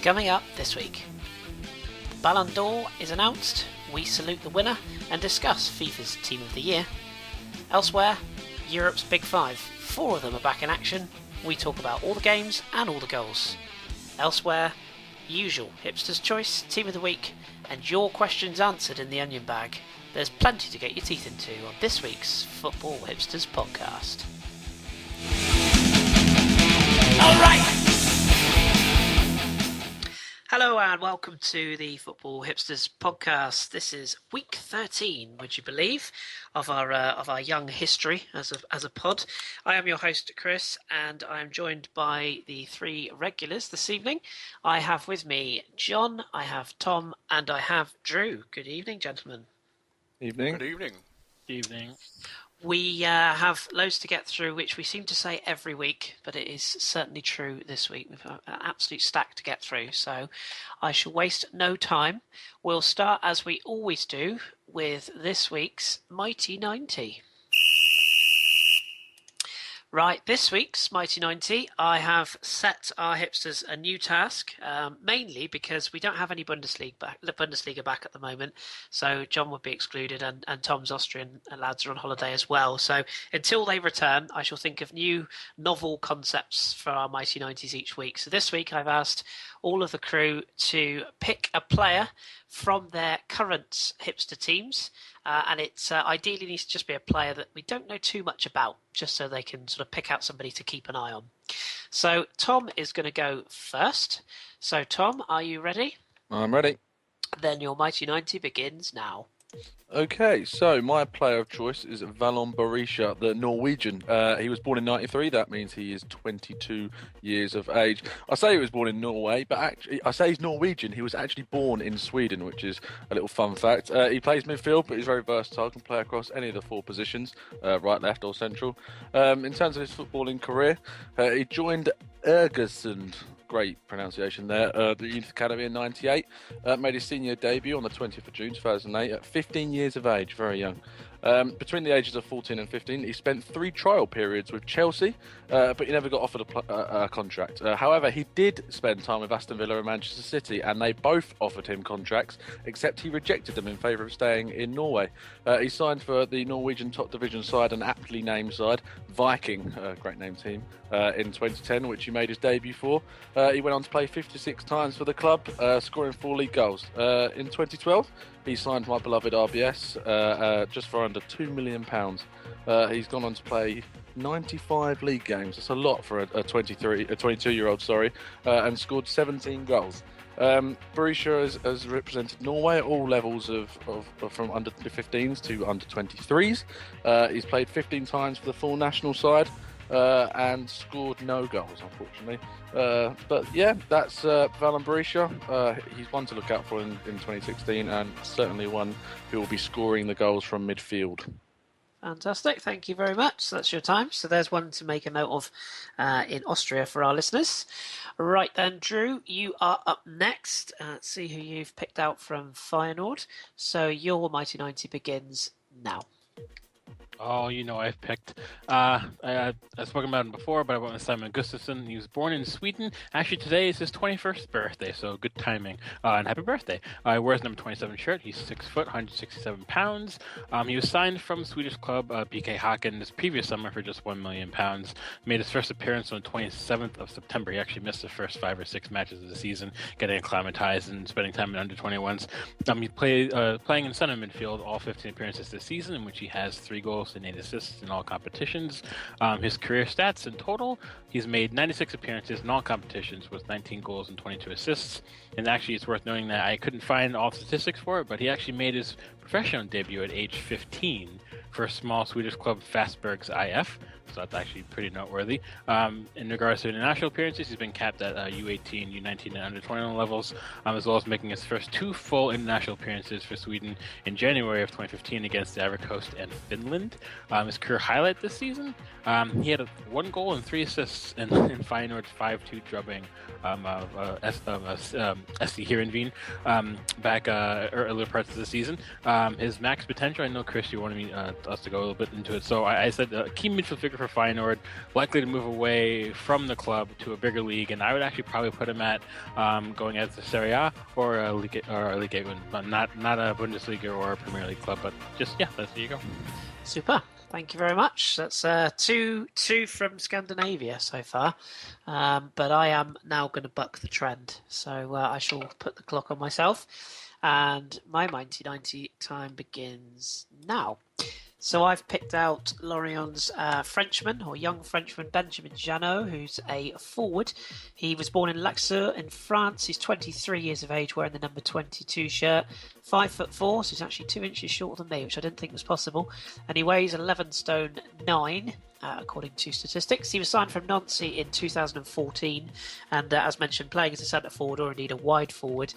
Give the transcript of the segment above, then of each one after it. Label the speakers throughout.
Speaker 1: Coming up this week, BallondOr is announced, we salute the winner and discuss FIFA's Team of the Year. Elsewhere, Europe's Big Five, 4 of them are back in action. We talk about all the games and all the goals. Elsewhere, usual Hipsters Choice, Team of the Week, and your questions answered in the onion bag. There's plenty to get your teeth into on this week's Football Hipsters podcast. Alright! Hello and welcome to the Football Hipsters podcast. This is week 13, would you believe, of our young history as a pod. I am your host, Kris, and I am joined by the 3 regulars this evening. I have with me John, I have Tom, and I have Drew. Good evening, gentlemen.
Speaker 2: Evening.
Speaker 3: Good evening.
Speaker 4: Evening.
Speaker 1: We have loads to get through, which we seem to say every week, but it is certainly true this week. We've got an absolute stack to get through, so I shall waste no time. We'll start, as we always do, with this week's Mighty 90. Right, this week's Mighty 90, I have set our hipsters a new task, mainly because we don't have any Bundesliga back at the moment, so John would be excluded and Tom's Austrian lads are on holiday as well. So until they return, I shall think of new novel concepts for our Mighty 90s each week. So this week I've asked all of the crew to pick a player from their current hipster teams, and it's ideally needs to just be a player that we don't know too much about, just so they can sort of pick out somebody to keep an eye on. So Tom is going to go first. So Tom, are you ready?
Speaker 2: I'm ready.
Speaker 1: Then your Mighty 90 begins now.
Speaker 2: Okay, so my player of choice is BallondOr, the Norwegian. He was born in 93, that means he is 22 years of age. I say he was born in Norway, but actually, I say he's Norwegian. He was actually born in Sweden, which is a little fun fact. He plays midfield, but he's very versatile, can play across any of the 4 positions, right, left or central. In terms of his footballing career, he joined Östersund. Great pronunciation there. The Youth Academy in 98. Made his senior debut on the 20th of June 2008 at 15 years of age, very young. Between the ages of 14 and 15, he spent 3 trial periods with Chelsea, but he never got offered a contract. However, he did spend time with Aston Villa and Manchester City, and they both offered him contracts, except he rejected them in favour of staying in Norway. He signed for the Norwegian top division side, an aptly named side, Viking, great name team, in 2010, which he made his debut for. He went on to play 56 times for the club, scoring 4 league goals. In 2012, he signed my beloved RBS just for under £2 million. He's gone on to play 95 league games. That's a lot for a 22-year-old, and scored 17 goals. Borussia has represented Norway at all levels from under 15s to under 23s. He's played 15 times for the full national side. And scored no goals, unfortunately. But yeah, that's BallondOr. He's one to look out for in 2016, and certainly one who will be scoring the goals from midfield.
Speaker 1: Fantastic, thank you very much. So that's your time. So there's one to make a note of in Austria for our listeners. Right then, Drew, you are up next. Let's see who you've picked out from Feyenoord. So your Mighty 90 begins now.
Speaker 4: Oh, I've picked. I've spoken about him before, but I went with Simon Gustafsson. He was born in Sweden. Actually, today is his 21st birthday, so good timing. And happy birthday. He wears number 27 shirt. He's 6 foot, 167 pounds. He was signed from Swedish club BK Häcken this previous summer for just £1 million. Made his first appearance on the 27th of September. He actually missed the first 5 or 6 matches of the season, getting acclimatized and spending time in under-21s. He played playing in center midfield all 15 appearances this season, in which he has 3 goals and 8 assists in all competitions. His career stats in total, he's made 96 appearances in all competitions with 19 goals and 22 assists. And actually, it's worth noting that I couldn't find all the statistics for it, but he actually made his professional debut at age 15 for a small Swedish club, Fastbergs IF. So that's actually pretty noteworthy. In regards to international appearances, he's been capped at U18, U19, and under-21 levels, as well as making his first 2 full international appearances for Sweden in January of 2015 against the Ivory Coast and Finland. His career highlight this season, he had 1 goal and 3 assists in Feyenoord's 5-2 drubbing SC Heerenveen back earlier parts of the season. His max potential, I know, Kris, you wanted me us to go a little bit into it. So I said key midfield figure for Feyenoord, likely to move away from the club to a bigger league, and I would actually probably put him at going as the Serie A or a Ligue 1, but not a Bundesliga or a Premier League club, but just there you go.
Speaker 1: Super. Thank you very much. That's two from Scandinavia so far, but I am now going to buck the trend. So I shall put the clock on myself, and my 90 time begins now. So I've picked out Lorient's Frenchman, or young Frenchman, Benjamin Janot, who's a forward. He was born in Laxeur in France. He's 23 years of age, wearing the number 22 shirt. 5'4", so he's actually 2 inches shorter than me, which I didn't think was possible. And he weighs 11 stone 9. According to statistics. He was signed from Nancy in 2014, and as mentioned, playing as a centre forward or indeed a wide forward.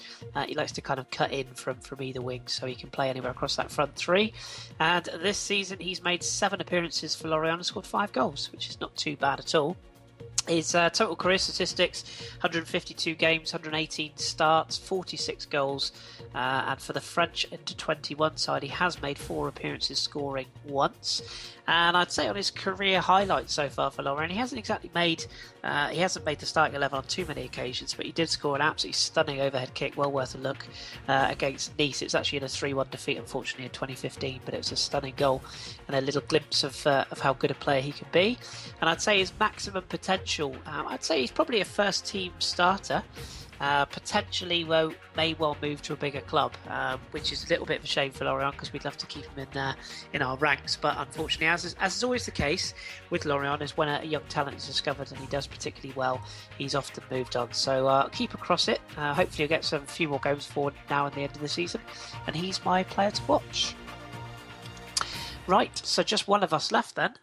Speaker 1: He likes to kind of cut in from either wing, so he can play anywhere across that front three. And this season he's made 7 appearances for Lorient and scored 5 goals, which is not too bad at all. His total career statistics: 152 games, 118 starts, 46 goals, and for the French under-21 side, he has made 4 appearances, scoring once. And I'd say on his career highlights so far for Lorient, he hasn't exactly made the starting 11 on too many occasions, but he did score an absolutely stunning overhead kick, well worth a look, against Nice. It was actually in a 3-1 defeat, unfortunately, in 2015, but it was a stunning goal and a little glimpse of how good a player he can be. And I'd say his maximum potential, I'd say he's probably a first-team starter. Potentially may well move to a bigger club, which is a little bit of a shame for Lorient because we'd love to keep him in our ranks. But unfortunately, as is always the case with Lorient, is when a young talent is discovered and he does particularly well, he's often moved on. So keep across it. Hopefully he'll get some few more games forward now and the end of the season, and he's my player to watch. Right, so just one of us left then.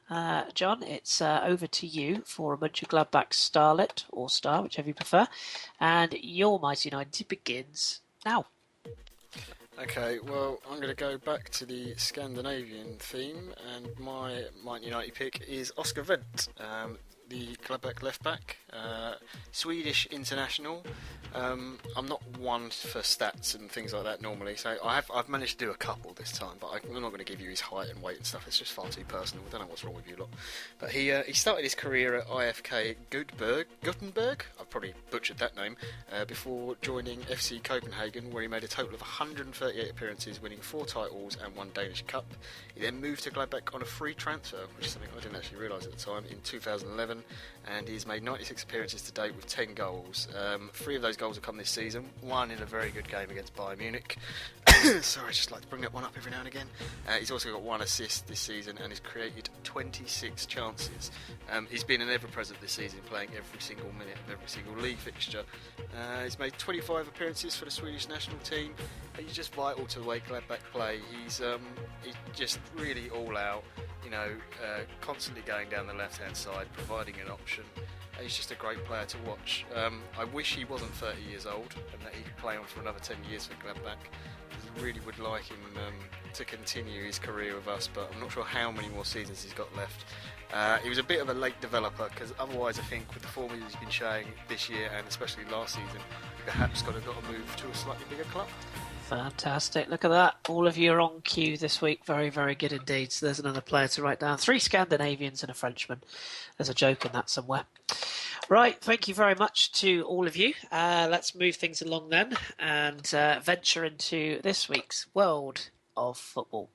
Speaker 1: John, it's over to you for a Mönchengladbach starlet, or star, whichever you prefer. And your Mighty 90 begins now.
Speaker 3: Okay, well, I'm going to go back to the Scandinavian theme, and my Mighty 90 pick is Oscar Wendt, the Gladbach left-back, Swedish international. I'm not one for stats and things like that normally, so I've managed to do a couple this time, but I'm not going to give you his height and weight and stuff. It's just far too personal. I don't know what's wrong with you lot. But he started his career at IFK Gothenburg. I've probably butchered that name, before joining FC Copenhagen, where he made a total of 138 appearances, winning 4 titles and 1 Danish Cup. He then moved to Gladbach on a free transfer, which is something I didn't actually realise at the time, in 2011, and he's made 96 appearances to date with 10 goals. 3 of those goals have come this season, 1 in a very good game against Bayern Munich. Sorry, I just like to bring that one up every now and again. He's also got 1 assist this season and has created 26 chances. He's been an ever-present this season, playing every single minute of every single league fixture. He's made 25 appearances for the Swedish national team. He's just vital to the way Gladbach play. He's just really all out, constantly going down the left-hand side, providing an option. He's just a great player to watch. I wish he wasn't 30 years old and that he could play on for another 10 years for Gladbach. I really would like him to continue his career with us, but I'm not sure how many more seasons he's got left. He was a bit of a late developer, because otherwise I think with the form he's been showing this year and especially last season, he perhaps got to move to a slightly bigger club.
Speaker 1: Fantastic. Look at that. All of you are on cue this week. Very, very good indeed. So there's another player to write down. 3 Scandinavians and a Frenchman. There's a joke in that somewhere. Right. Thank you very much to all of you. Let's move things along then and venture into this week's World of Football.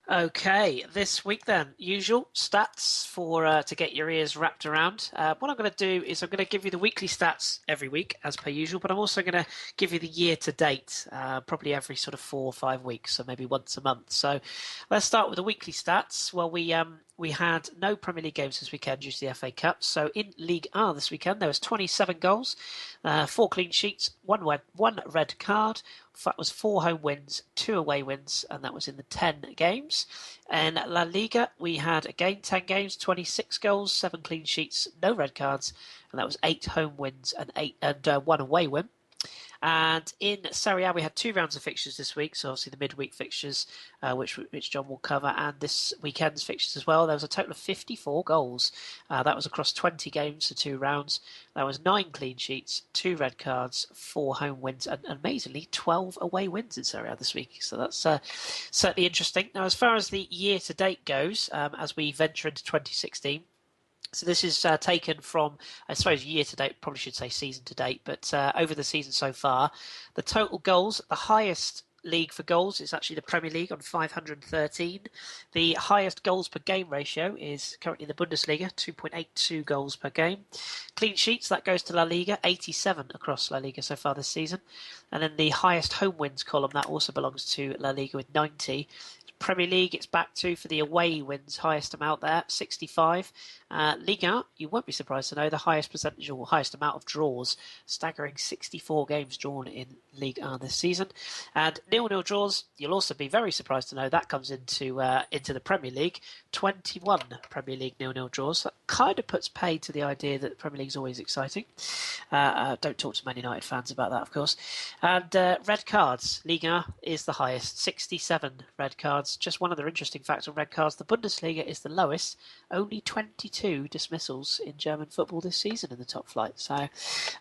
Speaker 1: Okay, this week then, usual stats for to get your ears wrapped around. What I'm going to do is I'm going to give you the weekly stats every week, as per usual, but I'm also going to give you the year to date, probably every sort of 4 or 5 weeks, so maybe once a month. So let's start with the weekly stats. Well, we we had no Premier League games this weekend due to the FA Cup. So in League R this weekend, there was 27 goals, 4 clean sheets, one red card. That was 4 home wins, 2 away wins, and that was in the 10 games. In La Liga, we had again 10 games, 26 goals, 7 clean sheets, no red cards, and that was 8 home wins and 1 away win. And in Serie A, we had 2 rounds of fixtures this week, so obviously the midweek fixtures, which John will cover, and this weekend's fixtures as well. There was a total of 54 goals. That was across 20 games, so 2 rounds. That was 9 clean sheets, 2 red cards, 4 home wins, and amazingly 12 away wins in Serie A this week. So that's certainly interesting. Now, as far as the year-to-date goes, as we venture into 2016, so this is taken from, I suppose, year-to-date, probably should say season-to-date, but over the season so far, the total goals, the highest league for goals is actually the Premier League on 513. The highest goals per game ratio is currently the Bundesliga, 2.82 goals per game. Clean sheets, that goes to La Liga, 87 across La Liga so far this season. And then the highest home wins column, that also belongs to La Liga with 90. Premier League, it's back to for the away wins, highest amount there, 65. Liga, you won't be surprised to know the highest percentage or highest amount of draws, staggering 64 games drawn in League 1 this season. And 0-0 draws, you'll also be very surprised to know that comes into the Premier League, 21 Premier League 0-0 draws. That kind of puts paid to the idea that the Premier League is always exciting. Don't talk to Man United fans about that, of course. And red cards, Liga is the highest, 67 red cards. Just one other interesting fact on red cards, the Bundesliga is the lowest, only 22 dismissals in German football this season in the top flight. So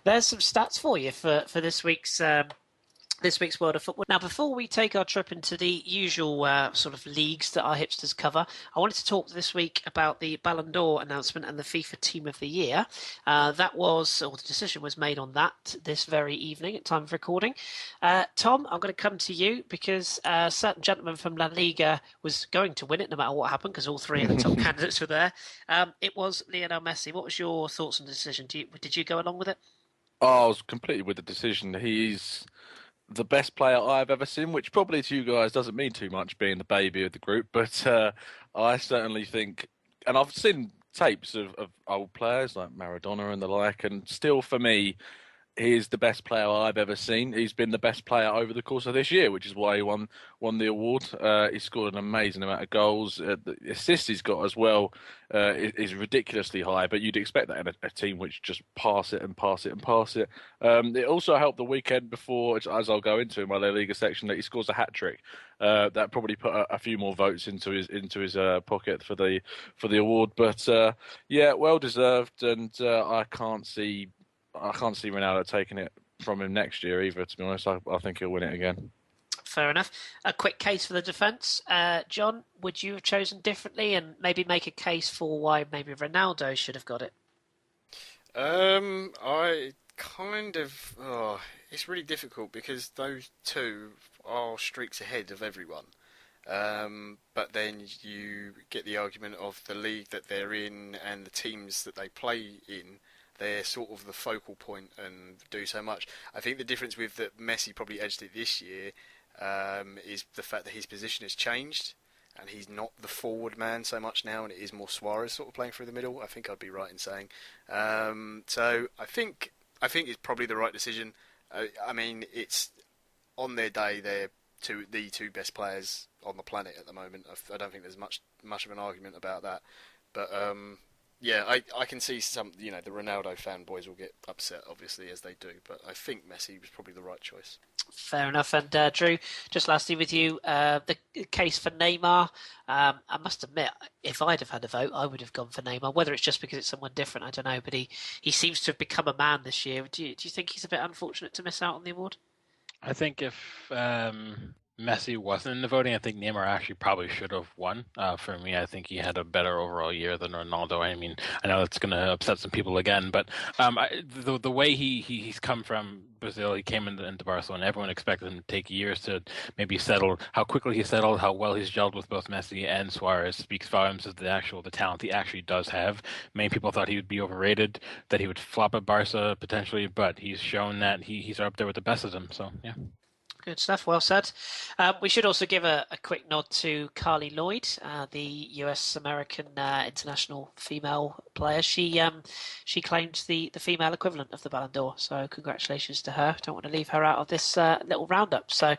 Speaker 1: there's some stats for you for this week's World of Football. Now, before we take our trip into the usual sort of leagues that our hipsters cover, I wanted to talk this week about the BallondOr announcement and the FIFA Team of the Year. The decision was made on that this very evening at time of recording. Tom, I'm going to come to you because a certain gentleman from La Liga was going to win it no matter what happened because all 3 of the top candidates were there. It was Lionel Messi. What was your thoughts on the decision? Did you go along with it?
Speaker 2: Oh, I was completely with the decision. He's the best player I've ever seen, which probably to you guys doesn't mean too much being the baby of the group, but I certainly think, and I've seen tapes of old players like Maradona and the like, and still for me, he is the best player I've ever seen. He's been the best player over the course of this year, which is why he won the award. He scored an amazing amount of goals. The assists he's got as well is ridiculously high, but you'd expect that in a team which just pass it and pass it and pass it. It also helped the weekend before, as I'll go into in my La Liga section, that he scores a hat-trick. That probably put a few more votes into his pocket for the award. But yeah, well deserved, and I can't see Ronaldo taking it from him next year either, to be honest. I think he'll win it again.
Speaker 1: Fair enough. A quick case for the defence. John, would you have chosen differently and maybe make a case for why maybe Ronaldo should have got it?
Speaker 3: I kind of... it's really difficult because those two are streaks ahead of everyone. But then you get the argument of the league that they're in and the teams that they play in. They're sort of the focal point and do so much. I think the difference with that Messi probably edged it this year is the fact that his position has changed and he's not the forward man so much now, and it is more Suarez sort of playing through the middle. I think I'd be right in saying. So I think it's probably the right decision. I mean, it's on their day they're the two best players on the planet at the moment. I don't think there's much of an argument about that, but. Yeah, I can see some, the Ronaldo fanboys will get upset, obviously, as they do, but I think Messi was probably the right choice.
Speaker 1: Fair enough. And Drew, just lastly with you, the case for Neymar, I must admit, if I'd have had a vote, I would have gone for Neymar, whether it's just because it's someone different, I don't know, but he seems to have become a man this year. Do you think he's a bit unfortunate to miss out on the award?
Speaker 4: I think if Messi wasn't in the voting, I think Neymar actually probably should have won. For me, I think he had a better overall year than Ronaldo. I mean, I know it's going to upset some people again, but the way he's come from Brazil, he came into Barcelona. Everyone expected him to take years to maybe settle. How quickly he settled, how well he's gelled with both Messi and Suarez speaks volumes of the talent he actually does have. Many people thought he would be overrated, that he would flop at Barca potentially, but he's shown that he's up there with the best of them. So yeah.
Speaker 1: Good stuff. Well said. We should also give a quick nod to Carly Lloyd, the US American international female player. She claimed the female equivalent of the Ballon d'Or. So congratulations to her. Don't want to leave her out of this little roundup. So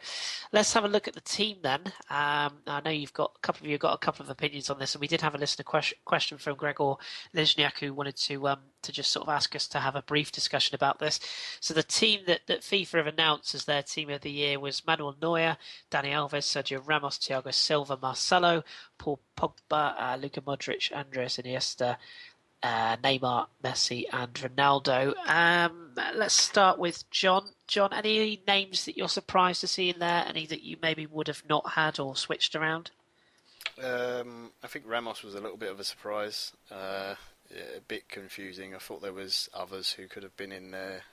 Speaker 1: let's have a look at the team then. I know you've got a couple of opinions on this, and we did have a listener question from Gregor Lizniak who wanted to just sort of ask us to have a brief discussion about this. So the team that FIFA have announced as their team of the year was Manuel Neuer, Dani Alves, Sergio Ramos, Thiago Silva, Marcelo, Paul Pogba, Luka Modric, Andres Iniesta, Neymar, Messi, and Ronaldo. Let's start with John. John, any names that you're surprised to see in there? Any that you maybe would have not had or switched around?
Speaker 3: I think Ramos was a little bit of a surprise. A bit confusing. I thought there was others who could have been in there.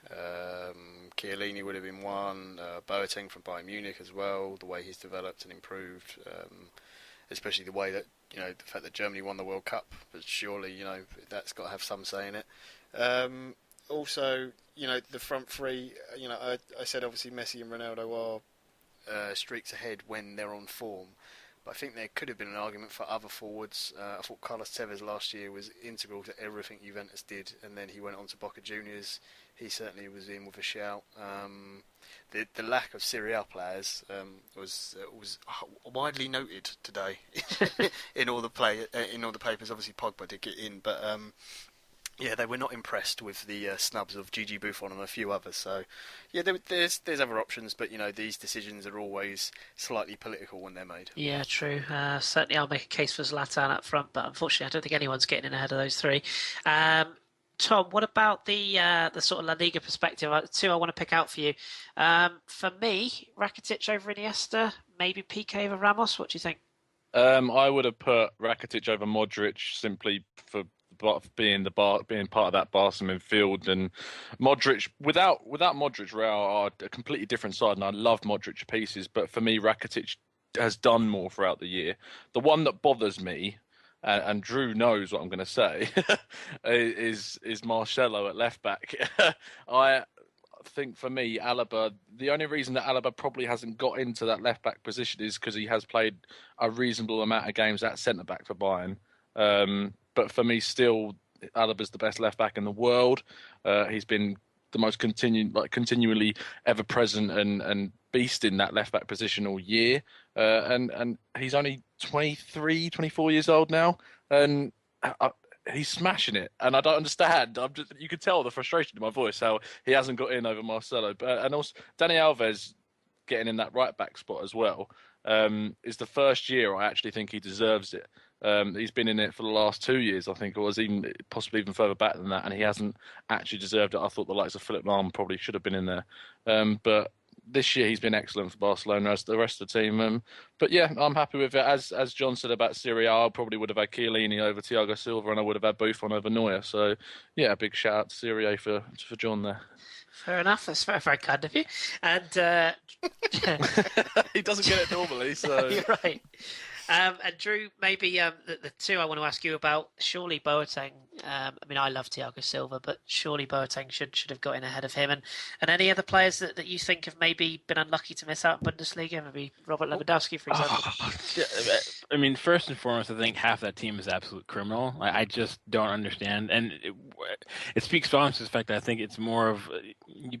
Speaker 3: Chiellini would have been one. Boateng from Bayern Munich as well. The way he's developed and improved, especially the way that the fact that Germany won the World Cup. But surely that's got to have some say in it. Also, the front three. I said obviously Messi and Ronaldo are streaks ahead when they're on form. But I think there could have been an argument for other forwards. I thought Carlos Tevez last year was integral to everything Juventus did, and then he went on to Boca Juniors. He certainly was in with a shout. The lack of Serie A players was widely noted today in all the papers. Obviously, Pogba did get in, but yeah, they were not impressed with the snubs of Gigi Buffon and a few others. So, yeah, there's other options, but these decisions are always slightly political when they're made.
Speaker 1: Yeah, true. Certainly, I'll make a case for Zlatan up front, but unfortunately, I don't think anyone's getting in ahead of those three. Tom, what about the sort of La Liga perspective? Two I want to pick out for you. For me, Rakitic over Iniesta, maybe PK over Ramos. What do you think?
Speaker 2: I would have put Rakitic over Modric simply for being part of that Barca midfield, and Modric without Modric, Real are a completely different side, and I love Modric to pieces. But for me, Rakitic has done more throughout the year. The one that bothers me, and Drew knows what I'm going to say, is Marcelo at left back. I think for me, Alaba, the only reason that Alaba probably hasn't got into that left back position is because he has played a reasonable amount of games at centre back for Bayern. But for me, still, Alaba's the best left back in the world. He's been the most continually ever present and beast in that left back position all year. And he's only 23, 24 years old now, and he's smashing it. And I don't understand. You can tell the frustration in my voice how he hasn't got in over Marcelo. And also Dani Alves getting in that right back spot as well. Is the first year I actually think he deserves it. He's been in it for the last 2 years, I think, or was possibly even further back than that, and he hasn't actually deserved it. I thought the likes of Philip Lahm probably should have been in there. But this year he's been excellent for Barcelona as the rest of the team. But yeah, I'm happy with it. As John said about Serie A, I probably would have had Chiellini over Thiago Silva, and I would have had Buffon over Neuer. So yeah, a big shout out to Serie A for John there.
Speaker 1: Fair enough. That's very, very kind of you. And
Speaker 2: he doesn't get it normally, so
Speaker 1: you're right. And Drew, maybe the two I want to ask you about. Surely Boateng. I mean, I love Thiago Silva, but surely Boateng should have got in ahead of him. And any other players that you think have maybe been unlucky to miss out in Bundesliga? Maybe Robert Lewandowski, for example.
Speaker 4: I mean, first and foremost, I think half that team is absolute criminal. I just don't understand, and it speaks volumes to the fact that I think it's more of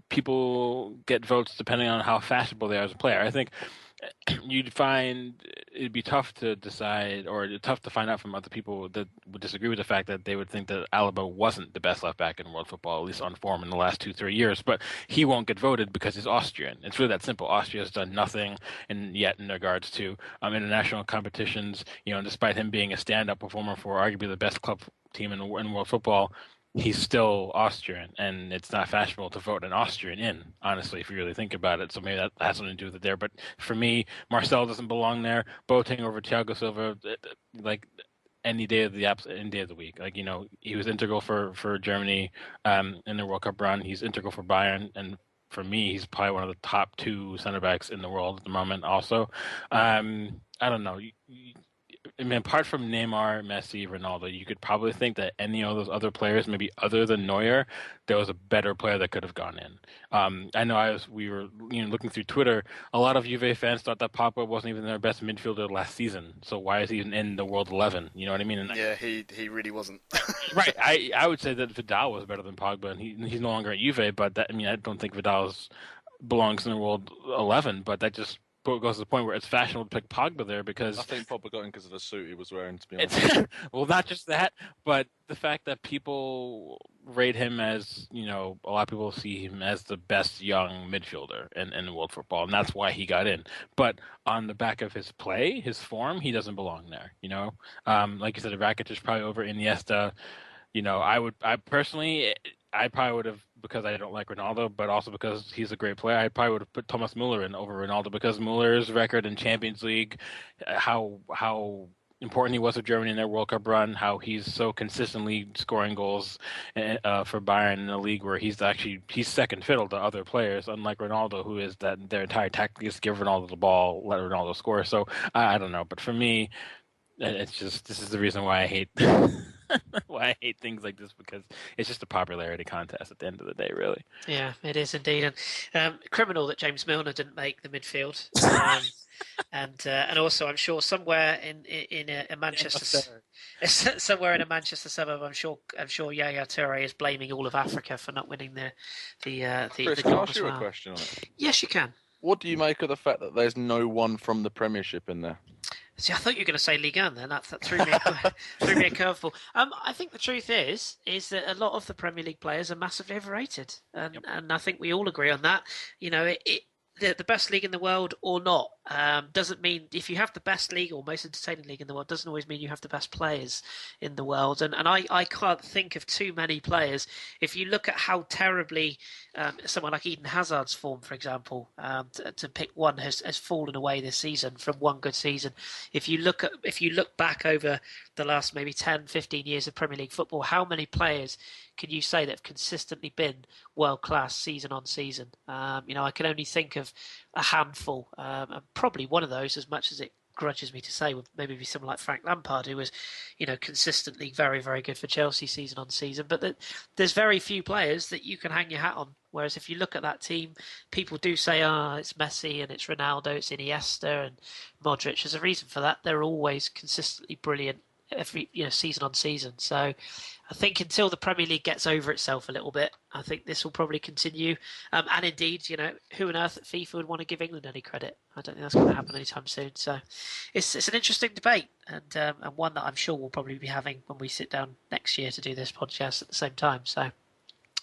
Speaker 4: people get votes depending on how fashionable they are as a player. I think you'd find it'd be tough to decide, or tough to find out from other people that would disagree with the fact that they would think that Alaba wasn't the best left back in world football, at least on form in the last 2-3 years. But he won't get voted because he's Austrian. It's really that simple. Austria has done nothing in regards to international competitions. Despite him being a stand-up performer for arguably the best club team in world football, he's still Austrian, and it's not fashionable to vote an Austrian in, honestly, if you really think about it. So maybe that has something to do with it there. But for me, Marcel doesn't belong there. Boateng over Thiago Silva, like any day of the week. He was integral for Germany in the World Cup run. He's integral for Bayern, and for me, he's probably one of the top 2 center backs in the world at the moment. Also, I don't know. I mean, apart from Neymar, Messi, Ronaldo, you could probably think that any of those other players, maybe other than Neuer, there was a better player that could have gone in. I know we were looking through Twitter. A lot of Juve fans thought that Pogba wasn't even their best midfielder last season. So why is he even in the World 11? You know what I mean?
Speaker 3: Yeah, he really wasn't.
Speaker 4: Right. I would say that Vidal was better than Pogba, and he's no longer at Juve. But I don't think Vidal belongs in the World 11. But that just goes to the point where it's fashionable to pick Pogba there because
Speaker 2: I think Pogba got in because of the suit he was wearing, to be honest.
Speaker 4: well, not just that, but the fact that people rate him as, a lot of people see him as the best young midfielder in world football, and that's why he got in. But on the back of his play, his form, he doesn't belong there, Like you said, Rakitic is probably over Iniesta. I probably would have, because I don't like Ronaldo, but also because he's a great player, I probably would have put Thomas Muller in over Ronaldo because Muller's record in Champions League, how important he was with Germany in their World Cup run, how he's so consistently scoring goals for Bayern in a league where he's second fiddle to other players, unlike Ronaldo, who is that their entire tactic is give Ronaldo the ball, let Ronaldo score. So I don't know, but for me, it's just this is the reason why I hate things like this, because it's just a popularity contest at the end of the day, really.
Speaker 1: Yeah, it is indeed. And criminal that James Milner didn't make the midfield. And also, I'm sure somewhere in a Manchester, somewhere in a Manchester suburb, I'm sure Yaya Toure is blaming all of Africa for not winning the
Speaker 2: Kris, can I ask you a question on it?
Speaker 1: Yes, you can.
Speaker 2: What do you make of the fact that there's no one from the Premiership in there?
Speaker 1: See, I thought you were going to say Ligue 1 then. That threw me a curveball. I think the truth is that a lot of the Premier League players are massively overrated, and I think we all agree on that. The best league in the world or not doesn't mean, if you have the best league or most entertaining league in the world, doesn't always mean you have the best players in the world. And I can't think of too many players. If you look at how terribly someone like Eden Hazard's form, for example, to pick one, has fallen away this season from one good season. If you look back over the last maybe 10, 15 years of Premier League football, how many players can you say that have consistently been world class season on season? I can only think of a handful, and probably one of those, as much as it grudges me to say, would maybe be someone like Frank Lampard, who was, consistently very, very good for Chelsea season on season. But there's very few players that you can hang your hat on. Whereas if you look at that team, people do say, it's Messi and it's Ronaldo, it's Iniesta and Modric. There's a reason for that. They're always consistently brilliant every season on season. So I think until the Premier League gets over itself a little bit, I think this will probably continue. And indeed, who on earth at FIFA would want to give England any credit? I don't think that's going to happen anytime soon. So it's an interesting debate, and one that I'm sure we'll probably be having when we sit down next year to do this podcast at the same time. So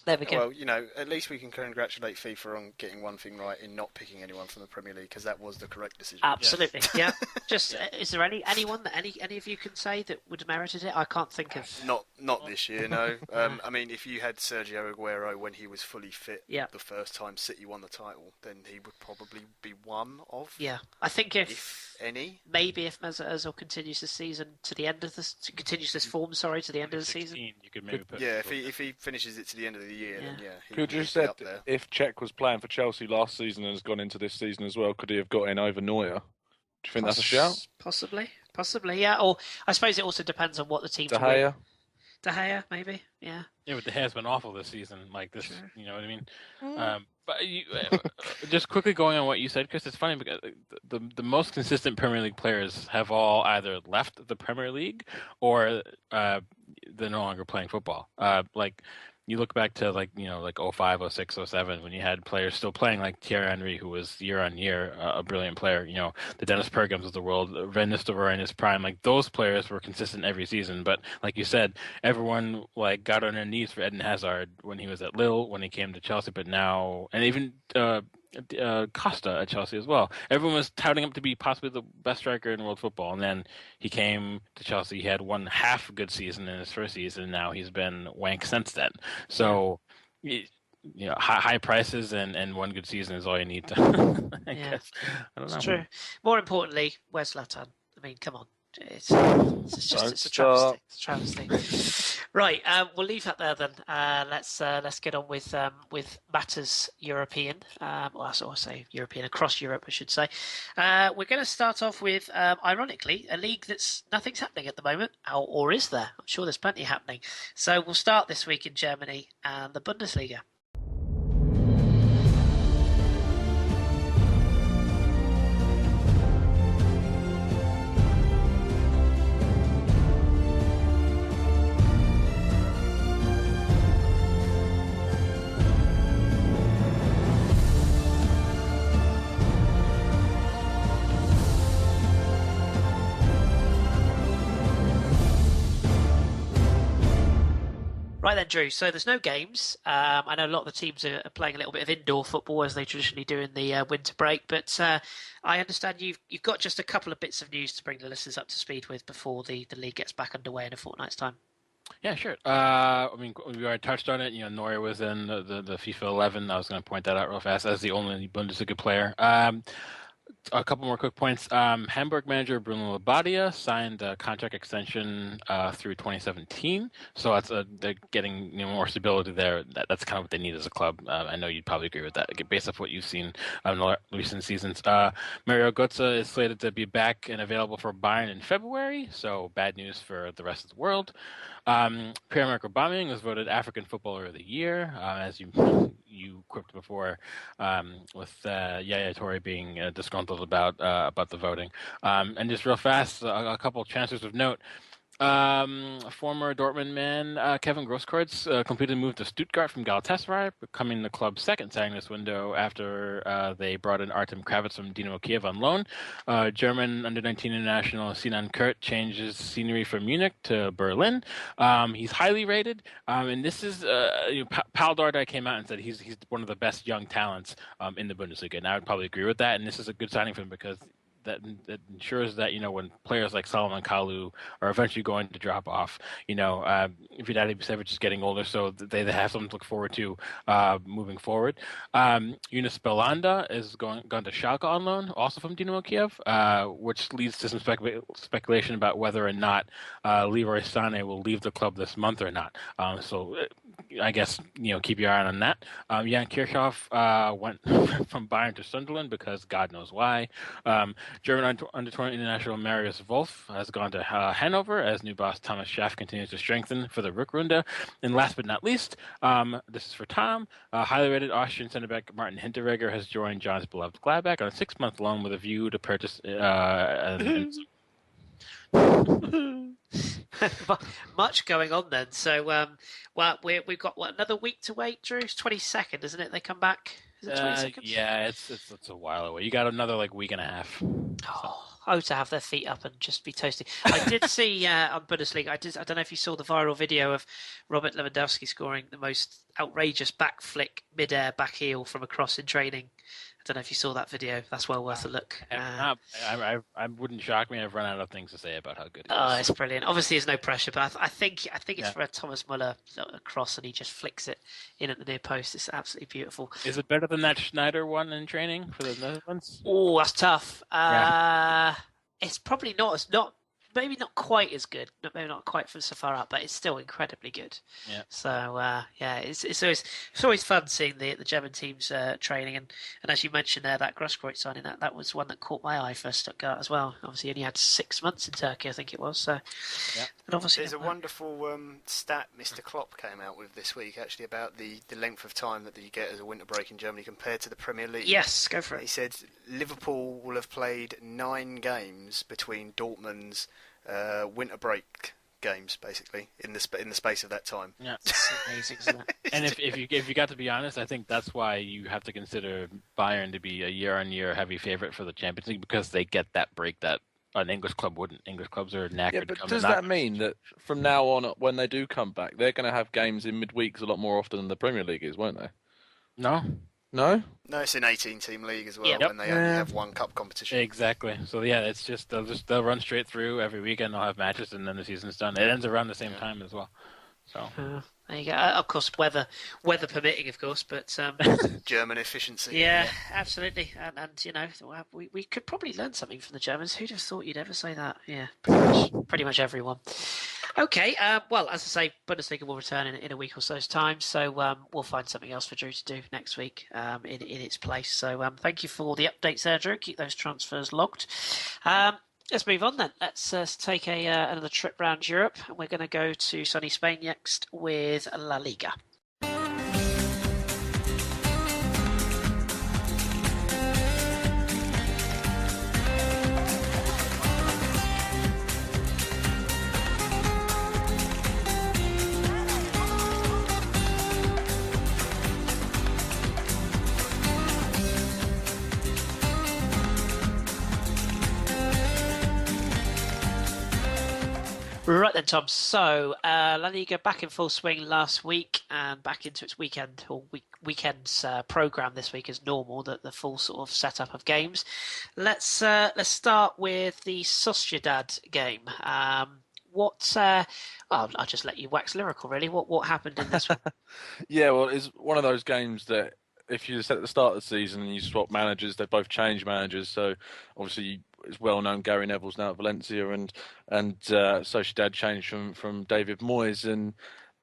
Speaker 1: there we go.
Speaker 3: Well, at least we can congratulate FIFA on getting one thing right in not picking anyone from the Premier League, because that was the correct decision.
Speaker 1: Absolutely, yeah. Just is there anyone that any of you can say that would have merited it? I can't think of.
Speaker 3: Not this year, no. I mean, if you had Sergio Aguero when he was fully fit the first time City won the title, then he would probably be one of.
Speaker 1: Yeah, I think if
Speaker 3: any,
Speaker 1: maybe if Mesut Ozil continues this season to the end of this, continues this form, to the end of the season.
Speaker 4: You could maybe put
Speaker 3: if he finishes it to the end of the year, then
Speaker 2: Could you said if Cech was playing for Chelsea last season and has gone into this season as well, could he have got in over Neuer? Do you think that's a shout?
Speaker 1: Possibly, yeah. Or I suppose it also depends on what the team.
Speaker 2: De Gea,
Speaker 1: maybe, yeah.
Speaker 4: Yeah, but De Gea's been awful this season. Like this,
Speaker 1: sure.
Speaker 4: You know what I mean? But just quickly going on what you said, Kris, it's funny because the most consistent Premier League players have all either left the Premier League or they're no longer playing football. Like you look back to like 05, 06, 07 when you had players still playing like Thierry Henry, who was year on year a brilliant player. The Dennis Bergkamps of the world, Van Nistelrooy in his prime. Like those players were consistent every season. But like you said, everyone like got on their knees for Eden Hazard when he was at Lille, when he came to Chelsea. But now, and even Costa at Chelsea as well. Everyone was touting him to be possibly the best striker in world football, and then he came to Chelsea. He had one half good season in his first season, and now he's been wank since then. So, high prices and one good season is all you need to. I guess. I don't know.
Speaker 1: It's true. More importantly, where's Zlatan? I mean, come on. It's a
Speaker 2: start.
Speaker 1: travesty. It's a travesty. Right, we'll leave that there then. Let's get on with matters European. Well, I sort of say European across Europe, I should say. We're going to start off with, ironically, a league that's nothing's happening at the moment, or is there? I'm sure there's plenty happening. So we'll start this week in Germany and the Bundesliga. Right then, Drew. So there's no games. I know a lot of the teams are playing a little bit of indoor football as they traditionally do in the winter break. But I understand you've got just a couple of bits of news to bring the listeners up to speed with before the league gets back underway in a fortnight's time.
Speaker 4: Yeah, sure. I mean, we already touched on it. Neuer was in the FIFA 11. I was going to point that out real fast as the only Bundesliga player. A couple more quick points. Hamburg manager Bruno Labbadia signed a contract extension through 2017, so they're getting more stability there. That's kind of what they need as a club. I know you'd probably agree with that, based off what you've seen in the recent seasons. Mario Götze is slated to be back and available for Bayern in February, so bad news for the rest of the world. Pierre-Emerick Aubameyang was voted African Footballer of the Year, as you quipped before, with Yaya Toure being disgruntled about the voting. And just real fast, a couple of transfers of note. Former Dortmund man Kevin Grosskreutz completed a move to Stuttgart from Galatasaray, becoming the club's second signing this window after they brought in Artem Kravitz from Dynamo Kiev on loan. German under-19 international Sinan Kurt changes scenery from Munich to Berlin. He's highly rated, and this is Pal Dardai came out and said he's one of the best young talents in the Bundesliga, and I would probably agree with that. And this is a good signing for him because that ensures that when players like Solomon Kalou are eventually going to drop off, Vidal Ibisevic is getting older, so they have something to look forward to moving forward. Yunus Belanda is gone to Schalke on loan, also from Dynamo Kiev, which leads to some speculation about whether or not Leroy Sané will leave the club this month or not. So I guess keep your eye on that. Jan Kirchhoff went from Bayern to Sunderland because God knows why. German under-20 international Marius Wolf has gone to Hanover as new boss Thomas Schaff continues to strengthen for the Rückrunde. And last but not least, this is for Tom. Highly rated Austrian center back Martin Hinteregger has joined John's beloved Gladbach on a 6-month loan with a view to purchase.
Speaker 1: Much going on then. So, we've got another week to wait, Drew. It's 22nd, isn't it? They come back. Is it 22nd?
Speaker 4: Yeah, it's a while away. You got another week and a half.
Speaker 1: To have their feet up and just be toasty. I did see on Bundesliga. I don't know if you saw the viral video of Robert Lewandowski scoring the most outrageous back flick mid-air back heel from a cross in training. I don't know if you saw that video. That's well worth a look.
Speaker 4: I wouldn't shock me. I've run out of things to say about how good it is.
Speaker 1: Oh, it's brilliant. Obviously, there's no pressure, but I think it's for a Thomas Muller cross, and he just flicks it in at the near post. It's absolutely beautiful.
Speaker 4: Is it better than that Schneider one in training for the Netherlands?
Speaker 1: Oh, that's tough. It's probably maybe not quite as good, maybe not quite from so far up, but it's still incredibly good. Yeah. So it's always fun seeing the German teams training, and as you mentioned there, that Grosskreutz signing that was one that caught my eye for Stuttgart as well. Obviously, he only had 6 months in Turkey, I think it was. So, and obviously,
Speaker 3: there's a wonderful stat Mr. Klopp came out with this week actually about the length of time that you get as a winter break in Germany compared to the Premier League.
Speaker 1: Yes, go for it.
Speaker 3: He said Liverpool will have played 9 games between Dortmund's winter break games, basically, in the space of that time.
Speaker 4: Yeah,
Speaker 1: it's amazing, isn't it?
Speaker 4: And if you got to be honest, I think that's why you have to consider Bayern to be a year-on-year heavy favorite for the Champions League, because they get that break that an English club wouldn't. English clubs are knackered.
Speaker 2: Yeah, but does that mean that from now on, when they do come back, they're going to have games in midweeks a lot more often than the Premier League is, won't they?
Speaker 4: No.
Speaker 2: No?
Speaker 3: No, it's an 18-team league as well,
Speaker 1: Yep.
Speaker 3: and they only have one cup competition.
Speaker 4: Exactly. So it's just they'll run straight through every weekend. They'll have matches, and then the season's done. It ends around the same time as well. So
Speaker 1: There you go. Of course, weather permitting, of course, but
Speaker 3: German efficiency.
Speaker 1: yeah, absolutely. And you know, we could probably learn something from the Germans. Who'd have thought you'd ever say that? Yeah, pretty much everyone. Okay, well, as I say, Bundesliga will return in a week or so's time, so we'll find something else for Drew to do next week in its place. So thank you for the updates there, Drew. Keep those transfers logged. Let's move on then. Let's take another trip around Europe. We're going to go to sunny Spain next with La Liga. Right then, Tom. So La Liga back in full swing last week and back into its weekend's program this week as normal. The full sort of setup of games. Let's start with the Sociedad game. Well, I'll just let you wax lyrical. Really, what happened in this one?
Speaker 2: Yeah, well, it's one of those games that if you said at the start of the season and you swap managers, they both change managers. So obviously it's well known Gary Neville's now at Valencia, and Sociedad changed from David Moyes, and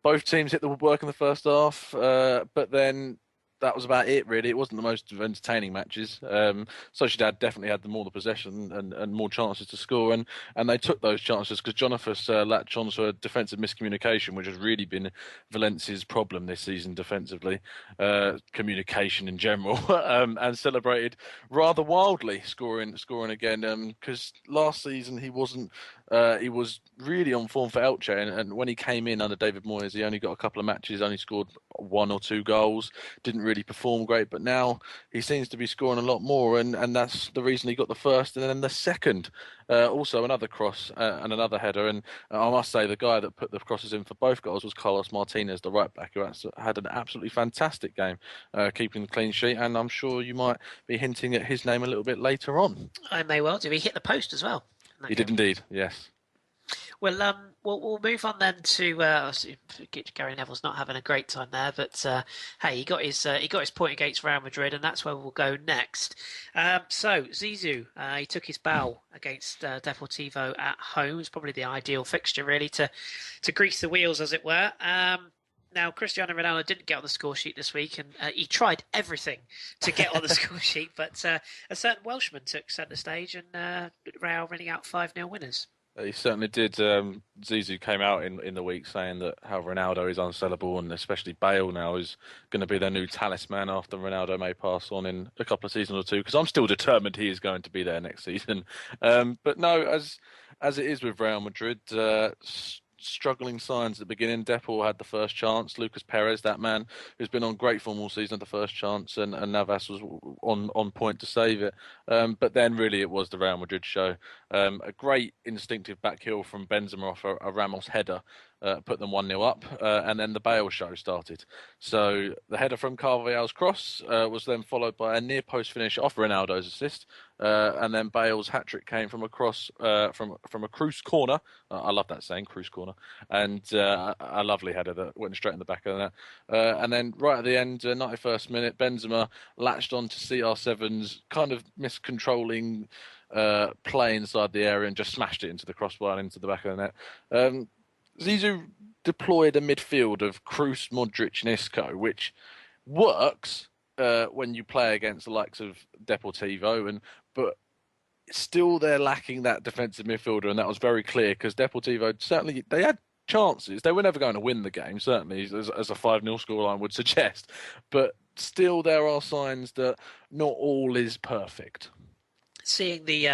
Speaker 2: both teams hit the woodwork in the first half, but then that was about it, really. It wasn't the most entertaining matches. Sociedad definitely had the possession and more chances to score, and they took those chances because Jonathan latched on to a defensive miscommunication, which has really been Valencia's problem this season defensively, communication in general, and celebrated rather wildly, scoring again. Because last season he wasn't. He was really on form for Elche, and when he came in under David Moyes, he only got a couple of matches, only scored 1 or 2 goals, didn't really perform great, but now he seems to be scoring a lot more, and that's the reason he got the first and then the second. Also another cross and another header, and I must say the guy that put the crosses in for both goals was Carlos Martinez, the right back, who had an absolutely fantastic game, keeping the clean sheet, and I'm sure you might be hinting at his name a little bit later on.
Speaker 1: I may well do. He hit the post as well.
Speaker 2: He did indeed, yes.
Speaker 1: Well, we'll move on then to Gary Neville's not having a great time there, but hey, he got his point against Real Madrid, and that's where we'll go next. So Zizou, he took his bow against Deportivo at home. It's probably the ideal fixture, really, to grease the wheels, as it were. Now, Cristiano Ronaldo didn't get on the score sheet this week, and he tried everything to get on the score sheet, but a certain Welshman took centre stage, and Real running out 5-0 winners.
Speaker 2: He certainly did. Zizou came out in the week saying that how Ronaldo is unsellable, and especially Bale now is going to be their new talisman after Ronaldo may pass on in a couple of seasons or two, because I'm still determined he is going to be there next season. But no, as it is with Real Madrid, struggling signs at the beginning. Depor had the first chance. Lucas Perez, that man who's been on great form all season, had the first chance, and Navas was on point to save it. But then really it was the Real Madrid show. A great instinctive back heel from Benzema off a Ramos header put them 1-0 up, and then the Bale show started. So the header from Carvalhal's cross was then followed by a near post finish off Ronaldo's assist, and then Bale's hat-trick came from a cross from a Kris corner. I love that saying, Kris corner, and a lovely header that went straight in the back of the net. And then right at the end, 91st minute, Benzema latched on to CR7's kind of miscontrolling play inside the area and just smashed it into the crossbar and into the back of the net. Zizou deployed a midfield of Kris, Modric and Isco, which works when you play against the likes of Deportivo, but still they're lacking that defensive midfielder, and that was very clear because Deportivo, certainly they had chances. They were never going to win the game, certainly, as a 5-0 scoreline would suggest, but still there are signs that not all is perfect.
Speaker 1: Seeing the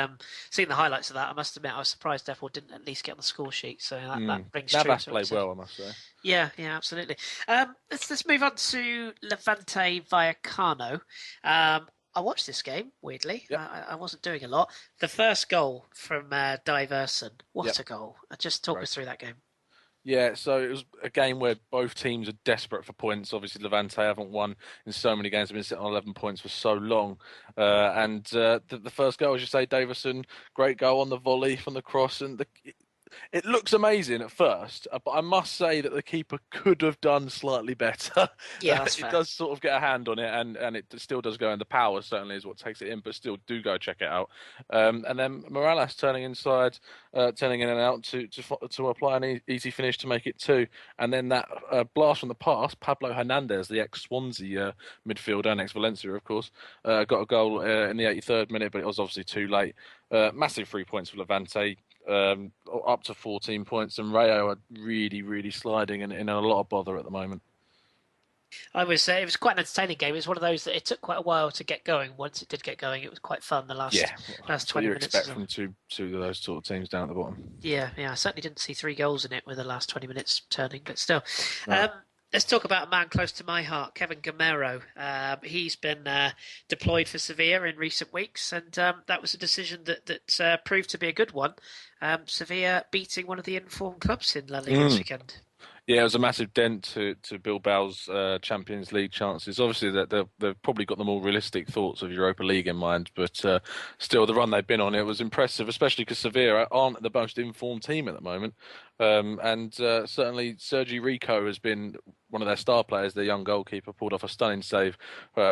Speaker 1: highlights of that, I must admit I was surprised Depor didn't at least get on the score sheet. So that brings true to
Speaker 2: Navas
Speaker 1: it.
Speaker 2: played well, I must say.
Speaker 1: Yeah, absolutely. Let's move on to Levante Vallecano. I watched this game, weirdly.
Speaker 2: Yep.
Speaker 1: I wasn't doing a lot. The first goal from Diverson. What a goal. Just talk us through that game.
Speaker 2: Yeah, so it was a game where both teams are desperate for points. Obviously, Levante haven't won in so many games. They've been sitting on 11 points for so long. The first goal, as you say, Davison, great goal on the volley from the cross. And It looks amazing at first, but I must say that the keeper could have done slightly better.
Speaker 1: Yeah, that's
Speaker 2: It
Speaker 1: fair.
Speaker 2: does sort of get a hand on it, and it still does go in. The power certainly is what takes it in, but still do go check it out. And then Morales turning inside, turning in and out to apply an easy finish to make it 2. And then that blast from the pass, Pablo Hernandez, the ex-Swansea midfielder and ex-Valencia, of course, got a goal in the 83rd minute, but it was obviously too late. Massive 3 points for Levante. Up to 14 points, and Rayo are really, really sliding and in a lot of bother at the moment.
Speaker 1: I would say it was quite an entertaining game. It was one of those that it took quite a while to get going. Once it did get going, it was quite fun. The last 20 minutes.
Speaker 2: Expect from two of those sort of teams down at the bottom.
Speaker 1: Yeah. I certainly didn't see 3 goals in it with the last 20 minutes turning, but still.
Speaker 2: No.
Speaker 1: Let's talk about a man close to my heart, Kevin Gamero. He's been deployed for Sevilla in recent weeks, and that was a decision that proved to be a good one. Sevilla beating one of the informed clubs in La Liga this weekend.
Speaker 2: Yeah, it was a massive dent to Bilbao's Champions League chances. Obviously, they've probably got the more realistic thoughts of Europa League in mind, but still, the run they've been on, it was impressive, especially because Sevilla aren't the most informed team at the moment. And certainly, Sergi Rico has been one of their star players. Their young goalkeeper pulled off a stunning save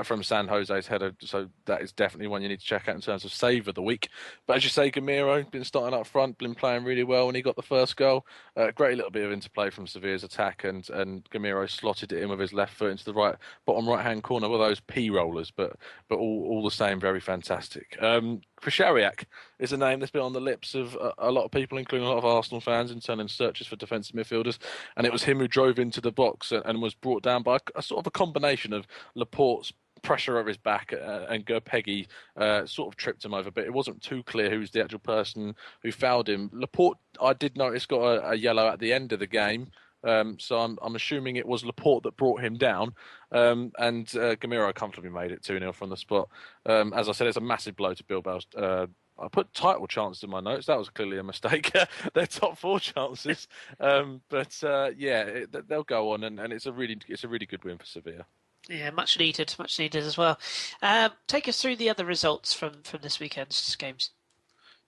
Speaker 2: from San Jose's header, so that is definitely one you need to check out in terms of save of the week. But as you say, Gamero been starting up front, been playing really well, and he got the first goal. Great little bit of interplay from Sevilla's attack, and Gamero slotted it in with his left foot into the bottom right hand corner with those P rollers, but all the same, very fantastic. Krychowiak is a name that's been on the lips of a lot of people, including a lot of Arsenal fans, in turning searches for defensive midfielders. And it was him who drove into the box and was brought down by a sort of a combination of Laporte's pressure over his back and Gerpegui sort of tripped him over. But it wasn't too clear who's the actual person who fouled him. Laporte, I did notice, got a yellow at the end of the game. So I'm assuming it was Laporte that brought him down, and Gamero comfortably made it 2-0 from the spot. As I said, it's a massive blow to Bilbao's. I put title chances in my notes. That was clearly a mistake. They're top 4 chances, but they'll go on, and it's a really good win for Sevilla.
Speaker 1: Yeah, much needed as well. Take us through the other results from this weekend's games.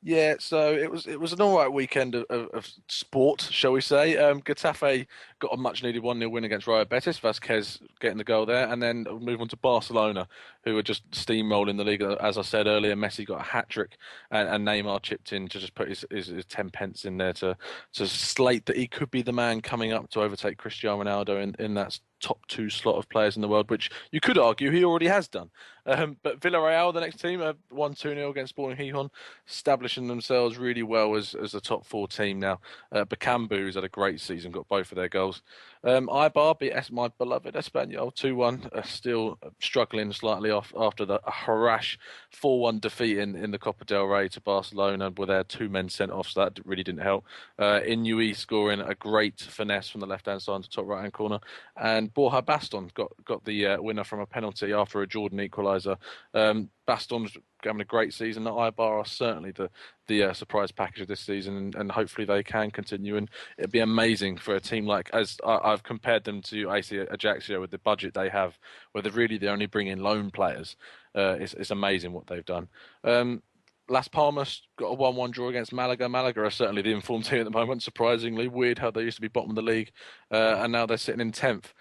Speaker 2: Yeah, so it was an all right weekend of sport, shall we say. Getafe got a much-needed 1-0 win against Rayo Betis, Vasquez getting the goal there, and then move on to Barcelona, who were just steamrolling the league. As I said earlier, Messi got a hat-trick, and Neymar chipped in to just put his 10 pence in there to slate that he could be the man coming up to overtake Cristiano Ronaldo in that top 2 slot of players in the world, which you could argue he already has done. But Villarreal, the next team, won 2-0 against Sporting Gijón, establishing themselves really well as a top 4 team now. Bakambu, who's had a great season, got both of their goals. Eibar beat my beloved Espanyol 2-1, still struggling slightly off after the harash 4-1 defeat in the Copa del Rey to Barcelona with their 2 men sent off, so that really didn't help. Inui scoring a great finesse from the left-hand side to top right-hand corner, and Borja Baston got the winner from a penalty after a Jordan equaliser. Baston's having a great season. Eibar are certainly the surprise package of this season, and hopefully they can continue. And it'd be amazing for a team like, as I've compared them to AC Ajaccio with the budget they have, where they only bring in loan players. It's amazing what they've done. Las Palmas got a 1-1 draw against Malaga. Malaga are certainly the informed team at the moment, surprisingly. Weird how they used to be bottom of the league, and now they're sitting in 10th.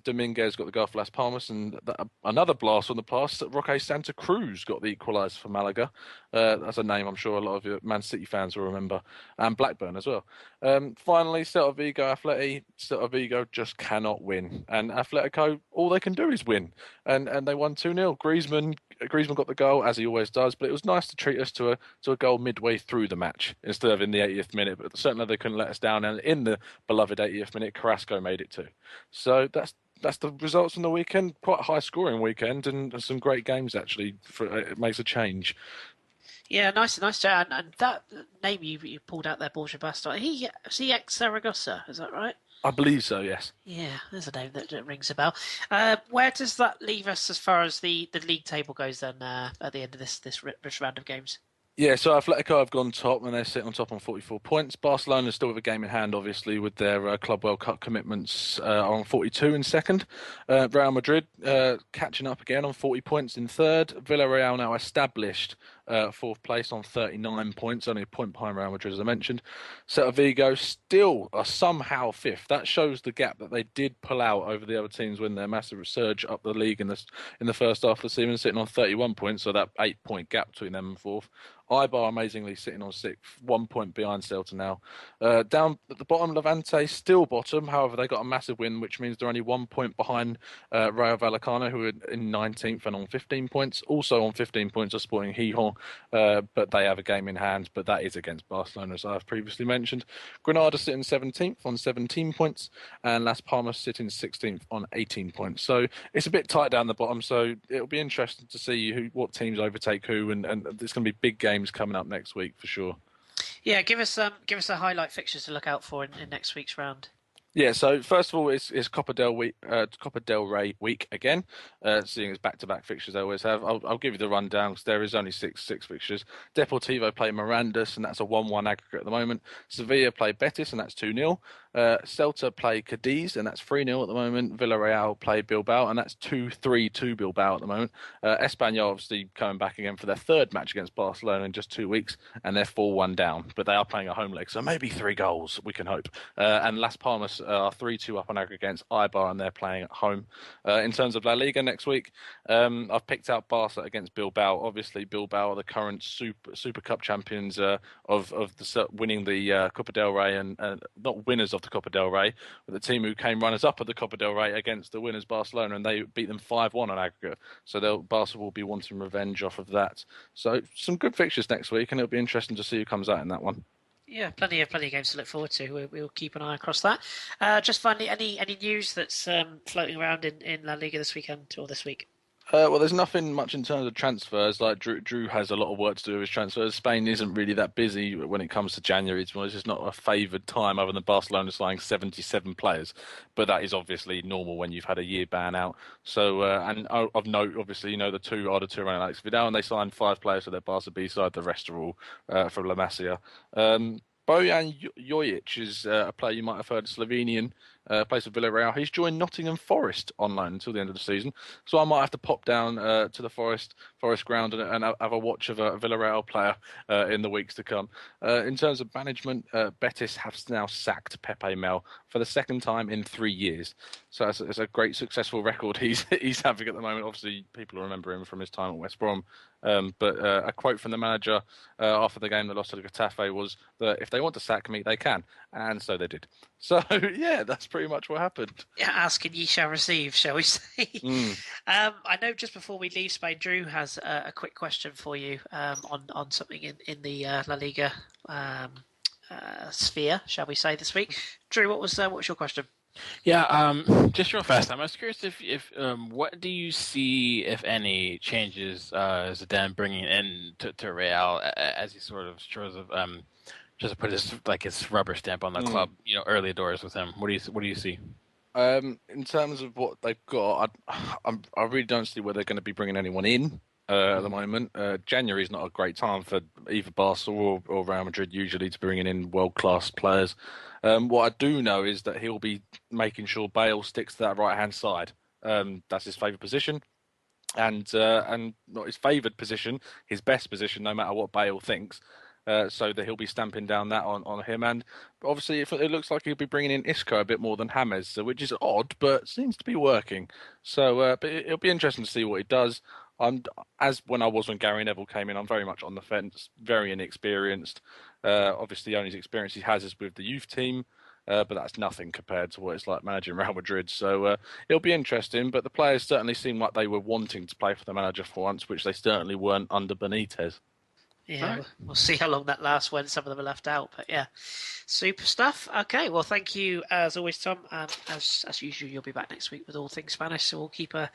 Speaker 2: Dominguez got the goal for Las Palmas, and another blast from the past. Roque Santa Cruz got the equaliser for Malaga. That's a name I'm sure a lot of your Man City fans will remember, and Blackburn as well. Finally, Celta Vigo, Atleti. Celta Vigo just cannot win, and Atletico, all they can do is win, and they won 2-0. Griezmann got the goal, as he always does, but it was nice to treat us to a goal midway through the match instead of in the 80th minute. But certainly they couldn't let us down, and in the beloved 80th minute, Carrasco made it too. So that's the results from the weekend. Quite a high-scoring weekend, and some great games actually. It makes a change. Yeah,
Speaker 1: nice. And that name you pulled out there, Borja Baston. Is he ex-Zaragoza? Is that right?
Speaker 2: I believe so, yes.
Speaker 1: Yeah, there's a name that rings a bell. Where does that leave us as far as the league table goes then at the end of this round of games?
Speaker 2: Yeah, so Atletico have gone top, and they're sitting on top on 44 points. Barcelona still with a game in hand, obviously, with their Club World Cup commitments on 42 in second. Real Madrid catching up again on 40 points in third. Villarreal now established fourth place on 39 points, only a point behind Real Madrid, as I mentioned. Celta Vigo still are somehow fifth. That shows the gap that they did pull out over the other teams when their massive surge up the league in the first half of the season, sitting on 31 points, so that 8-point gap between them and fourth. Eibar amazingly sitting on sixth, 1 point behind Celta now. Down at the bottom, Levante still bottom. However, they got a massive win, which means they're only 1 point behind Rayo Vallecano, who are in 19th and on 15 points. Also on 15 points are Sporting Gijón, but they have a game in hand, but that is against Barcelona, as I've previously mentioned. Granada sitting 17th on 17 points, and Las Palmas sitting 16th on 18 points. So it's a bit tight down the bottom, so it'll be interesting to see what teams overtake who, and there's going to be big games coming up next week for sure.
Speaker 1: Yeah, give us a highlight fixtures to look out for in next week's round.
Speaker 2: Yeah, so first of all, it's Copa del Rey week again, seeing as back-to-back fixtures they always have. I'll give you the rundown because there is only six fixtures. Deportivo play Mirandas, and that's a 1-1 aggregate at the moment. Sevilla play Betis, and that's 2-0. Celta play Cadiz, and that's 3-0 at the moment. Villarreal play Bilbao, and that's 2-3 to Bilbao at the moment. Espanyol obviously coming back again for their third match against Barcelona in just 2 weeks, and they're 4-1 down, but they are playing a home leg, so maybe 3 goals, we can hope. And Las Palmas are 3-2 up on aggregate against Eibar, and they're playing at home. In terms of La Liga next week, I've picked out Barca against Bilbao. Obviously, Bilbao are the current Super Cup champions of winning the Copa del Rey, and not winners of the Copa del Rey, but the team who came runners-up of the Copa del Rey against the winners Barcelona, and they beat them 5-1 on aggregate. So Barca will be wanting revenge off of that. So some good fixtures next week, and it'll be interesting to see who comes out in that one.
Speaker 1: Yeah, plenty of games to look forward to. We'll keep an eye across that. Just finally, any news that's floating around in La Liga this weekend or this week?
Speaker 2: Well, there's nothing much in terms of transfers. Like Drew has a lot of work to do with his transfers. Spain isn't really that busy when it comes to January. It's just not a favoured time, other than Barcelona signing 77 players. But that is obviously normal when you've had a year ban out. So, and of note, obviously, the two are Artur and Alex Vidal, and they signed 5 players for their Barca B side. The rest are all from La Masia. Bojan Jojic is a player you might have heard, Slovenian, plays for Villarreal. He's joined Nottingham Forest on loan until the end of the season. So I might have to pop down to the Forest ground and have a watch of a Villarreal player in the weeks to come. In terms of management, Betis have now sacked Pepe Mel for the second time in 3 years. So it's a great successful record he's having at the moment. Obviously, people remember him from his time at West Brom. But a quote from the manager after the game that lost to Getafe was that if they want to sack me, they can. And so they did. So, yeah, that's pretty much what happened.
Speaker 1: Yeah, ask and ye shall receive, shall we say. I know just before we leave Spain, Drew has a quick question for you on something in the La Liga sphere, shall we say, this week. Drew, what was your question?
Speaker 4: Yeah, just real fast. I was curious if what do you see, if any, changes Zidane bringing in to Real as he sort of shows of just to put his rubber stamp on the club, early doors with him. What do you see?
Speaker 2: In terms of what they've got, I really don't see where they're going to be bringing anyone in at the moment. January is not a great time for either Barca or Real Madrid usually to bringing in world-class players. What I do know is that he'll be making sure Bale sticks to that right-hand side. That's his favourite position. And not his favoured position, his best position, no matter what Bale thinks. So that he'll be stamping down that on him. And obviously, it looks like he'll be bringing in Isco a bit more than James, which is odd, but seems to be working. So but it'll be interesting to see what he does. As when Gary Neville came in, I'm very much on the fence, very inexperienced. Obviously, the only experience he has is with the youth team, but that's nothing compared to what it's like managing Real Madrid. So it'll be interesting, but the players certainly seem like they were wanting to play for the manager for once, which they certainly weren't under Benitez.
Speaker 1: Yeah, right. We'll see how long that lasts when some of them are left out. But yeah, super stuff. Okay, well, thank you as always, Tom. As usual, you'll be back next week with all things Spanish, so we'll keep an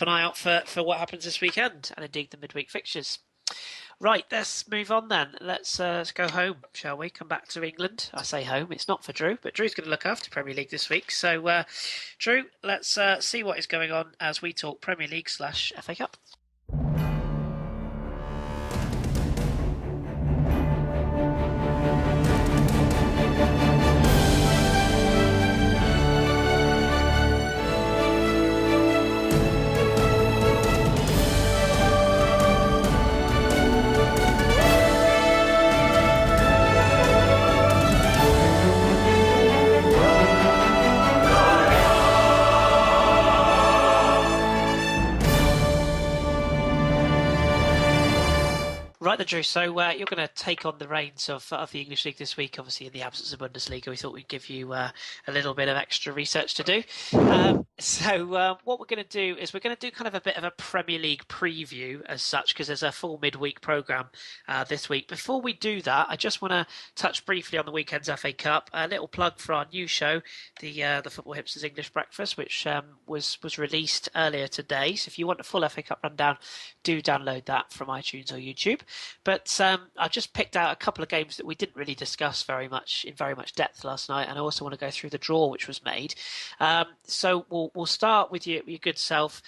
Speaker 1: eye out for what happens this weekend and indeed the midweek fixtures. Right, let's move on then. Let's go home, shall we? Come back to England. I say home, it's not for Drew, but Drew's going to look after Premier League this week. So, Drew, let's see what is going on as we talk Premier League / FA Cup. then, Drew, so you're going to take on the reins of the English League this week, obviously in the absence of Bundesliga. We thought we'd give you a little bit of extra research to do. What we're going to do is we're going to do kind of a bit of a Premier League preview as such, because there's a full midweek programme this week. Before we do that, I just want to touch briefly on the weekend's FA Cup. A little plug for our new show, the Football Hipsters English Breakfast, which was released earlier today. So if you want a full FA Cup rundown, do download that from iTunes or YouTube. But I just picked out a couple of games that we didn't really discuss in very much depth last night, and I also want to go through the draw which was made. So we'll start with your good self.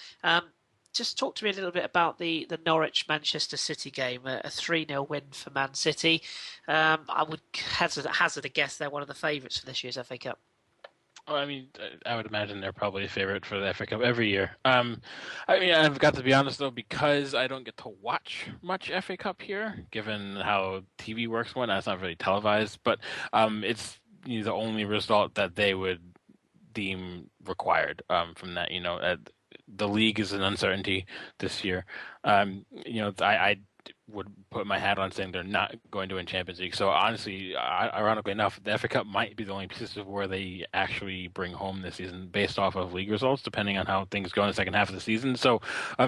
Speaker 1: Just talk to me a little bit about the Norwich-Manchester City game, a 3-0 win for Man City. I would hazard a guess they're one of the favourites for this year's FA Cup.
Speaker 4: Oh, I mean, I would imagine they're probably a favorite for the FA Cup every year. I mean, I've got to be honest, though, because I don't get to watch much FA Cup here, given how TV works when it's not really televised, but it's the only result that they would deem required from that. The league is an uncertainty this year. I would put my hat on saying they're not going to win Champions League. So honestly, ironically enough, the FA Cup might be the only pieces of where they actually bring home this season based off of league results, depending on how things go in the second half of the season. So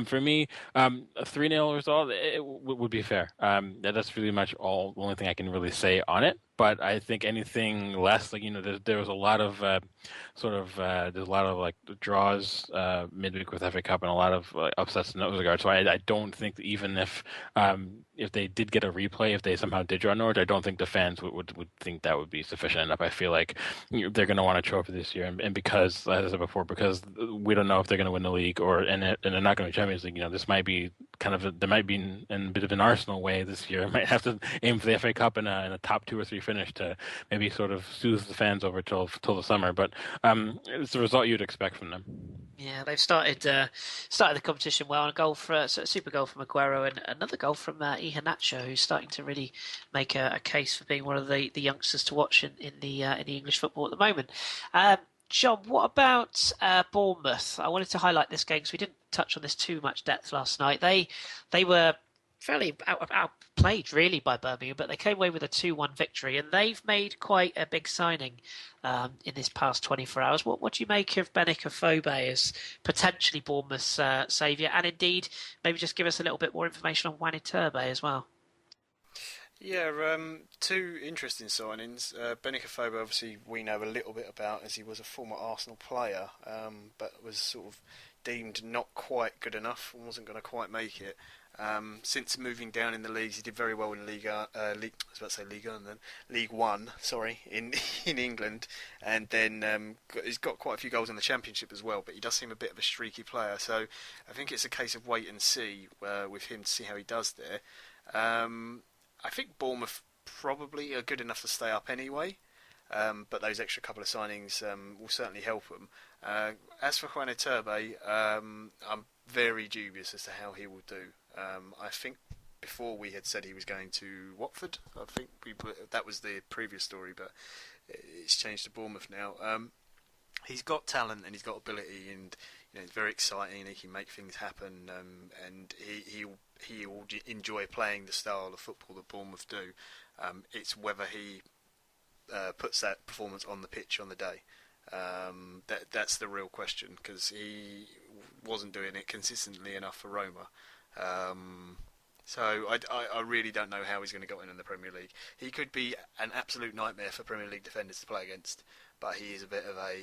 Speaker 4: for me, a 3-0 result would be fair. That's really much the only thing I can really say on it. But I think anything less, there was a lot of there's a lot of draws midweek with FA Cup and a lot of upsets in those regards. So I don't think that even if they did get a replay, if they somehow did draw Norwich, I don't think the fans would think that would be sufficient enough. I feel like they're going to want a trophy this year, and because, as I said before, because we don't know if they're going to win the league and they're not going to Champions League. This might be there might be in a bit of an Arsenal way this year. Might have to aim for the FA Cup in a top 2 or 3 finish to maybe sort of soothe the fans over till the summer. But it's the result you'd expect from them.
Speaker 1: Yeah, they've started the competition well. A super goal from Aguero and another goal from Iheanacho, who's starting to really make a case for being one of the youngsters to watch in the English football at the moment. John, what about Bournemouth? I wanted to highlight this game because we didn't touch on this too much depth last night. They were fairly outplayed really by Birmingham, but they came away with a 2-1 victory, and they've made quite a big signing in this past 24 hours. What do you make of Benik Afobe as potentially Bournemouth's saviour, and indeed maybe just give us a little bit more information on Wani Turbe as well?
Speaker 3: Yeah, 2 interesting signings. Benik Afobe, obviously, we know a little bit about as he was a former Arsenal player, but was sort of deemed not quite good enough and wasn't going to quite make it. Since moving down in the leagues, he did very well in League 1, in England, and then he's got quite a few goals in the Championship as well. But he does seem a bit of a streaky player, so I think it's a case of wait and see with him to see how he does there. I think Bournemouth probably are good enough to stay up anyway, but those extra couple of signings will certainly help them. As for Wani Turbe, I'm very dubious as to how he will do. I think before we had said he was going to Watford. I think that was the previous story, but it's changed to Bournemouth now. He's got talent and he's got ability, and he's very exciting and he can make things happen. And he will enjoy playing the style of football that Bournemouth do. It's whether he puts that performance on the pitch on the day. That's the real question, because he wasn't doing it consistently enough for Roma. So I really don't know how he's going to go in the Premier League. He could be an absolute nightmare for Premier League defenders to play against, but he is a bit of a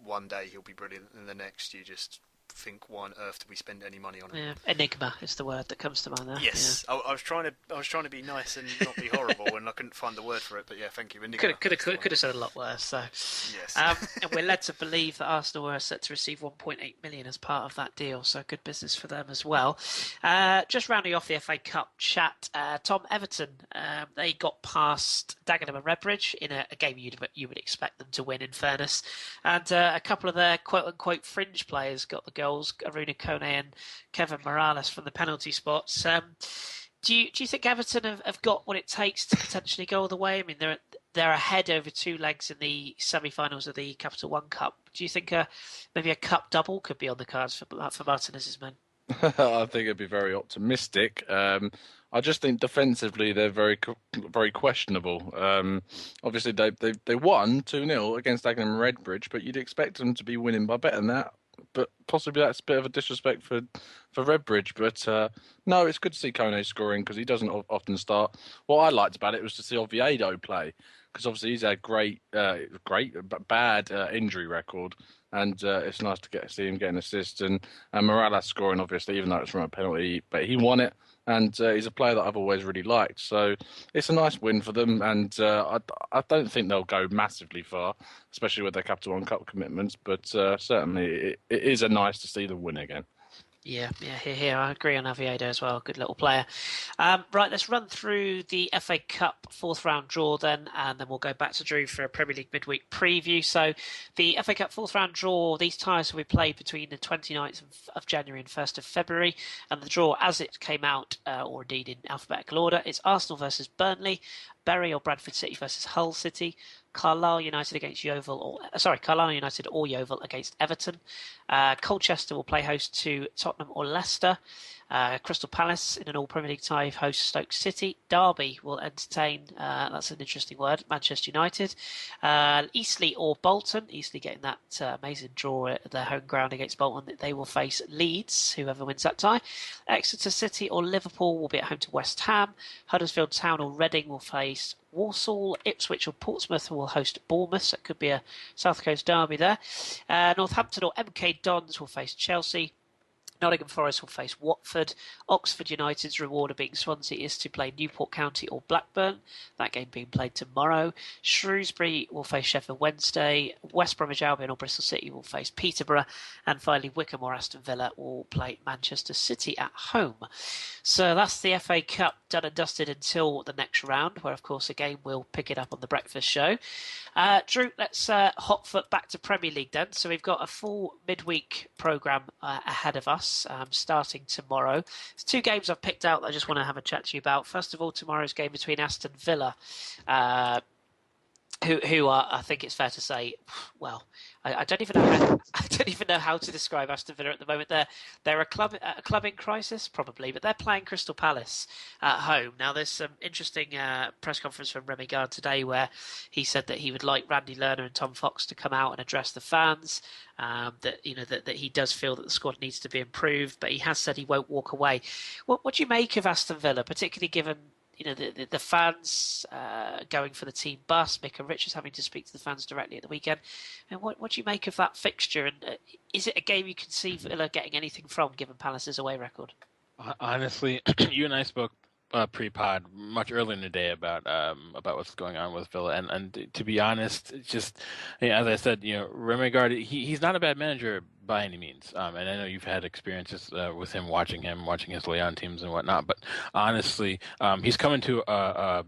Speaker 3: one day he'll be brilliant and the next you just think, why on earth do we spend any money on him?
Speaker 1: Yeah, enigma is the word that comes to mind there.
Speaker 3: Yes, yeah. I was trying to be nice and not be horrible, and I couldn't find the word for it. But yeah, thank you. Enigma.
Speaker 1: Could have said a lot worse. So
Speaker 3: yes,
Speaker 1: and we're led to believe that Arsenal are set to receive 1.8 million as part of that deal. So good business for them as well. Just rounding off the FA Cup chat, Tom, Everton, they got past Dagenham and Redbridge in a game you would expect them to win, in fairness, and a couple of their quote unquote fringe players got the goals. Aruna Kone and Kevin Morales from the penalty spots. Do you think Everton have got what it takes to potentially go all the way? I mean, they're ahead over 2 legs in the semi-finals of the Capital One Cup. Do you think maybe a cup double could be on the cards for Martinez's men?
Speaker 2: I think it'd be very optimistic. I just think defensively they're very questionable. Obviously they won 2-0 against Dagenham Redbridge, but you'd expect them to be winning by better than that. But possibly that's a bit of a disrespect for Redbridge. But no, it's good to see Kone scoring because he doesn't often start. What I liked about it was to see Oviedo play because obviously he's had great but bad injury record, and it's nice to see him getting assists and Morales scoring obviously, even though it's from a penalty, but he won it. And he's a player that I've always really liked, so it's a nice win for them. And I don't think they'll go massively far, especially with their Capital One Cup commitments. But certainly, it is a nice to see them win again.
Speaker 1: Yeah, here. I agree on Oviedo as well. Good little player. Right, let's run through the FA Cup fourth round draw then, and then we'll go back to Drew for a Premier League midweek preview. So the FA Cup fourth round draw, these ties will be played between the 29th of January and 1st of February, and the draw as it came out, or indeed in alphabetical order, is Arsenal versus Burnley, Bury or Bradford City versus Hull City, Carlisle United or Yeovil against Everton. Colchester will play host to Tottenham or Leicester. Crystal Palace in an all Premier League tie host Stoke City. Derby will entertain, that's an interesting word, Manchester United. Eastleigh or Bolton. Eastleigh getting that amazing draw at their home ground against Bolton. They will face Leeds, whoever wins that tie. Exeter City or Liverpool will be at home to West Ham. Huddersfield Town or Reading will face Walsall. Ipswich or Portsmouth will host Bournemouth. So it could be a South Coast derby there. Northampton or MK Dons will face Chelsea. Nottingham Forest will face Watford. Oxford United's reward of beating Swansea is to play Newport County or Blackburn. That game being played tomorrow. Shrewsbury will face Sheffield Wednesday. West Bromwich Albion or Bristol City will face Peterborough. And finally, Wickham or Aston Villa will play Manchester City at home. So that's the FA Cup done and dusted until the next round, where, of course, again, we'll pick it up on the breakfast show. Drew, let's hot foot back to Premier League then. So we've got a full midweek programme ahead of us, starting tomorrow. There's two games I've picked out that I just want to have a chat to you about. First of all, tomorrow's game between Aston Villa, who are, I think it's fair to say, well, I don't even know how to describe Aston Villa at the moment. They're a club in crisis, probably, but they're playing Crystal Palace at home. Now, there's some interesting press conference from Remy Gard today where he said that he would like Randy Lerner and Tom Fox to come out and address the fans. That he does feel that the squad needs to be improved, but he has said he won't walk away. What do you make of Aston Villa, particularly given the fans going for the team bus, Mika Richards having to speak to the fans directly at the weekend? And what do you make of that fixture? And is it a game you can see Villa getting anything from, given Palace's away record?
Speaker 4: Honestly, you and I spoke pre-pod much earlier in the day about what's going on with Villa, and to be honest, it's just, as I said, Remy Gard, he's not a bad manager by any means, and I know you've had experiences with him, watching his Leon teams and whatnot, but honestly, he's come into a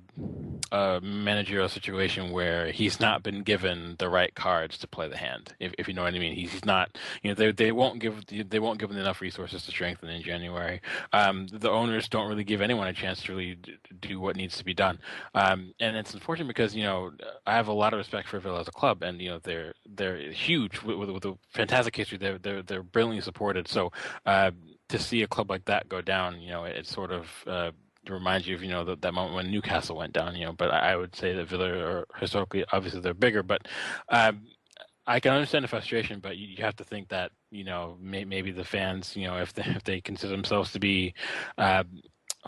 Speaker 4: managerial situation where he's not been given the right cards to play the hand, if you know what I mean. He's not, they won't give him enough resources to strengthen in January. The owners don't really give anyone a chance to really do what needs to be done, and it's unfortunate because I have a lot of respect for Villa as a club, and they're huge with a fantastic history. They're brilliantly supported. So to see a club like that go down, it sort of reminds you of that moment when Newcastle went down. But I would say that Villa are historically, obviously, they're bigger, but I can understand the frustration. But you have to think that maybe the fans, if they consider themselves to be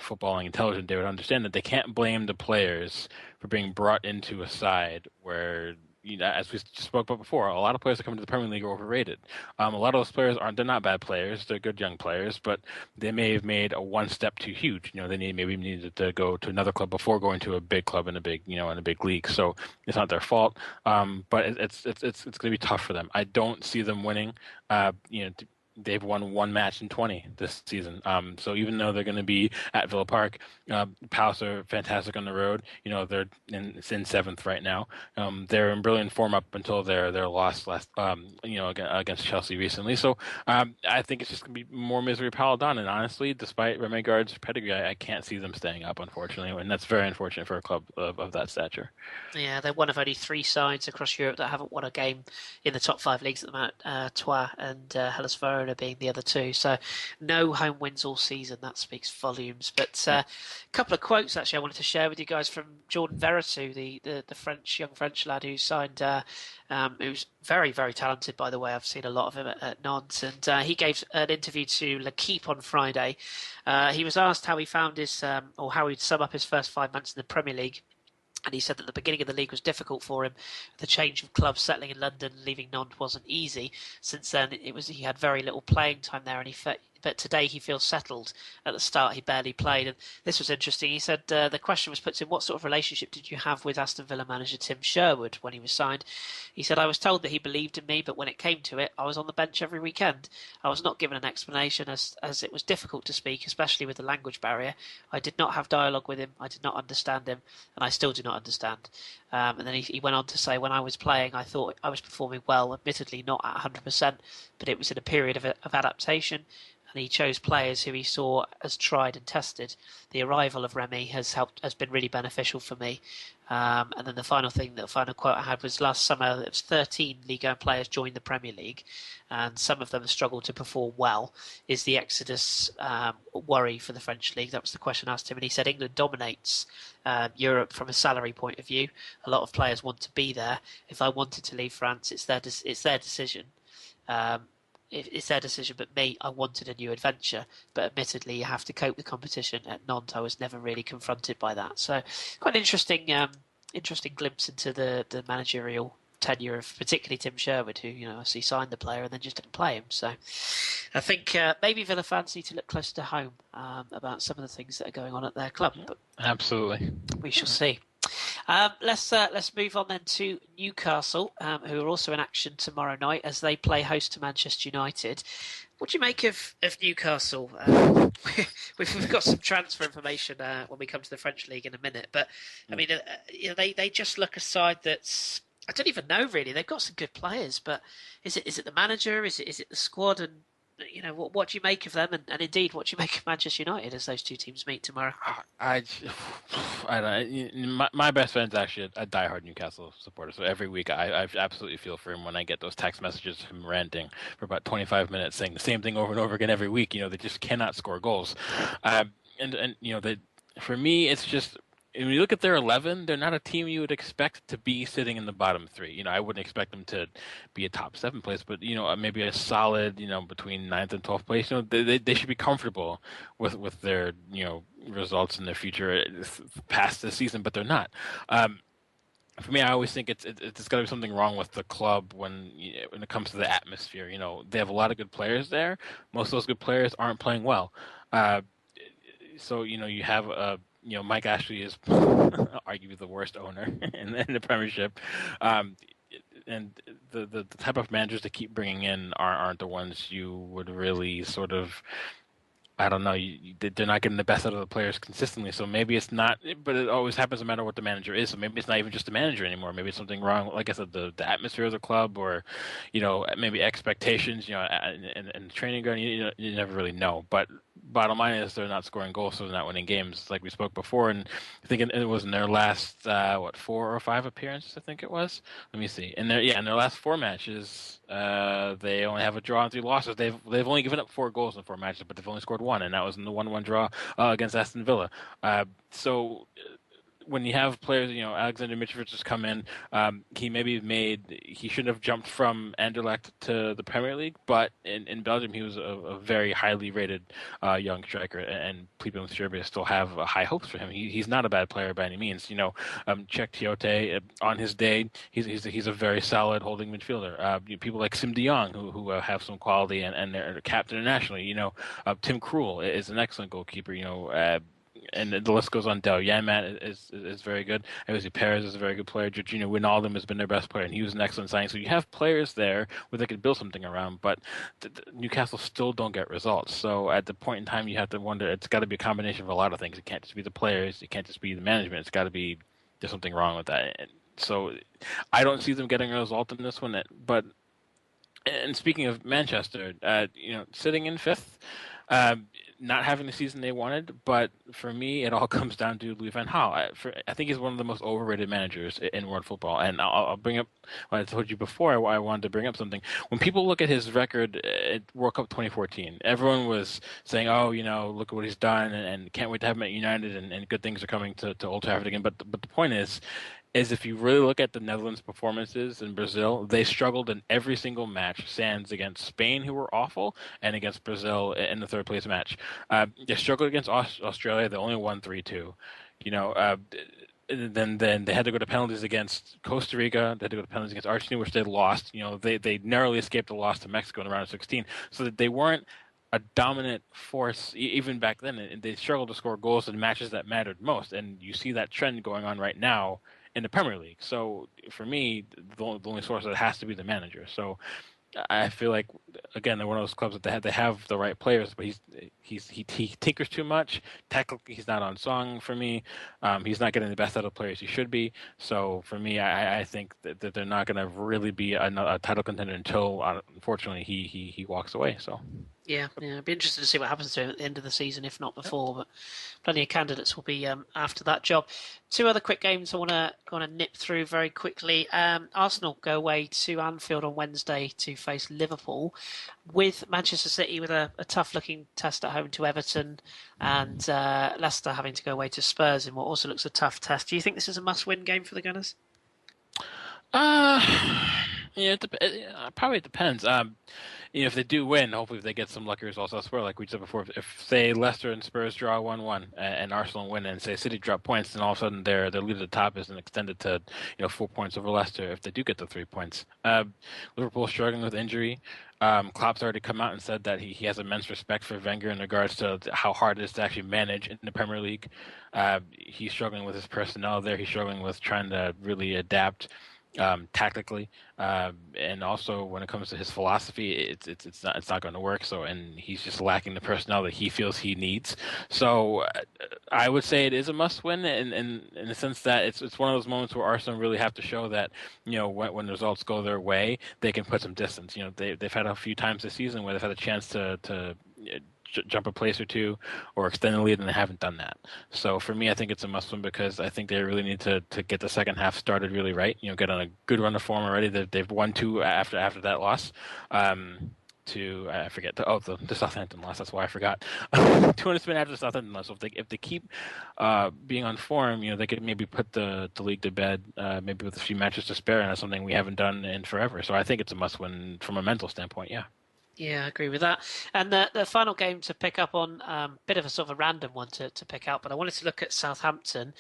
Speaker 4: footballing intelligent, they would understand that they can't blame the players for being brought into a side where, as we spoke about before, a lot of players that come into the Premier League are overrated. A lot of those players they're not bad players, they're good young players, but they may have made a one step too huge. They maybe needed to go to another club before going to a big club in a big, in a big league. So it's not their fault. But it's going to be tough for them. I don't see them winning. They've won one match in 20 this season. So even though they're going to be at Villa Park, Palace are fantastic on the road. They're in seventh right now. They're in brilliant form up until their loss against Chelsea recently. So I think it's just going to be more misery piled on. And honestly, despite Remy Gard's pedigree, I can't see them staying up, unfortunately. And that's very unfortunate for a club of that stature.
Speaker 1: Yeah, they're one of only three sides across Europe that haven't won a game in the top five leagues at the moment. Troyes and Hellas Verona Barcelona being the other two. So no home wins all season. That speaks volumes. But a couple of quotes actually I wanted to share with you guys from Jordan Veretout, the young French lad who signed, who's very, very talented, by the way. I've seen a lot of him at Nantes. And he gave an interview to L'Equipe on Friday. He was asked how he found his, or how he'd sum up his first 5 months in the Premier League. And he said that the beginning of the league was difficult for him. The change of clubs, settling in London, leaving Nantes wasn't easy. Since then, he had very little playing time there, and but today he feels settled. At the start, he barely played, and this was interesting. He said the question was put to him: what sort of relationship did you have with Aston Villa manager Tim Sherwood when he was signed? He said, I was told that he believed in me, but when it came to it, I was on the bench every weekend. I was not given an explanation as it was difficult to speak, especially with the language barrier. I did not have dialogue with him. I did not understand him, and I still do not understand. And then he went on to say, when I was playing, I thought I was performing well, admittedly not at 100%, but it was in a period of adaptation. And he chose players who he saw as tried and tested. The arrival of Remy has been really beneficial for me. And then the final quote I had was last summer. It was 13 Ligue 1 players joined the Premier League, and some of them have struggled to perform well. Is the exodus worry for the French league? That was the question asked him, and he said England dominates Europe from a salary point of view. A lot of players want to be there. If I wanted to leave France, it's their decision. It's their decision, but me, I wanted a new adventure. But admittedly, you have to cope with competition. At Nantes, I was never really confronted by that. So, quite an interesting glimpse into the managerial tenure of particularly Tim Sherwood, who I see signed the player and then just didn't play him. So, I think maybe Villa fans need to look closer to home about some of the things that are going on at their club. But
Speaker 4: absolutely,
Speaker 1: we shall see. Let's move on then to Newcastle, who are also in action tomorrow night as they play host to Manchester United. What do you make of Newcastle? We've got some transfer information when we come to the French league in a minute, but I mean, they just look a side that's, I don't even know really. They've got some good players, but is it the manager? Is it the squad? And what do you make of them? And indeed, what do you make of Manchester United as those two teams meet tomorrow?
Speaker 4: I don't. My best friend's actually a diehard Newcastle supporter, so every week I absolutely feel for him when I get those text messages of him ranting for about 25 minutes, saying the same thing over and over again every week. They just cannot score goals, and for me, it's just. When you look at their 11, they're not a team you would expect to be sitting in the bottom three. I wouldn't expect them to be a top 7 place, but maybe a solid, between 9th and 12th place. They should be comfortable with their results in their future past this season, but they're not. For me, I always think it's got to be something wrong with the club when it comes to the atmosphere. They have a lot of good players there. Most of those good players aren't playing well. So you have Mike Ashley is arguably the worst owner in the Premiership, and the type of managers they keep bringing in aren't the ones you would really sort of. I don't know. They're not getting the best out of the players consistently, so maybe it's not. But it always happens no matter what the manager is. So maybe it's not even just the manager anymore. Maybe it's something wrong. Like I said, the atmosphere of the club, or maybe expectations. And the training ground. You never really know. But bottom line is they're not scoring goals, so they're not winning games, like we spoke before. And I think it was in their last 4 or 5 appearances. I think it was. Let me see. In their last 4 matches, they only have a draw and 3 losses. They've only given up 4 goals in 4 matches, but they've only scored 1, and that was in the 1-1 draw against Aston Villa. So when you have players, Alexander Mitrovic has come in, he shouldn't have jumped from Anderlecht to the Premier League, but in Belgium he was a very highly rated young striker, and people in Serbia still have high hopes for him. He's not a bad player by any means. Czech Tiote, on his day, he's a very solid holding midfielder. People like Sim de Jong who have some quality and they're capped internationally. Tim Krul is an excellent goalkeeper. And the list goes on. Del Yamat is very good. Jose Perez is a very good player. Jorginho Wijnaldum has been their best player, and he was an excellent signing. So you have players there where they could build something around, but Newcastle still don't get results. So at the point in time, you have to wonder, it's got to be a combination of a lot of things. It can't just be the players. It can't just be the management. It's got to be there's something wrong with that. And so I don't see them getting a result in this one. But and speaking of Manchester, sitting in 5th, not having the season they wanted, but for me, it all comes down to Louis van Gaal. I think he's one of the most overrated managers in world football. And I'll bring up, what I told you before, I wanted to bring up something. When people look at his record at World Cup 2014, everyone was saying, oh, look at what he's done, and can't wait to have him at United, and good things are coming to Old Trafford again. But the point is if you really look at the Netherlands' performances in Brazil, they struggled in every single match, sans against Spain, who were awful, and against Brazil in the third place match. They struggled against Australia. They only won 3-2. Then they had to go to penalties against Costa Rica. They had to go to penalties against Argentina, which they lost. They narrowly escaped a loss to Mexico in the round of 16. So that they weren't a dominant force even back then, and they struggled to score goals in matches that mattered most. And you see that trend going on right now in the Premier League. So for me, the only source that has to be the manager. So I feel like, again, they're one of those clubs that they have the right players, but he tinkers too much. Technically, he's not on song for me. He's not getting the best out of players he should be. So for me, I think that they're not going to really be a title contender until, unfortunately, he walks away. So.
Speaker 1: Yeah, it'd be interesting to see what happens to him at the end of the season, if not before. But plenty of candidates will be after that job. Two other quick games I want to nip through very quickly. Arsenal go away to Anfield on Wednesday to face Liverpool, with Manchester City with a tough-looking test at home to Everton, and Leicester having to go away to Spurs in what also looks a tough test. Do you think this is a must-win game for the Gunners?
Speaker 4: It probably depends. If they do win, hopefully they get some lucky results elsewhere. Like we said before, if say Leicester and Spurs draw 1-1 and Arsenal win, and say City drop points, then all of a sudden their lead at the top is extended to 4 points over Leicester if they do get the 3 points. Liverpool struggling with injury. Klopp's already come out and said that he has immense respect for Wenger in regards to how hard it is to actually manage in the Premier League. He's struggling with his personnel there. He's struggling with trying to really adapt tactically, and also when it comes to his philosophy, it's not going to work. So, and he's just lacking the personnel that he feels he needs. So, I would say it is a must-win, in the sense that it's one of those moments where Arsenal really have to show that when the results go their way, they can put some distance. They've had a few times this season where they've had a chance to jump a place or two or extend the lead, and they haven't done that. So for me, I think it's a must-win because I think they really need to get the second half started really right. Get on a good run of form already. They've won 2 after that loss. The Southampton loss. That's why I forgot. 200 spin after the Southampton loss. So if they keep being on form, they could maybe put the league to bed, maybe with a few matches to spare, and that's something we haven't done in forever. So I think it's a must-win from a mental standpoint. Yeah.
Speaker 1: Yeah, I agree with that. And the final game to pick up on, bit of a sort of a random one to pick out, but I wanted to look at Southampton.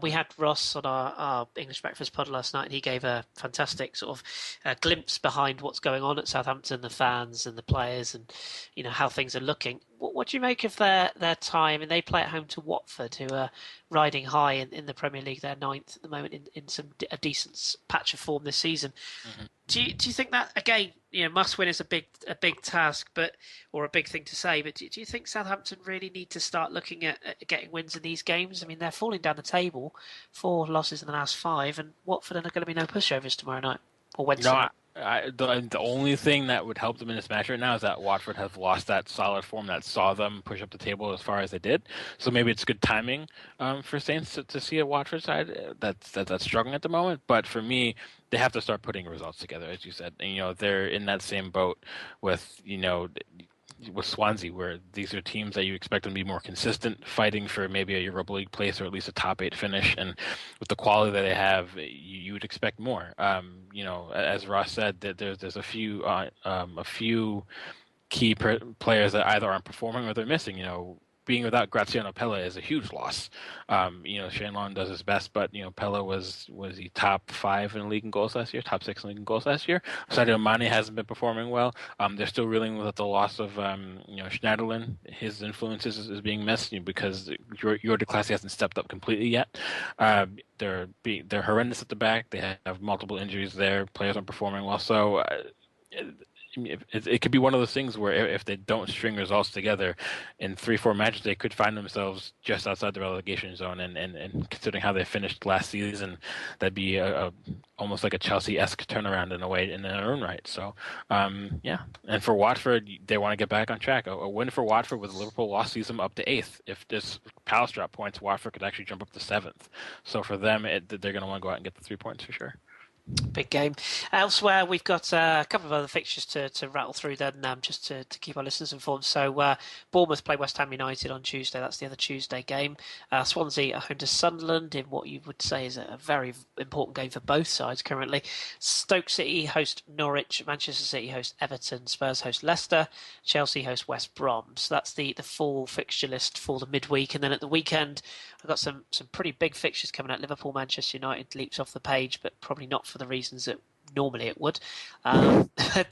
Speaker 1: We had Ross on our English Breakfast pod last night, and he gave a fantastic sort of glimpse behind what's going on at Southampton, the fans and the players, and how things are looking. What do you make of their time? And they play at home to Watford, who are riding high in the Premier League. They're 9th at the moment in a decent patch of form this season. Mm-hmm. Do you think that, again, must win is a big task, or a big thing to say, but do you think Southampton really need to start looking at getting wins in these games? I mean, they're falling down the table, 4 losses in the last 5, and Watford are going to be no pushovers tomorrow night or Wednesday night.
Speaker 4: The only thing that would help them in this match right now is that Watford have lost that solid form that saw them push up the table as far as they did. So maybe it's good timing for Saints to see a Watford side that's struggling at the moment. But for me, they have to start putting results together, as you said. And, they're in that same boat with Swansea, where these are teams that you expect them to be more consistent, fighting for maybe a Europa League place or at least a top 8 finish. And with the quality that they have, you would expect more. As Ross said, that there's a few key players that either aren't performing or they're missing. Being without Graziano Pella is a huge loss. Shane Long does his best, but Pella was he top 5 in the league in goals last year, top 6 in the league in goals last year. Sadio Mane hasn't been performing well. They're still reeling with the loss of Schneiderlin. His influences is being missed because your class hasn't stepped up completely yet. They're horrendous at the back. They have multiple injuries there. Players aren't performing well. So. it could be one of those things where if they don't string results together in 3-4 matches, they could find themselves just outside the relegation zone. And considering how they finished last season, that'd be a almost like a Chelsea-esque turnaround in a way in their own right. So, yeah. And for Watford, they want to get back on track. A win for Watford with Liverpool loss sees them up to 8th. If this Palace drop points, Watford could actually jump up to 7th. So for them, they're going to want to go out and get the 3 points for sure.
Speaker 1: Big game. Elsewhere, we've got a couple of other fixtures to rattle through then, just to keep our listeners informed. So Bournemouth play West Ham United on Tuesday. That's the other Tuesday game. Swansea are home to Sunderland in what you would say is a very important game for both sides currently. Stoke City host Norwich. Manchester City host Everton. Spurs host Leicester. Chelsea host West Brom. So that's the full fixture list for the midweek. And then at the weekend, I've got some pretty big fixtures coming out. Liverpool, Manchester United leaps off the page, but probably not for the reasons that normally it would. But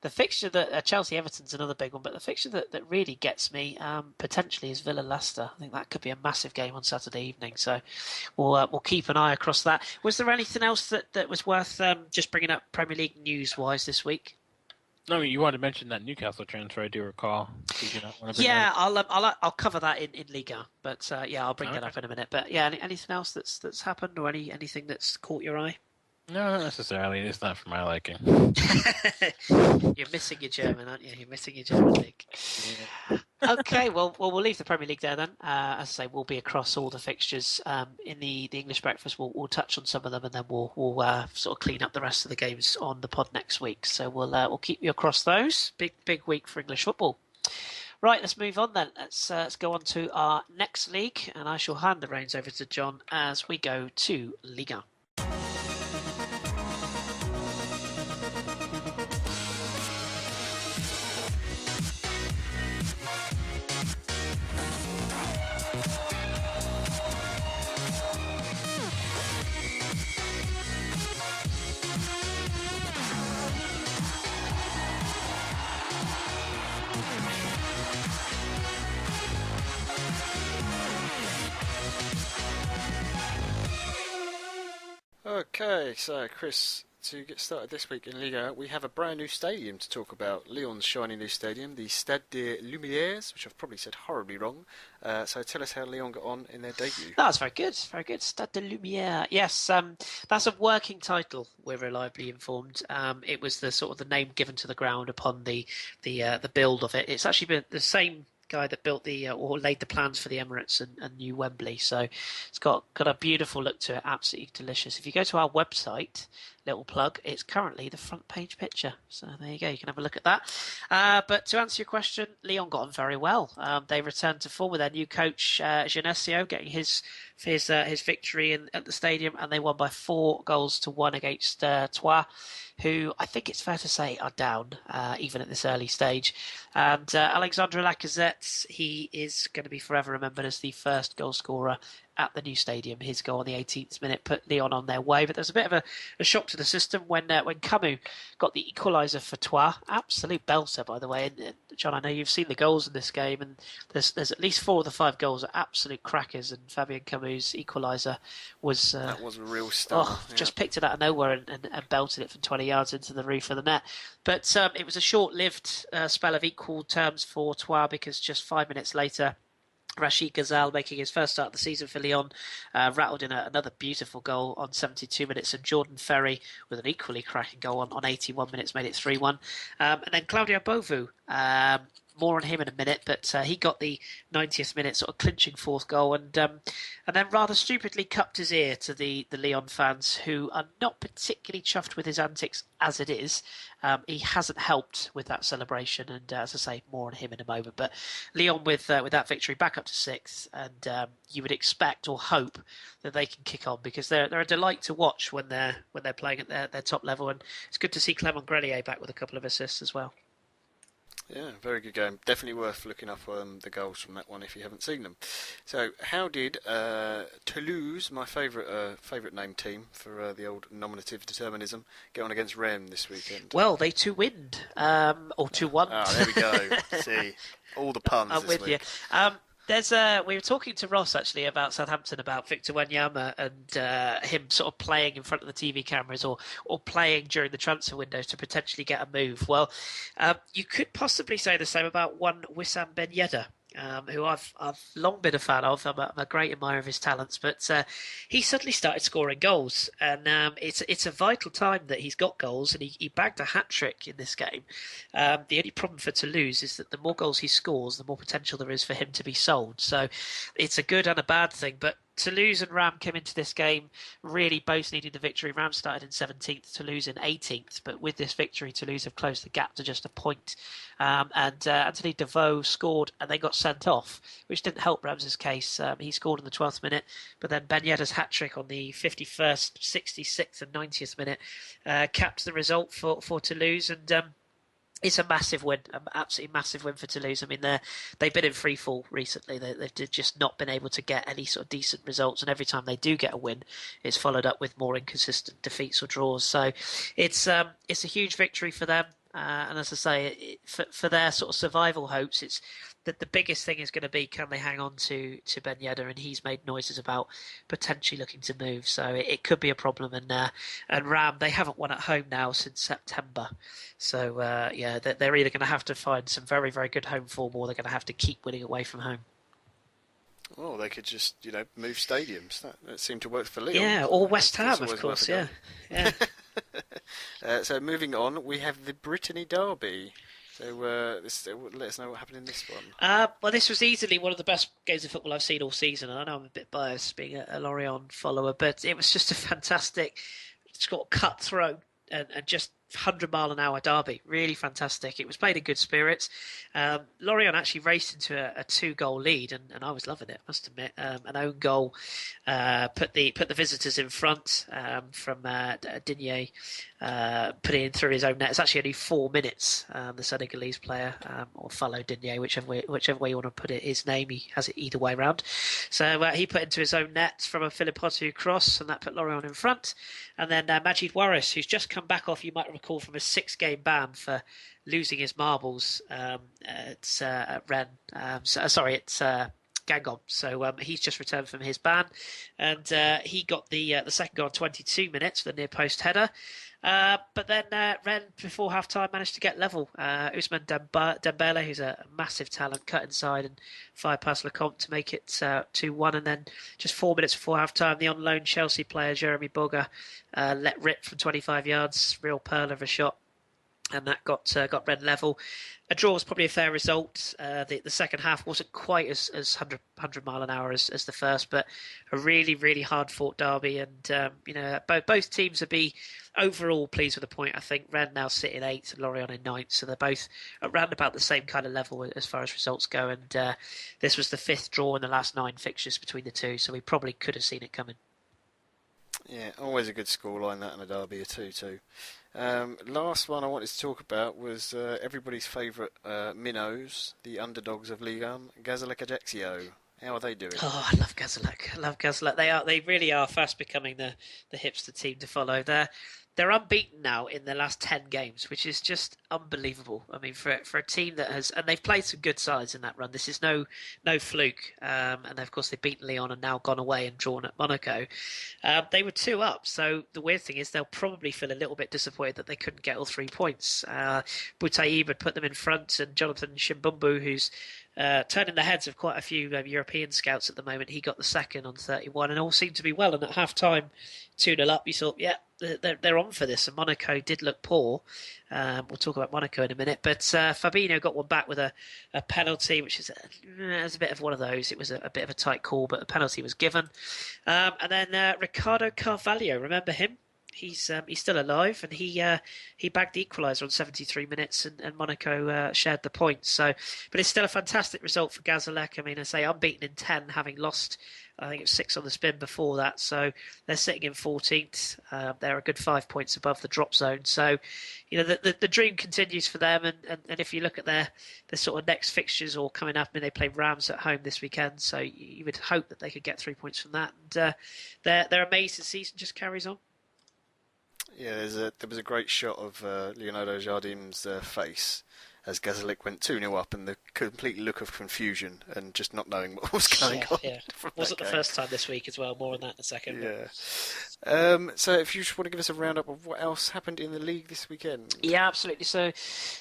Speaker 1: the fixture that Chelsea Everton's another big one, but the fixture that really gets me potentially is Villa Leicester. I think that could be a massive game on Saturday evening. So we'll keep an eye across that. Was there anything else that was worth just bringing up Premier League news wise this week?
Speaker 4: No, you wanted to mention that Newcastle transfer, I do recall.
Speaker 1: Yeah, I'll cover that in Liga, but I'll bring that up in a minute. But yeah, anything else that's happened or anything that's caught your eye?
Speaker 4: No, not necessarily. It's not for my liking.
Speaker 1: You're missing your German, aren't you? You're missing your German league. Yeah. Okay, well, we'll leave the Premier League there then. As I say, we'll be across all the fixtures in the English breakfast. We'll touch on some of them, and then we'll sort of clean up the rest of the games on the pod next week. So we'll keep you across those. Big week for English football. Right, let's move on then. Let's go on to our next league, and I shall hand the reins over to John as we go to Liga.
Speaker 3: Okay, so Kris, to get started this week in Liga, we have a brand new stadium to talk about. Lyon's shiny new stadium, the Stade des Lumières, which I've probably said horribly wrong. So tell us how Lyon got on in their debut.
Speaker 1: That's very good, very good. Stade des Lumières. Yes, that's a working title. We're reliably informed. It was the sort of the name given to the ground upon the build of it. It's actually been the same guy that built or laid the plans for the Emirates and new Wembley. So it's got a beautiful look to it, absolutely delicious. If you go to our website, little plug, it's currently the front page picture. So there you go, you can have a look at that. But to answer your question, Lyon got on very well. They returned to form with their new coach, Genesio, getting his victory at the stadium, and they won by 4-1 against Troyes, who I think it's fair to say are down, even at this early stage. And Alexandre Lacazette, he is going to be forever remembered as the first goal scorer at the new stadium. His goal on the 18th minute put Lyon on their way, but there's a bit of a shock to the system when Camus got the equaliser for Troyes. Absolute belter, by the way. And John, I know you've seen the goals in this game, and there's at least 4 of the 5 goals are absolute crackers, and Fabien Camus' equaliser was...
Speaker 3: that was a real stunner.
Speaker 1: Just picked it out of nowhere and belted it from 20 yards into the roof of the net. But it was a short-lived spell of equal terms for Troyes, because just 5 minutes later, Rachid Ghazal, making his first start of the season for Lyon, rattled in another beautiful goal on 72 minutes, and Jordan Ferry with an equally cracking goal on 81 minutes made it 3-1. And then Claudio Bovu, more on him in a minute, but he got the 90th minute sort of clinching 4th goal, and then rather stupidly cupped his ear to the Lyon fans, who are not particularly chuffed with his antics as it is. He hasn't helped with that celebration, and as I say, more on him in a moment. But Lyon with that victory back up to 6th, and you would expect or hope that they can kick on, because they're a delight to watch when they're playing at their top level, and it's good to see Clement Grelier back with a couple of assists as well.
Speaker 3: Yeah, very good game. Definitely worth looking up the goals from that one if you haven't seen them. So, how did Toulouse, my favourite named team for the old nominative determinism, get on against Rennes this weekend?
Speaker 1: Well, they 2-winned, or 2-1.
Speaker 3: Oh, there we go. See, all the puns.
Speaker 1: I'm
Speaker 3: this
Speaker 1: with
Speaker 3: week.
Speaker 1: you. We were talking to Ross actually about Southampton, about Victor Wanyama and him sort of playing in front of the TV cameras or playing during the transfer window to potentially get a move. Well, you could possibly say the same about one Wissam Ben Yedder. Who I've long been a fan of. I'm a great admirer of his talents, but he suddenly started scoring goals, and it's a vital time that he's got goals, and he bagged a hat trick in this game. The only problem for Toulouse is that the more goals he scores, the more potential there is for him to be sold. So it's a good and a bad thing, but Toulouse and Ram came into this game really both needing the victory. Ram started in 17th, Toulouse in 18th, but with this victory, Toulouse have closed the gap to just a point. And Anthony Deveau scored and they got sent off, which didn't help Rams's case. He scored in the 12th minute, but then Ben Yedder's hat-trick on the 51st, 66th and 90th minute capped the result for Toulouse, and it's a massive win, an absolutely massive win for Toulouse. I mean, they've been in free fall recently. They've just not been able to get any sort of decent results, and every time they do get a win, it's followed up with more inconsistent defeats or draws. So it's a huge victory for them. And as I say, for their sort of survival hopes, it's that the biggest thing is going to be, can they hang on to Ben Yedder? And he's made noises about potentially looking to move, so it could be a problem. And Ram, they haven't won at home now since September, so they're either going to have to find some very, very good home form, or they're going to have to keep winning away from home.
Speaker 3: Well, they could just, move stadiums. That seemed to work for Lyon.
Speaker 1: Yeah, or West Ham, of course. Yeah.
Speaker 3: So moving on, we have the Brittany Derby. So let us know what happened in this one.
Speaker 1: Well, this was easily one of the best games of football I've seen all season. I know I'm a bit biased being a Lorient follower, but it was just a fantastic, cutthroat and just 100-mile-an-hour derby. Really fantastic. It was played in good spirits. Lorient actually raced into a 2-goal lead, and I was loving it, I must admit. An own goal put the visitors in front from Digne putting it in through his own net. It's actually only 4 minutes. The Senegalese player, or Fallo Digne, whichever way you want to put it, his name, he has it either way around. So he put into his own net from a Philippottu cross, and that put Lorient in front. And then Majid Waris, who's just come back off, you might recall, from a 6-game ban for losing his marbles at Rennes. It's Gangon. So he's just returned from his ban, and he got the second goal in 22 minutes, the near post header. But then Rennes, before half-time, managed to get level. Ousmane Dembele, who's a massive talent, cut inside and fired past Lecomte to make it 2-1. And then just 4 minutes before half-time, the on-loan Chelsea player, Jeremy Boga, let rip from 25 yards, real pearl of a shot. And that got Rennes level. A draw was probably a fair result. The second half wasn't quite as 100 mile an hour as the first, but a really, really hard fought derby. And both teams would be overall pleased with the point. I think Rennes now sit in 8th and Lorient in 9th, so they're both around about the same kind of level as far as results go. And this was the 5th draw in the last 9 fixtures between the two, so we probably could have seen it coming.
Speaker 3: Yeah, always a good scoreline, that, and a derby, a 2-2. Last one I wanted to talk about was everybody's favourite minnows, the underdogs of Ligue 1, Gazélec Ajaccio. How are they doing?
Speaker 1: Oh, I love Gazélec. They really are fast becoming the hipster team to follow. They're unbeaten now in their last 10 games, which is just unbelievable. I mean, for a team that has, and they've played some good sides in that run. This is no fluke. And of course they've beaten Lyon and now gone away and drawn at Monaco. They were 2 up, so the weird thing is they'll probably feel a little bit disappointed that they couldn't get all 3 points. Boutaïb had put them in front, and Jonathan Shimbumbu, who's turning the heads of quite a few European scouts at the moment, he got the second on 31, and all seemed to be well. And at half-time, 2-0 up, you thought, yeah, they're on for this. And Monaco did look poor. We'll talk about Monaco in a minute. But Fabinho got one back with a penalty, which is a bit of one of those. It was a bit of a tight call, but a penalty was given. And then Ricardo Carvalho, remember him? He's still alive, and he bagged the equaliser on 73 minutes, and Monaco shared the points. So, but it's still a fantastic result for Gazélec. I mean, I say unbeaten in 10, having lost, I think it was 6 on the spin before that. So they're sitting in 14th. They're a good 5 points above the drop zone. So, the dream continues for them. And if you look at their sort of next fixtures or coming up, I mean, they play Rams at home this weekend. So you would hope that they could get 3 points from that. And their amazing season just carries on.
Speaker 3: Yeah, there was a great shot of Leonardo Jardim's face as Gazalek went 2-0 up, and the complete look of confusion and just not knowing what was going on.
Speaker 1: Yeah.
Speaker 3: from
Speaker 1: Wasn't
Speaker 3: that
Speaker 1: the
Speaker 3: game.
Speaker 1: first time this week as well. More on that in a second.
Speaker 3: Yeah. So if you just want to give us a roundup of what else happened in the league this weekend.
Speaker 1: Yeah, absolutely. So,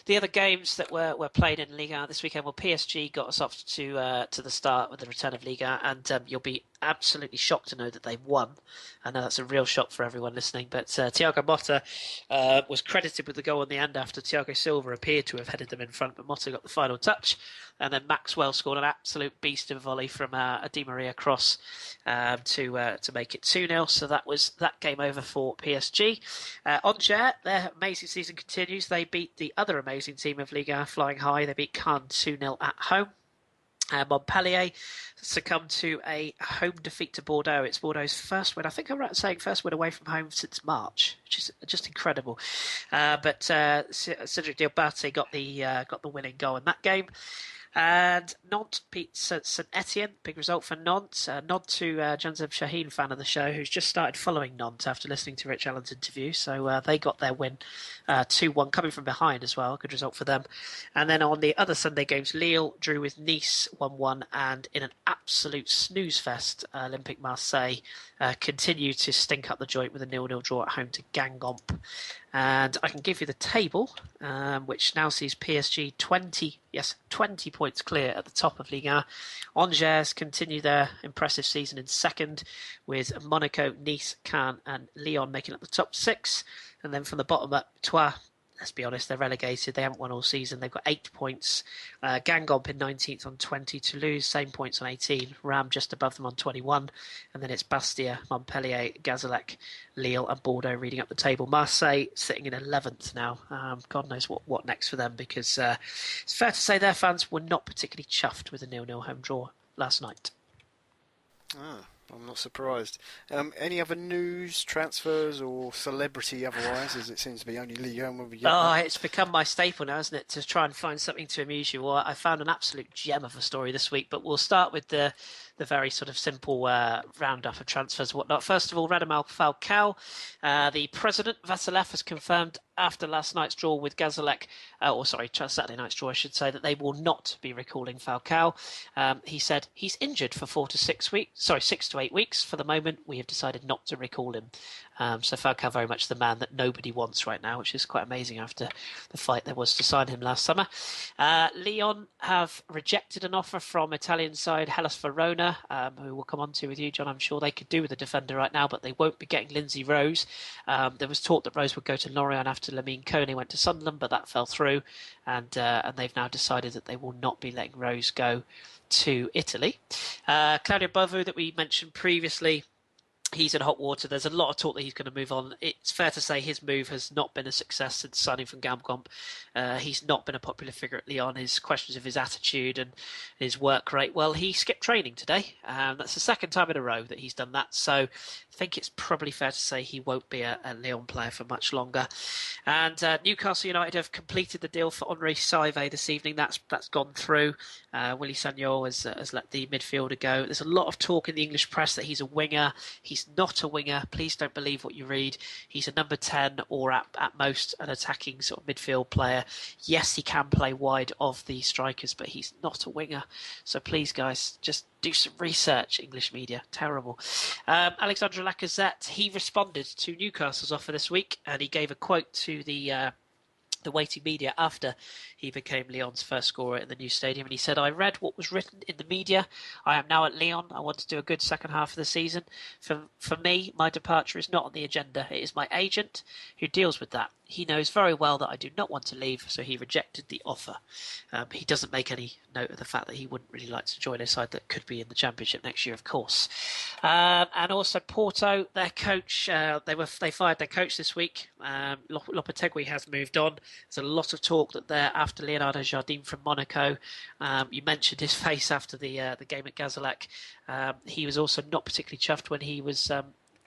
Speaker 1: the other games that were played in Liga this weekend, well, PSG got us off to the start with the return of Liga, and you'll be absolutely shocked to know that they've won. I know that's a real shock for everyone listening, but Thiago Motta was credited with the goal in the end after Thiago Silva appeared to have headed them in front, but Motta got the final touch, and then Maxwell scored an absolute beast of a volley from a Di Maria cross to make it 2-0. So that game over for PSG. Angers, their amazing season continues. They beat the other amazing team of Liga, flying high. They beat Caen 2-0 at home. Montpellier succumbed to a home defeat to Bordeaux. It's Bordeaux's first win. I think I'm right in saying first win away from home since March, which is just incredible. But Cedric Diabate got the winning goal in that game. And Nantes beat St Etienne. Big result for Nantes. Nod to Janzeb Shaheen, fan of the show, who's just started following Nantes after listening to Rich Allen's interview. So they got their win 2-1, coming from behind as well. Good result for them. And then on the other Sunday games, Lille drew with Nice 1-1. And in an absolute snooze fest, Olympique Marseille continued to stink up the joint with a 0-0 draw at home to Guingamp. And I can give you the table, which now sees PSG 20 points clear at the top of Ligue 1. Angers continue their impressive season in second, with Monaco, Nice, Caen and Lyon making up the top 6. And then from the bottom up, Troyes, let's be honest, they're relegated. They haven't won all season. They've got 8 points. Guingamp in 19th on 20. Toulouse, same points on 18. Ram just above them on 21. And then it's Bastia, Montpellier, Gazalec, Lille and Bordeaux reading up the table. Marseille sitting in 11th now. God knows what next for them, because it's fair to say their fans were not particularly chuffed with a 0-0 home draw last night.
Speaker 3: I'm not surprised. Any other news, transfers, or celebrity otherwise, as it seems to be only Ligue 1 when we get that?
Speaker 1: It's become my staple now, isn't it, to try and find something to amuse you. Well, I found an absolute gem of a story this week, but we'll start with the very sort of simple roundup of transfers and whatnot. First of all, Radamel Falcao. The president, Vasilev, has confirmed after last night's draw with Gazalec, Saturday night's draw, I should say, that they will not be recalling Falcao. He said he's injured for 6 to 8 weeks. For the moment, we have decided not to recall him. So Falcao very much the man that nobody wants right now, which is quite amazing after the fight there was to sign him last summer. Lyon have rejected an offer from Italian side Hellas Verona, who we'll come on to with you, John. I'm sure they could do with a defender right now, but they won't be getting Lindsay Rose. There was talk that Rose would go to Lorient after Lamine Kone went to Sunderland, but that fell through, and they've now decided that they will not be letting Rose go to Italy. Claudio Bovu, that we mentioned previously, he's in hot water. There's a lot of talk that he's going to move on. It's fair to say his move has not been a success since signing from Guingamp. He's not been a popular figure at Lyon. His questions of his attitude and his work rate. Well, he skipped training today. That's the second time in a row that he's done that. So I think it's probably fair to say he won't be a Lyon player for much longer. And Newcastle United have completed the deal for Henri Saivet this evening. That's gone through. Willy Sagnol has let the midfielder go. There's a lot of talk in the English press that he's a winger. He's not a winger. Please don't believe what you read. He's a number 10 or at most an attacking sort of midfield player. Yes, he can play wide of the strikers, but he's not a winger. So please, guys, just do some research, English media. Terrible. Alexandre Lacazette, he responded to Newcastle's offer this week, and he gave a quote to the waiting media after he became Lyon's first scorer in the new stadium, and he said, "I read what was written in the media. I am now at Lyon. I want to do a good second half of the season. For me, my departure is not on the agenda. It is my agent who deals with that. He knows very well that I do not want to leave, so he rejected the offer." He doesn't make any note of the fact that he wouldn't really like to join a side that could be in the Championship next year, of course. And also Porto, their coach, they fired their coach this week. Lopetegui has moved on. There's a lot of talk that they're after Leonardo Jardim from Monaco. You mentioned his face after the game at Gazalec. He was also not particularly chuffed when he was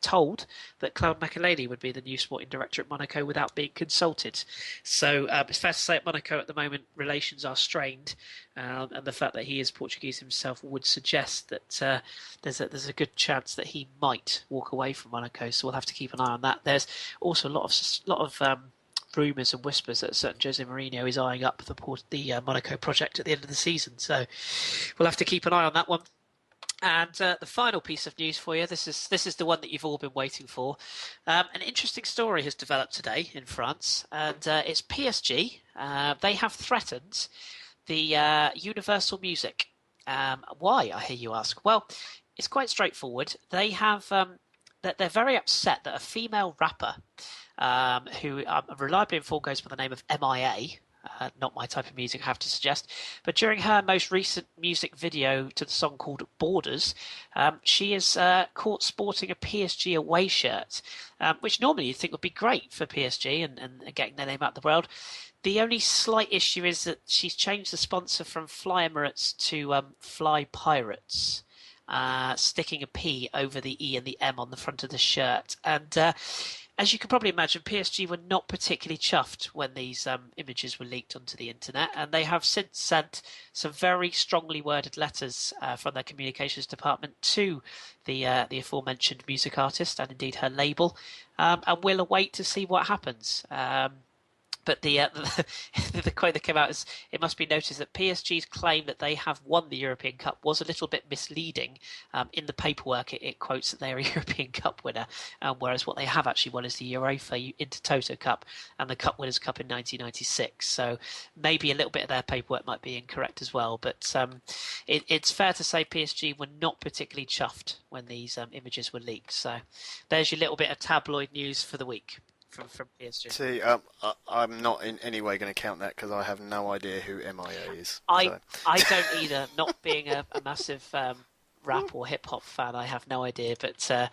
Speaker 1: told that Claude Makélélé would be the new sporting director at Monaco without being consulted. So it's fair to say at Monaco at the moment relations are strained, and the fact that he is Portuguese himself would suggest that there's a good chance that he might walk away from Monaco. So we'll have to keep an eye on that. There's also a lot of rumours and whispers that a certain Jose Mourinho is eyeing up the Monaco project at the end of the season. So we'll have to keep an eye on that one. And the final piece of news for you, this is the one that you've all been waiting for. An interesting story has developed today in France, and it's PSG. They have threatened the Universal Music. Why, I hear you ask? Well, it's quite straightforward. They have they're very upset that a female rapper who I'm reliably informed goes by the name of MIA. Not my type of music, I have to suggest. But during her most recent music video to the song called Borders, she is caught sporting a PSG away shirt, which normally you'd think would be great for PSG and getting their name out the world. The only slight issue is that she's changed the sponsor from Fly Emirates to Fly Pirates, sticking a P over the E and the M on the front of the shirt. And as you can probably imagine, PSG were not particularly chuffed when these images were leaked onto the internet, and they have since sent some very strongly worded letters from their communications department to the aforementioned music artist and indeed her label, and we'll await to see what happens. But the quote that came out is, it must be noticed that PSG's claim that they have won the European Cup was a little bit misleading. In the paperwork, it quotes that they are a European Cup winner, whereas what they have actually won is the UEFA Intertoto Cup and the Cup Winners' Cup in 1996. So maybe a little bit of their paperwork might be incorrect as well. But it's fair to say PSG were not particularly chuffed when these images were leaked. So there's your little bit of tabloid news for the week. From PSG.
Speaker 3: See, I'm not in any way going to count that because I have no idea who MIA is.
Speaker 1: I don't either. Not being a massive rap or hip hop fan, I have no idea. But I'm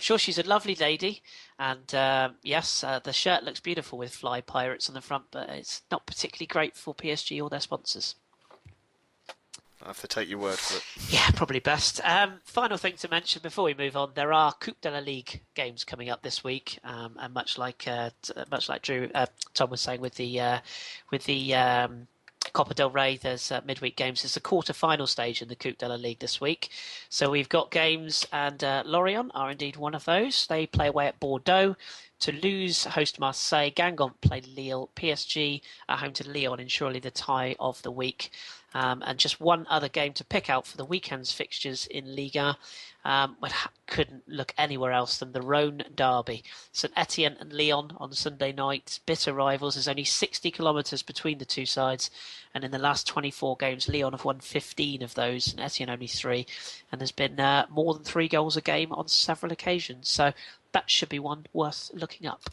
Speaker 1: sure she's a lovely lady, and yes, the shirt looks beautiful with Fly Pirates on the front, but it's not particularly great for PSG or their sponsors.
Speaker 3: I have to take your word for it.
Speaker 1: Yeah, probably best. Final thing to mention before we move on: there are Coupe de la Ligue games coming up this week, and much like Tom was saying with the Copa del Rey, there's midweek games. There's the quarter-final stage in the Coupe de la Ligue this week, so we've got games, and Lorient are indeed one of those. They play away at Bordeaux. Toulouse host Marseille. Guingamp play Lille. PSG are home to Lyon in surely the tie of the week. And just one other game to pick out for the weekend's fixtures in Liga. Couldn't look anywhere else than the Rhône derby. St Etienne and Lyon on Sunday night. Bitter rivals. There's only 60 kilometres between the two sides. And in the last 24 games, Lyon have won 15 of those, and Etienne only 3. And there's been more than 3 goals a game on several occasions. So that should be one worth looking up.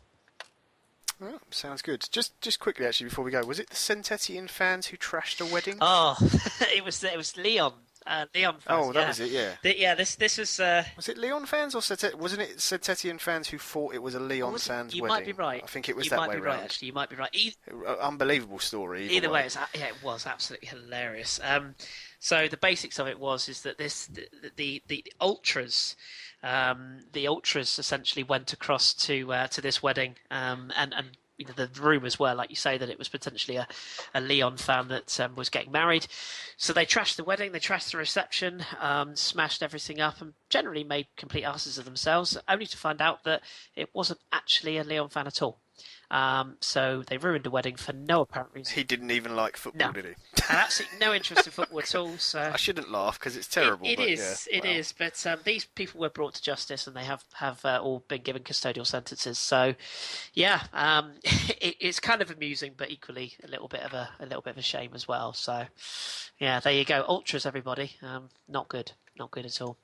Speaker 3: Oh, sounds good. Just quickly, actually, before we go, was it the Saint Etienne fans who trashed a wedding?
Speaker 1: Oh, it was Lyon. Lyon fans.
Speaker 3: Oh, that was it. Yeah.
Speaker 1: This was.
Speaker 3: Was it Lyon fans or wasn't it Saint Etienne fans who thought it was a Lyon fans
Speaker 1: you
Speaker 3: wedding?
Speaker 1: You might be right.
Speaker 3: I think it was
Speaker 1: you
Speaker 3: that
Speaker 1: way
Speaker 3: way
Speaker 1: around.
Speaker 3: round.
Speaker 1: Actually, you might be right.
Speaker 3: Unbelievable story.
Speaker 1: Either way, it was absolutely hilarious. So the basics of it is that the ultras. The ultras essentially went across to this wedding, and you know, the rumours were, like you say, that it was potentially a Lyon fan that was getting married. So they trashed the wedding, they trashed the reception, smashed everything up, and generally made complete asses of themselves, only to find out that it wasn't actually a Lyon fan at all. So they ruined the wedding for no apparent reason.
Speaker 3: He didn't even like football, did he?
Speaker 1: Had absolutely no interest in football at all. So
Speaker 3: I shouldn't laugh because it's terrible.
Speaker 1: It is. But these people were brought to justice, and they have all been given custodial sentences. So, yeah, it's kind of amusing, but equally a little bit of a shame as well. So, yeah, there you go, ultras, everybody. Not good at all.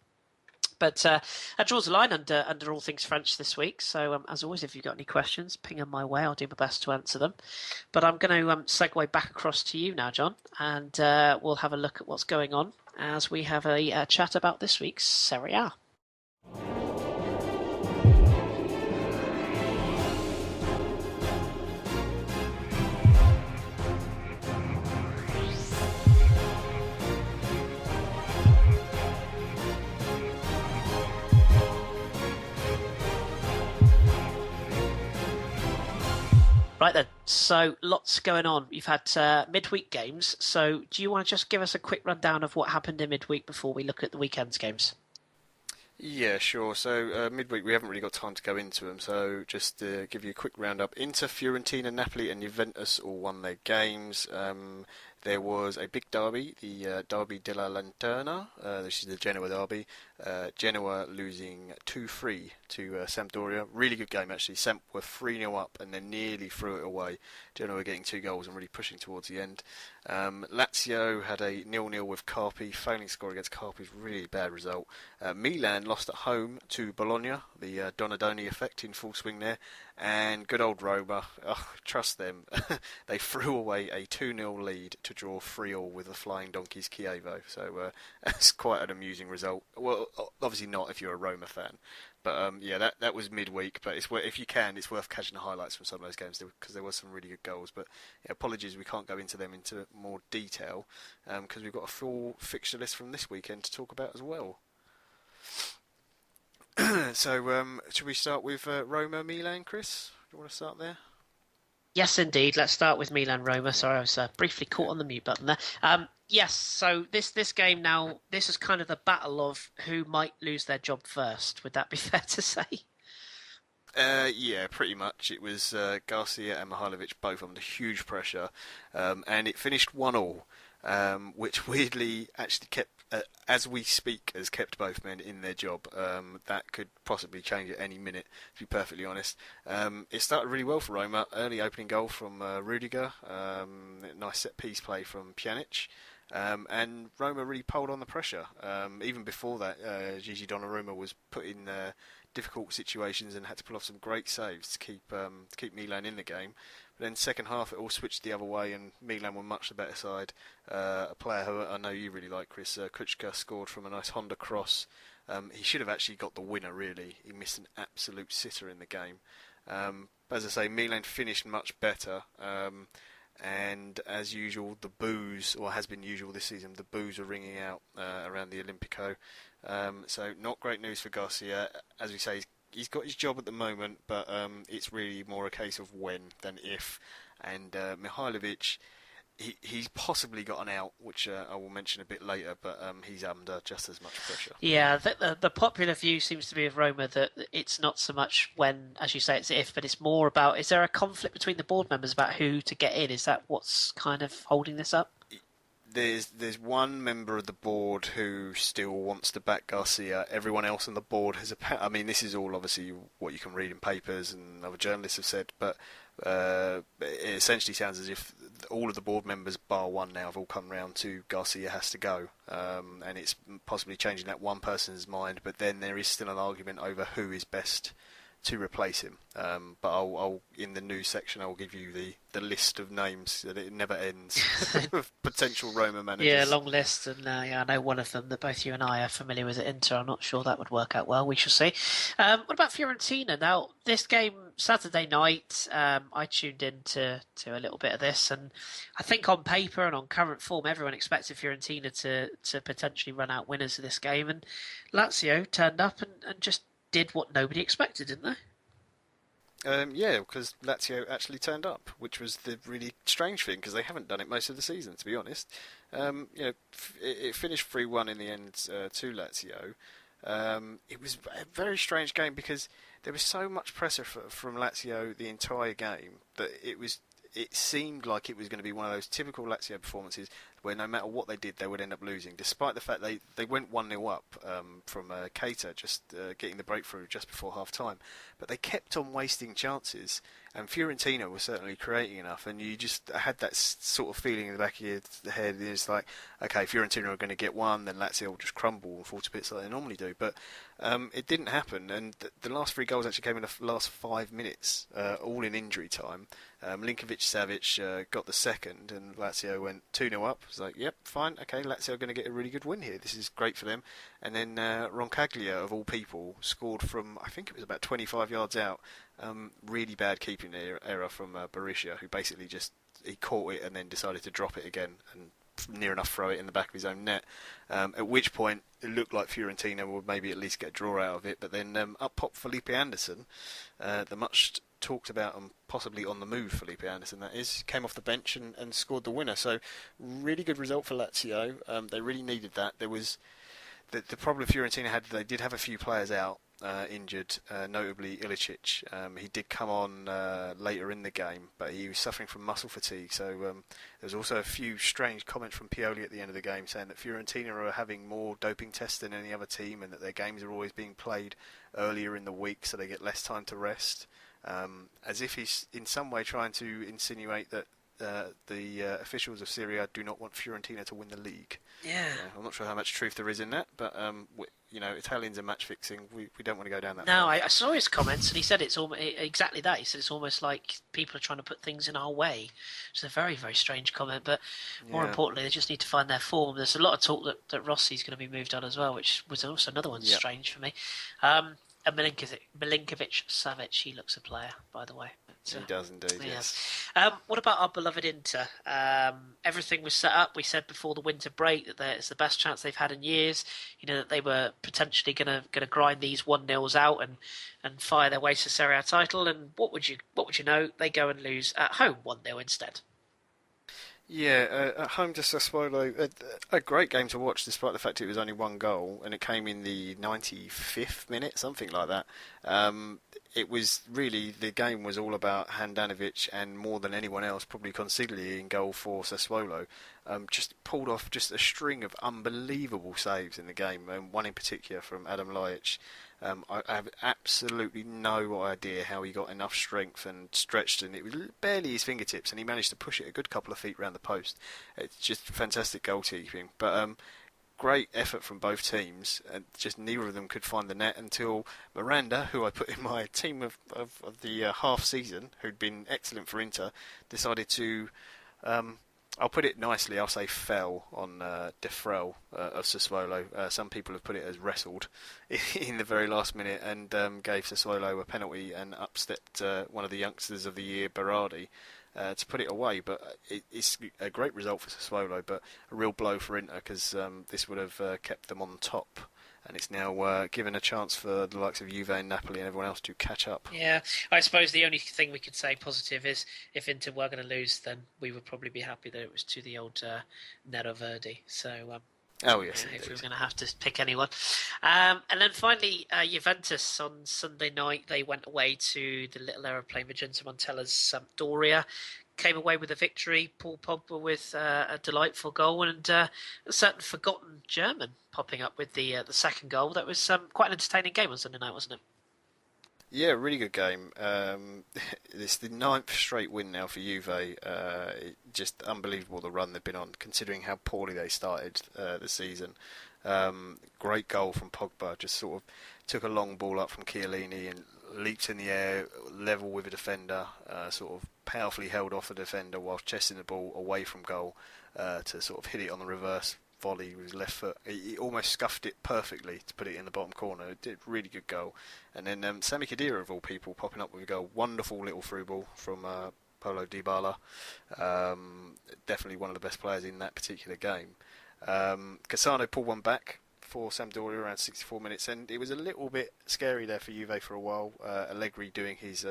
Speaker 1: But that draws a line under all things French this week. So, as always, if you've got any questions, ping them my way. I'll do my best to answer them. But I'm going to segue back across to you now, John, and we'll have a look at what's going on as we have a chat about this week's Serie A. Right then, so lots going on. You've had midweek games, so do you want to just give us a quick rundown of what happened in midweek before we look at the weekend's games?
Speaker 3: Yeah, sure. So midweek we haven't really got time to go into them. So just to give you a quick roundup: Inter, Fiorentina, Napoli, and Juventus all won their games. There was a big derby, the Derby della Lanterna. This is the Genoa derby. Genoa losing 2-3 to Sampdoria. Really good game actually. Samp were 3-0 up and then nearly threw it away. Genoa getting 2 goals and really pushing towards the end. Lazio had a 0-0 with Carpi. Failing to score against Carpi is a really bad result. Milan lost at home to Bologna. The Donadoni effect in full swing there. And good old Roma, trust them, they threw away a 2-0 lead to draw 3-3 with the Flying Donkeys Chievo. So that's quite an amusing result. Well, obviously not if you're a Roma fan. But yeah, that was midweek. But if you can, it's worth catching the highlights from some of those games because there was some really good goals. But yeah, apologies, we can't go into them into more detail because we've got a full fixture list from this weekend to talk about as well. So, should we start with Roma Milan, Kris? Do you want to start there?
Speaker 1: Yes, indeed. Let's start with Milan Roma. Sorry, I was briefly caught on the mute button there. Yes, so this game now, this is kind of the battle of who might lose their job first. Would that be fair to say?
Speaker 3: Yeah, pretty much. It was Garcia and Mihajlovic both under huge pressure, and it finished 1-1, which weirdly actually kept, as we speak, has kept both men in their job. That could possibly change at any minute, to be perfectly honest. It started really well for Roma. Early opening goal from Rudiger, nice set-piece play from Pjanic. And Roma really pulled on the pressure. Even before that, Gigi Donnarumma was put in difficult situations and had to pull off some great saves to keep Milan in the game. But then second half it all switched the other way and Milan were much the better side. A player who I know you really like, Kris, Kuchka, scored from a nice Honda cross. He should have actually got the winner really. He missed an absolute sitter in the game. As I say, Milan finished much better. And as usual, the boos, or has been usual this season, the boos are ringing out around the Olimpico. So not great news for Garcia. As we say, he's got his job at the moment, but it's really more a case of when than if. And Mihajlovic, he's possibly got an out, which I will mention a bit later, but he's under just as much pressure.
Speaker 1: Yeah, the popular view seems to be of Roma that it's not so much when, as you say, it's if, but it's more about, is there a conflict between the board members about who to get in? Is that what's kind of holding this up?
Speaker 3: There's one member of the board who still wants to back Garcia. Everyone else on the board has I mean, this is all obviously what you can read in papers and other journalists have said, but it essentially sounds as if all of the board members, bar one now, have all come round to Garcia has to go, and it's possibly changing that one person's mind. But then there is still an argument over who is best to replace him. But I'll in the news section I'll give you the list of names that it never ends of potential Roma managers.
Speaker 1: Yeah, long list, and yeah, I know one of them that both you and I are familiar with at Inter. I'm not sure that would work out well. We shall see. What about Fiorentina? Now, this game Saturday night, I tuned in to a little bit of this, and I think on paper and on current form, everyone expected Fiorentina to potentially run out winners of this game, and Lazio turned up and just did what nobody expected, didn't they?
Speaker 3: Yeah, because Lazio actually turned up, which was the really strange thing, because they haven't done it most of the season, to be honest. It finished 3-1 in the end to Lazio. It was a very strange game because there was so much pressure from Lazio the entire game that it seemed like it was going to be one of those typical Lazio performances where no matter what they did, they would end up losing, despite the fact they went 1-0 up from Keita just getting the breakthrough just before half-time. But they kept on wasting chances, and Fiorentina was certainly creating enough, and you just had that sort of feeling in the back of your head. It's like, okay, Fiorentina are going to get one, then Lazio will just crumble and fall to bits like they normally do. But it didn't happen, and the last 3 goals actually came in the last 5 minutes, all in injury time. Milinkovic-Savic got the second, and Lazio went 2-0 up. It was like, yep, fine, okay, Lazio are going to get a really good win here. This is great for them. And then Roncaglia, of all people, scored from, I think it was about 25 yards out. Really bad keeping error from Berisha, who basically he caught it and then decided to drop it again and near enough throw it in the back of his own net. At which point it looked like Fiorentina would maybe at least get a draw out of it, but then up popped Felipe Anderson, the much talked about and possibly on the move Felipe Anderson, that is, came off the bench and scored the winner. So really good result for Lazio. They really needed that. the problem Fiorentina had, they did have a few players out. Injured, notably Ilicic. He did come on later in the game, but he was suffering from muscle fatigue. So there was also a few strange comments from Pioli at the end of the game saying that Fiorentina are having more doping tests than any other team, and that their games are always being played earlier in the week, so they get less time to rest. As if he's in some way trying to insinuate that the officials of Serie A do not want Fiorentina to win the league.
Speaker 1: Yeah.
Speaker 3: I'm not sure how much truth there is in that, but Italians are match fixing. We don't want to go down that.
Speaker 1: No, I saw his comments, and he said it's exactly that. He said it's almost like people are trying to put things in our way. It's a very, very strange comment, but more importantly, they just need to find their form. There's a lot of talk that Rossi's going to be moved on as well, which was also another one strange for me. And Milinkovic-Savic, he looks a player, by the way.
Speaker 3: He does indeed, yes.
Speaker 1: What about our beloved Inter? Everything was set up. We said before the winter break that it's the best chance they've had in years. That they were potentially going to grind these 1-0s out and fire their way to Serie A title. And what would you know? They go and lose at home 1-0 instead.
Speaker 3: Yeah, at home to Sassuolo, a great game to watch, despite the fact it was only one goal, and it came in the 95th minute, something like that. It was really, the game was all about Handanovic, and more than anyone else, probably Consigli in goal for Sassuolo. Just pulled off just a string of unbelievable saves in the game, and one in particular from Adam Ljajic. I have absolutely no idea how he got enough strength and stretched, and it was barely his fingertips, and he managed to push it a good couple of feet around the post. It's just fantastic goalkeeping. But great effort from both teams, and just neither of them could find the net until Miranda, who I put in my team of the half season, who'd been excellent for Inter, decided to... I'll put it nicely, I'll say fell on Defrel of Sassuolo. Some people have put it as wrestled in the very last minute, and gave Sassuolo a penalty and upstepped one of the youngsters of the year, Berardi, to put it away. But it's a great result for Sassuolo, but a real blow for Inter, because this would have kept them on top. And it's now given a chance for the likes of Juve and Napoli and everyone else to catch up.
Speaker 1: Yeah, I suppose the only thing we could say positive is if Inter were going to lose, then we would probably be happy that it was to the old Nero Verdi. So,
Speaker 3: oh yes,
Speaker 1: if we were going to have to pick anyone. And then finally, Juventus on Sunday night, they went away to the little aeroplane Magenta Montella's Sampdoria. Came away with a victory. Paul Pogba with a delightful goal, and a certain forgotten German popping up with the second goal. That was quite an entertaining game on Sunday night, wasn't it?
Speaker 3: Yeah, really good game. It's the 9th straight win now for Juve. Just unbelievable the run they've been on, considering how poorly they started the season. Great goal from Pogba. Just sort of took a long ball up from Chiellini and leaped in the air, level with a defender, sort of powerfully held off a defender whilst chesting the ball away from goal to sort of hit it on the reverse volley with his left foot. He almost scuffed it perfectly to put it in the bottom corner. It did a really good goal. And then Sami Khedira, of all people, popping up with a goal. Wonderful little through ball from Paulo Dybala. Definitely one of the best players in that particular game. Cassano pulled one back for Sampdoria around 64 minutes, and it was a little bit scary there for Juve for a while. Allegri doing his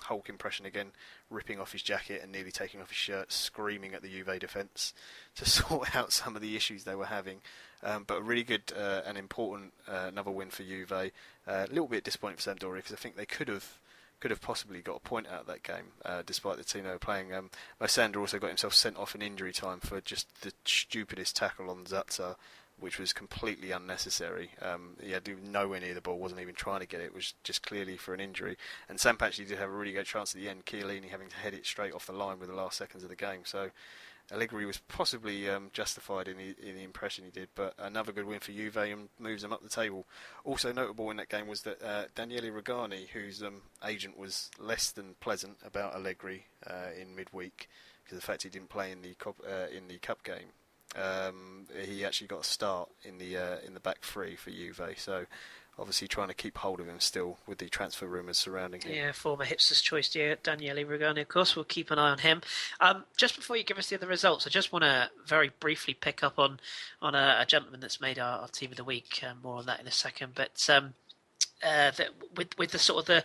Speaker 3: Hulk impression again, ripping off his jacket and nearly taking off his shirt, screaming at the Juve defence to sort out some of the issues they were having. But a really good and important another win for Juve. A little bit disappointing for Sampdoria, because I think they could have possibly got a point out of that game, despite the team they were playing. Moisander also got himself sent off in injury time for just the stupidest tackle on Zaza, which was completely unnecessary. He had nowhere near the ball, wasn't even trying to get it. It was just clearly for an injury. And Samp actually did have a really good chance at the end, Chiellini having to head it straight off the line with the last seconds of the game. So Allegri was possibly justified in the impression he did, but another good win for Juve and moves them up the table. Also notable in that game was that Daniele Rugani, whose agent was less than pleasant about Allegri in midweek, because of the fact he didn't play in the cup game. He actually got a start in the back three for Juve, so obviously trying to keep hold of him still with the transfer rumours surrounding him.
Speaker 1: Yeah, former Hipsters choice, Daniele Rugani, of course. We'll keep an eye on him. Just before you give us the other results, I just want to very briefly pick up on a gentleman that's made our team of the week. More on that in a second. But with the sort of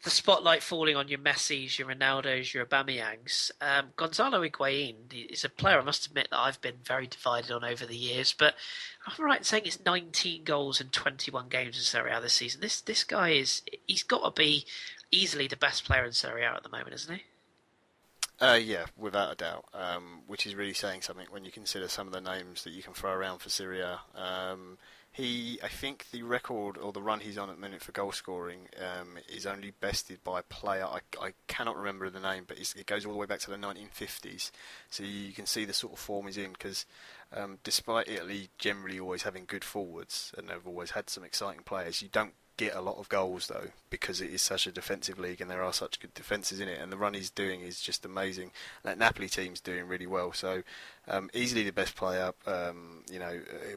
Speaker 1: the spotlight falling on your Messis, your Ronaldos, your Aubameyangs, Gonzalo Higuain is a player I must admit that I've been very divided on over the years. But I'm right in saying it's 19 goals in 21 games in Serie A this season. This guy he's got to be easily the best player in Serie A at the moment, isn't he?
Speaker 3: Yeah, without a doubt, which is really saying something when you consider some of the names that you can throw around for Syria. I think the record or the run he's on at the minute for goal scoring is only bested by a player. I cannot remember the name, but it goes all the way back to the 1950s. So you can see the sort of form he's in because despite Italy generally always having good forwards and they've always had some exciting players, you don't get a lot of goals though because it is such a defensive league and there are such good defences in it, and the run he's doing is just amazing. That Napoli team's doing really well, so easily the best player.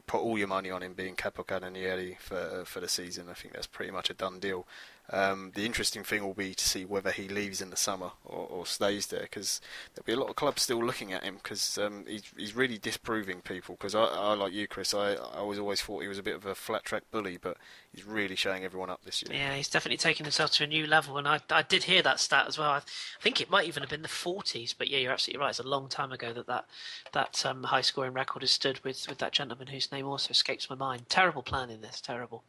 Speaker 3: Put all your money on him being capocannoniere for the season. I think that's pretty much a done deal. The interesting thing will be to see whether he leaves in the summer or stays there, because there'll be a lot of clubs still looking at him because he's really disproving people. Because I like you, Kris, I always thought he was a bit of a flat track bully, but he's really showing everyone up this year.
Speaker 1: Yeah, he's definitely taken himself to a new level, and I did hear that stat as well. I think it might even have been the 40s, but yeah, you're absolutely right. It's a long time ago that high scoring record has stood with that gentleman whose name also escapes my mind. Terrible planning this, terrible.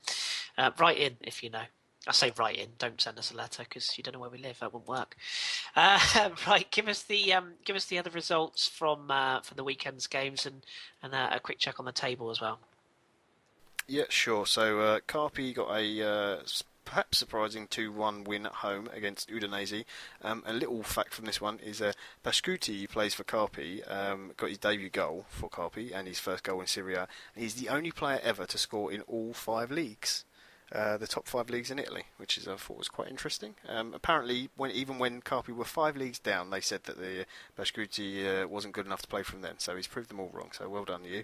Speaker 1: Write in if you know. I say write in. Don't send us a letter because you don't know where we live. That won't work. Right, give us the other results from the weekend's games and a quick check on the table as well.
Speaker 3: Yeah, sure. So Carpi got a perhaps surprising 2-1 win at home against Udinese. A little fact from this one is Pascuti, who plays for Carpi, got his debut goal for Carpi and his first goal in Serie A. He's the only player ever to score in all 5 leagues. The top 5 leagues in Italy, which I thought was quite interesting. Apparently, even when Carpi were 5 leagues down, they said that the Pascuti wasn't good enough to play from then, so he's proved them all wrong, so well done to you.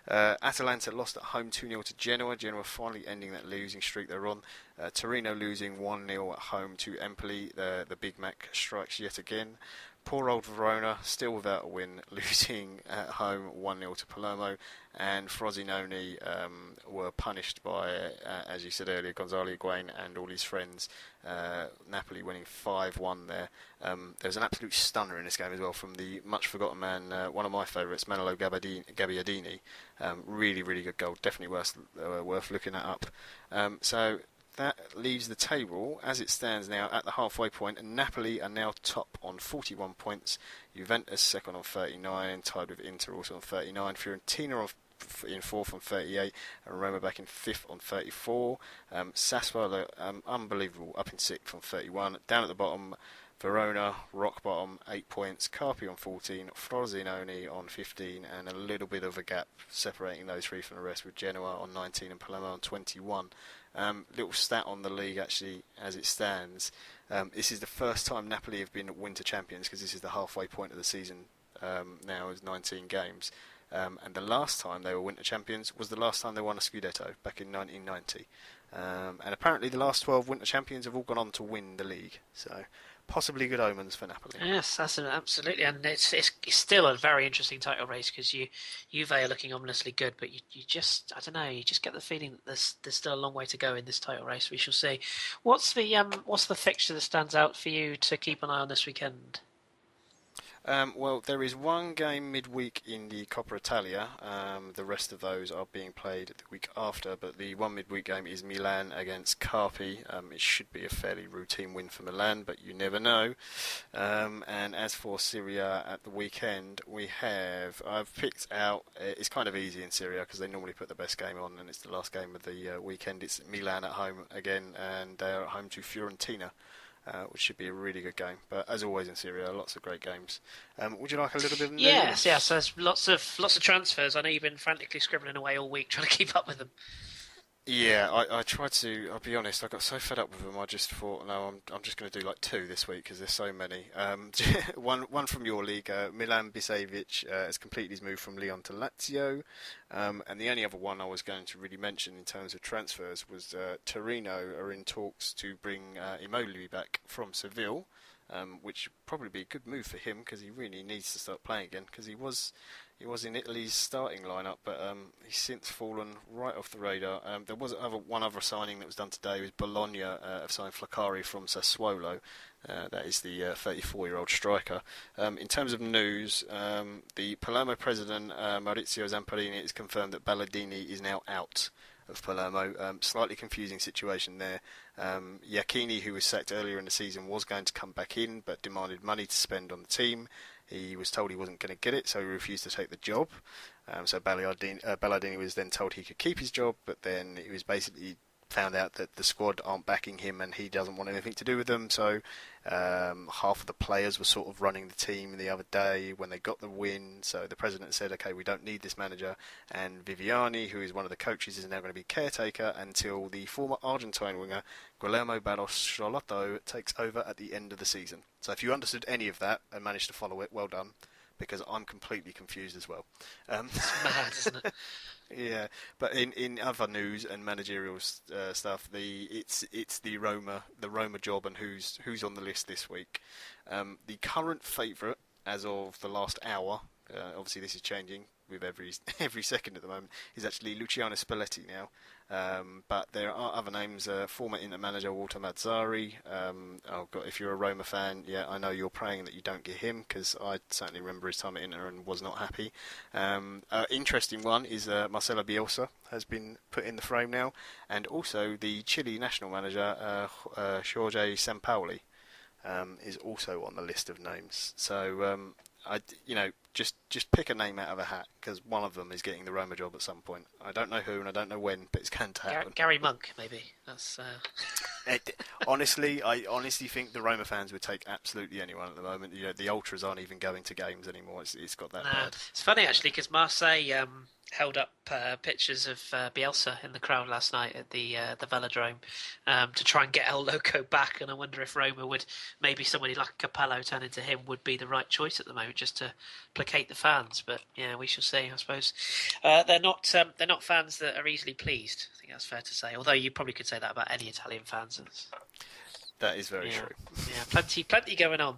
Speaker 3: Atalanta lost at home 2-0 to Genoa. Genoa finally ending that losing streak they're on. Torino losing 1-0 at home to Empoli. The Big Mac strikes yet again. Poor old Verona, still without a win, losing at home 1-0 to Palermo, and Frosinone were punished by, as you said earlier, Gonzalo Higuain and all his friends. Napoli winning 5-1 there. There was an absolute stunner in this game as well from the much forgotten man, one of my favourites, Manolo Gabbiadini. Really, really good goal. Definitely worth looking that up. So that leaves the table as it stands now at the halfway point, and Napoli are now top on 41 points. Juventus second on 39, tied with Inter also on 39. Fiorentina in fourth on 38, and Roma back in fifth on 34. Sassuolo, unbelievable, up in sixth on 31. Down at the bottom, Verona, rock bottom, 8 points. Carpi on 14, Frosinone on 15, and a little bit of a gap separating those three from the rest, with Genoa on 19 and Palermo on 21. Little stat on the league actually as it stands. This is the first time Napoli have been winter champions, because this is the halfway point of the season now, is 19 games. And the last time they were winter champions was the last time they won a Scudetto, back in 1990. And apparently the last 12 winter champions have all gone on to win the league. So possibly good omens for Napoli.
Speaker 1: Yes, that's absolutely, and it's still a very interesting title race, because Juve are looking ominously good, but you just, I don't know, you just get the feeling that there's still a long way to go in this title race. We shall see. What's the fixture that stands out for you to keep an eye on this weekend?
Speaker 3: Well, there is one game midweek in the Coppa Italia. The rest of those are being played the week after, but the one midweek game is Milan against Carpi. It should be a fairly routine win for Milan, but you never know. And as for Syria at the weekend, I've picked out, it's kind of easy in Syria because they normally put the best game on, and it's the last game of the weekend. It's Milan at home again, and they're at home to Fiorentina. Which should be a really good game. But as always in Syria, lots of great games. Would you like a little bit of news?
Speaker 1: Yes. There's lots of transfers. I know you've been frantically scribbling away all week trying to keep up with them.
Speaker 3: Yeah, I tried to. I'll be honest. I got so fed up with them. I just thought, no, I'm just going to do like 2 this week because there's so many. One from your league, Milan Bisevic has completed his move from Lyon to Lazio, and the only other one I was going to really mention in terms of transfers was Torino are in talks to bring Immobile back from Seville. which would probably be a good move for him because he really needs to start playing again because he was in Italy's starting lineup, but he's since fallen right off the radar. There was one other signing that was done today. It was Bologna have signed Flaccari from Sassuolo. That is the 34-year-old striker. In terms of news, the Palermo president, Maurizio Zamparini, has confirmed that Ballardini is now out of Palermo. Slightly confusing situation there. Iachini, who was sacked earlier in the season, was going to come back in, but demanded money to spend on the team. He was told he wasn't going to get it, so he refused to take the job. So Ballardini was then told he could keep his job, but then he was basically found out that the squad aren't backing him and he doesn't want anything to do with them. So half of the players were sort of running the team the other day when they got the win. So the president said, okay, we don't need this manager. And Viviani, who is one of the coaches, is now going to be caretaker until the former Argentine winger Guillermo Barros Schelotto takes over at the end of the season. So if you understood any of that and managed to follow it, well done, because I'm completely confused as well.
Speaker 1: It's mad, isn't it?
Speaker 3: Yeah, but in other news and managerial stuff, it's the Roma job and who's on the list this week. The current favourite as of the last hour, obviously this is changing with every second at the moment, is actually Luciano Spalletti now. But there are other names. Former Inter manager Walter Mazzarri. Oh God, if you're a Roma fan, yeah, I know you're praying that you don't get him because I certainly remember his time at Inter and was not happy. Interesting one is Marcelo Bielsa has been put in the frame now, and also the Chile national manager Jorge Sampaoli is also on the list of names. So just pick a name out of a hat because one of them is getting the Roma job at some point. I don't know who and I don't know when, but it's going to happen.
Speaker 1: Gary Monk, maybe. That's.
Speaker 3: Honestly, I honestly think the Roma fans would take absolutely anyone at the moment. You know, the ultras aren't even going to games anymore. It's got that bad.
Speaker 1: It's funny actually because Marseille held up pictures of Bielsa in the crowd last night at the Velodrome to try and get El Loco back, and I wonder if Roma would, maybe somebody like Capello turn into him would be the right choice at the moment just to placate the fans. But yeah, we shall see. I suppose they're not fans that are easily pleased. I think that's fair to say. Although you probably could say that about any Italian fans.
Speaker 3: That is very true.
Speaker 1: Yeah, plenty going on.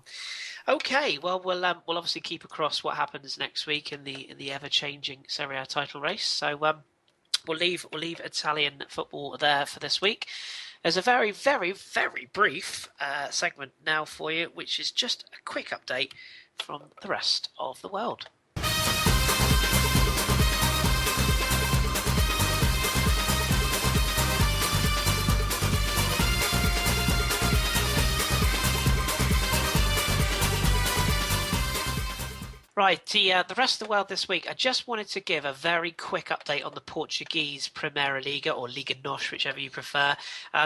Speaker 1: Okay, well, we'll obviously keep across what happens next week in the ever-changing Serie A title race. So we'll leave Italian football there for this week. There's a very, very, very brief segment now for you, which is just a quick update from the rest of the world. Right, the rest of the world this week, I just wanted to give a very quick update on the Portuguese Primeira Liga, or Liga NOS, whichever you prefer,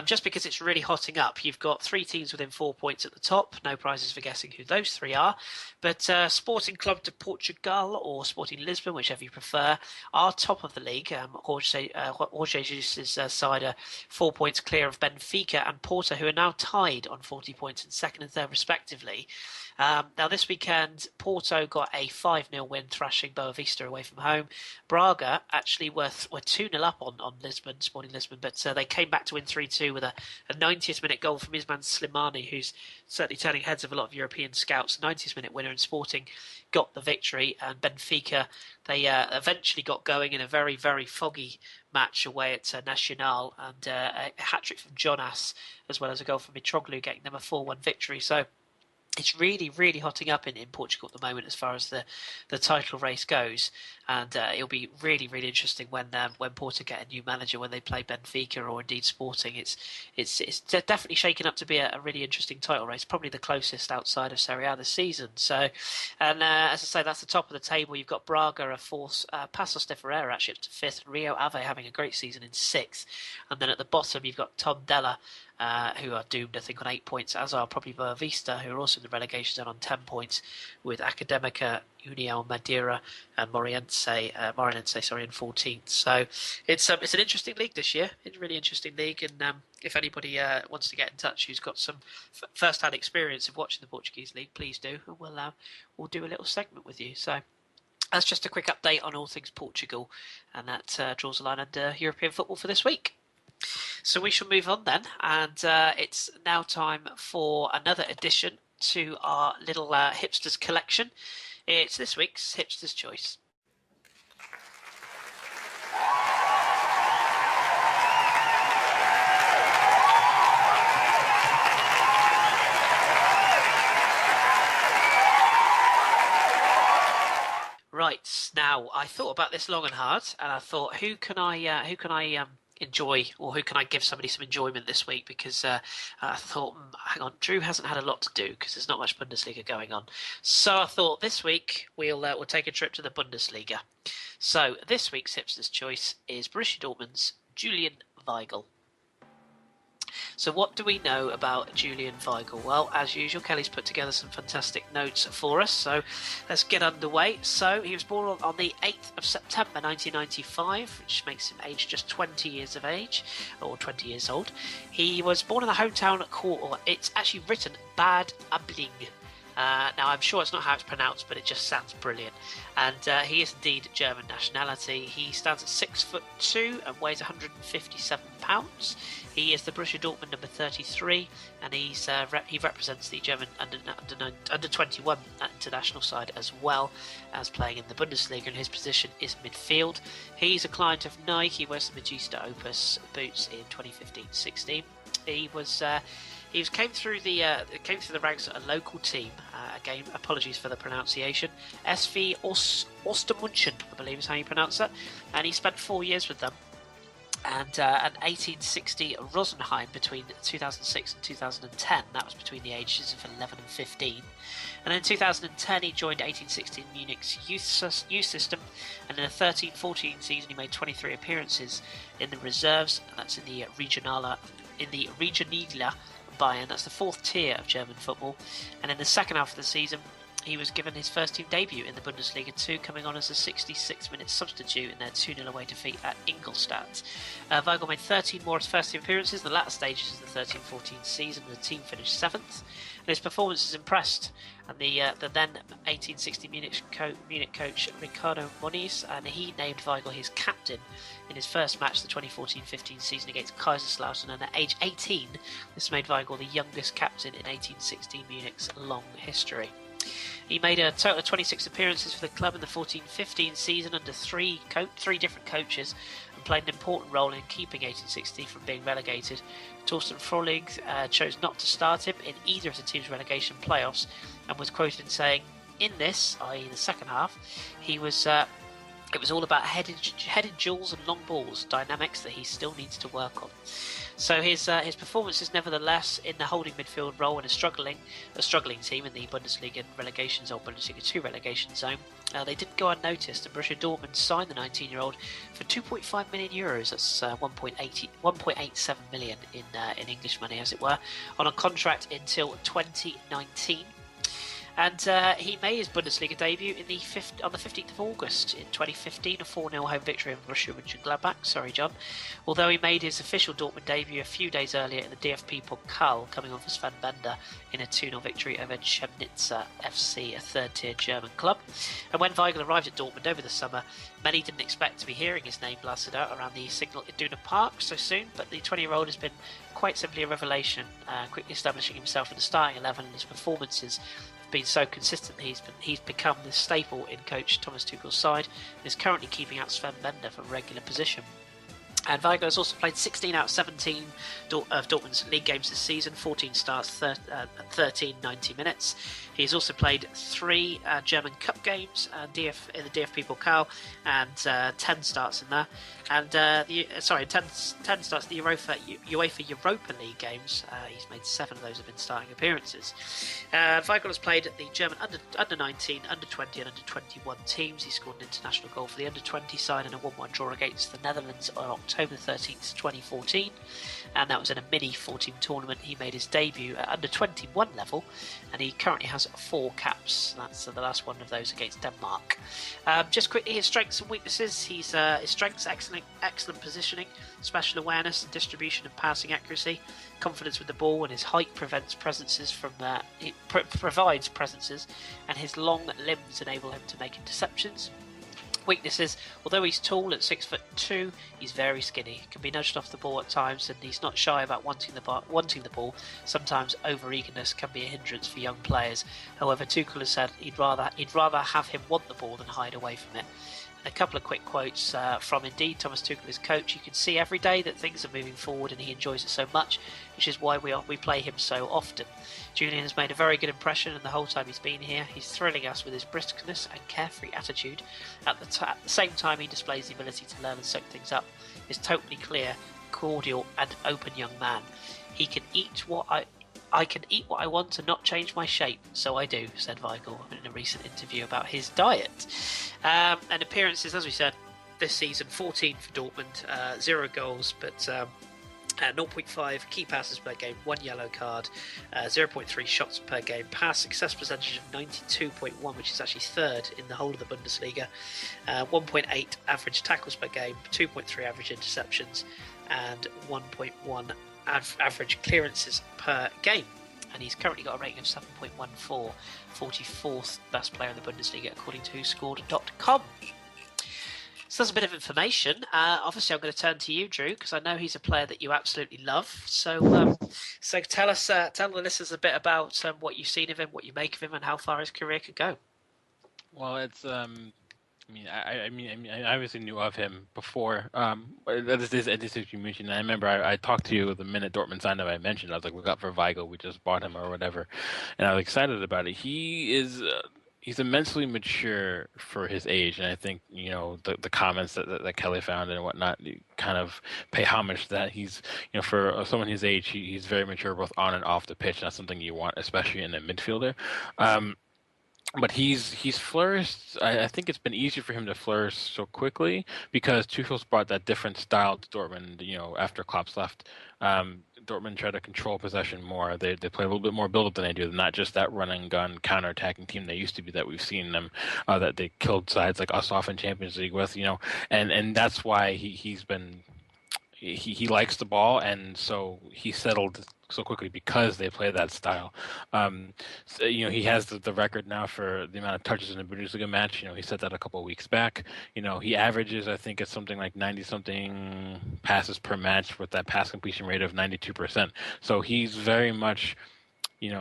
Speaker 1: just because it's really hotting up. You've got 3 teams within 4 points at the top, no prizes for guessing who those 3 are, but Sporting Club de Portugal, or Sporting Lisbon, whichever you prefer, are top of the league. Jorge Jesus' side are 4 points clear of Benfica and Porto, who are now tied on 40 points in second and third respectively. Now this weekend, Porto got a 5-0 win thrashing Boa Vista away from home. Braga actually were 2-0 up on Lisbon, Sporting Lisbon, but they came back to win 3-2 with a 90th minute goal from Isman Slimani, who's certainly turning heads of a lot of European scouts. 90th minute winner, and Sporting got the victory. And Benfica, they eventually got going in a very, very foggy match away at Nacional, and a hat-trick from Jonas, as well as a goal from Mitroglou, getting them a 4-1 victory. So it's really, really hotting up in Portugal at the moment as far as the title race goes, and it'll be really, really interesting when Porto get a new manager, when they play Benfica or indeed Sporting. It's definitely shaken up to be a really interesting title race, probably the closest outside of Serie A this season. So, and as I say, that's the top of the table. You've got Braga a fourth, Paços de Ferreira actually up to fifth, Rio Ave having a great season in sixth, and then at the bottom you've got Tondela, who are doomed, I think, on 8 points, as are probably Boa Vista, who are also in the relegation zone on 10 points, with Academica, União Madeira, and Moreirense in 14th. So it's an interesting league this year. It's a really interesting league, and if anybody wants to get in touch who's got some first-hand experience of watching the Portuguese league, please do, and we'll do a little segment with you. So that's just a quick update on all things Portugal, and that draws a line under European football for this week. So we shall move on then, and it's now time for another edition to our little Hipsters collection. It's this week's Hipster's Choice. Right, now I thought about this long and hard, and I thought, who can I enjoy, or who can I give somebody some enjoyment this week? Because I thought, hang on, Drew hasn't had a lot to do because there's not much Bundesliga going on. So I thought this week we'll take a trip to the Bundesliga. So this week's Hipster's Choice is Borussia Dortmund's Julian Weigl. So what do we know about Julian Weigl? Well, as usual, Kelly's put together some fantastic notes for us, so let's get underway. So he was born on the 8th of September 1995, which makes him age just 20 years of age, or 20 years old. He was born in the hometown or it's actually written Bad Aibling. Now, I'm sure it's not how it's pronounced, but it just sounds brilliant. And he is indeed German nationality. He stands at 6'2" and weighs 157 pounds. He is the Borussia Dortmund number 33, and he represents the German under 21 international side, as well as playing in the Bundesliga. And his position is midfield. He's a client of Nike. He wears the Magista Opus boots in 2015-16. He came through the ranks at a local team. Again, apologies for the pronunciation. SV Ostermunchen, I believe is how you pronounce that. And he spent 4 years with them. And an 1860 Rosenheim between 2006 and 2010. That was between the ages of 11 and 15. And in 2010 he joined 1860 Munich's youth system. And in the 13-14 season he made 23 appearances in the reserves. And that's in the Regionalliga Bayern. That's the fourth tier of German football. And in the second half of the season he was given his first team debut in the Bundesliga 2, coming on as a 66-minute substitute in their 2-0 away defeat at Ingolstadt. Weigl made 13 more of his first team appearances in the latter stages of the 13-14 season. The team finished 7th, and his performances impressed. And the then 1860 Munich coach Ricardo Moniz, and he named Weigl his captain in his first match, the 2014-15 season against Kaiserslautern. And at age 18, this made Weigl the youngest captain in 1860 Munich's long history. He made a total of 26 appearances for the club in the 14-15 season under three different coaches, and played an important role in keeping 1860 from being relegated. Torsten Frohling chose not to start him in either of the team's relegation playoffs, and was quoted in saying, "In this, i.e. the second half, it was all about headed duels and long balls, dynamics that he still needs to work on." So his performances, nevertheless, in the holding midfield role in a struggling team in the Bundesliga relegation zone, Bundesliga 2 relegation zone, they didn't go unnoticed. And Borussia Dortmund signed the 19-year-old for €2.5 million. That's 1.87 million in English money, as it were, on a contract until 2019. And he made his Bundesliga debut on the 15th of August in 2015, a 4-0 home victory over Borussia Mönchengladbach. Sorry, John. Although he made his official Dortmund debut a few days earlier in the DFB Pokal, coming on for Sven Bender in a 2-0 victory over Chemnitz FC, a third-tier German club. And when Weigl arrived at Dortmund over the summer, many didn't expect to be hearing his name blasted out around the Signal Iduna Park so soon, but the 20-year-old has been quite simply a revelation, quickly establishing himself in the starting 11, and his performances been so consistent he's become the staple in coach Thomas Tuchel's side, and is currently keeping out Sven Bender for regular position. And Weigl has also played 16 out of 17 of Dortmund's league games this season, 14 starts, 13 90 minutes. He's also played 3 German Cup games in the DFB Pokal, and 10 starts in there. And 10 starts in the UEFA Europa League games. He's made 7 of those have been starting appearances. Weigl has played at the German under 19, under 20, and under 21 teams. He scored an international goal for the under 20 side in a 1-1 draw against the Netherlands on October 13th, 2014, and that was in a mini 4-team tournament. He made his debut at under 21 level, and he currently has 4 caps. That's the last one of those against Denmark. Just quickly, his strengths and weaknesses. His strengths: excellent positioning, special awareness and distribution and passing accuracy, confidence with the ball, and his height provides presences, and his long limbs enable him to make interceptions. Weaknesses: although he's tall at 6'2", he's very skinny. Can be nudged off the ball at times, and he's not shy about wanting the ball. Sometimes over-eagerness can be a hindrance for young players. However, Tuchel has said he'd rather have him want the ball than hide away from it. A couple of quick quotes from Indeed. Thomas Tuchel, his coach: "You can see every day that things are moving forward, and he enjoys it so much, which is why we play him so often. Julian has made a very good impression, and the whole time he's been here, he's thrilling us with his briskness and carefree attitude. At the same time, he displays the ability to learn and soak things up. He's totally clear, cordial, and open young man. He can eat what I can eat what I want and not change my shape, so I do," said Weigl in a recent interview about his diet. And appearances, as we said, this season: 14 for Dortmund, 0 goals, but 0.5 key passes per game, 1 yellow card, 0.3 shots per game, pass success percentage of 92.1, which is actually third in the whole of the Bundesliga, 1.8 average tackles per game, 2.3 average interceptions, and 1.1 average clearances per game. And he's currently got a rating of 7.14, 44th best player in the Bundesliga according to WhoScored.com. So that's a bit of information. Obviously, I'm going to turn to you, Drew, because I know he's a player that you absolutely love. So tell the listeners a bit about what you've seen of him, what you make of him, and how far his career could go.
Speaker 4: Well, it's I obviously knew of him before. This you mentioned. I remember I talked to you the minute Dortmund signed him. I mentioned, I was like, "We got for Weigl. We just bought him or whatever," and I was excited about it. He's immensely mature for his age, and I think the comments that Kelly found and whatnot kind of pay homage to that. He's for someone his age, he's very mature both on and off the pitch. And that's something you want, especially in a midfielder. But he's flourished. I think it's been easier for him to flourish so quickly because Tuchel's brought that different style to Dortmund. After Klopp's left, Dortmund try to control possession more. They play a little bit more build-up than they do. They're not just that run-and-gun counter-attacking team they used to be that we've seen them, that they killed sides like us off in Champions League with, and that's why he's been he likes the ball, and so he settled so quickly because they play that style. So, he has the record now for the amount of touches in a Bundesliga match. He said that a couple of weeks back. He averages, I think it's something like 90-something passes per match with that pass completion rate of 92%. So he's very much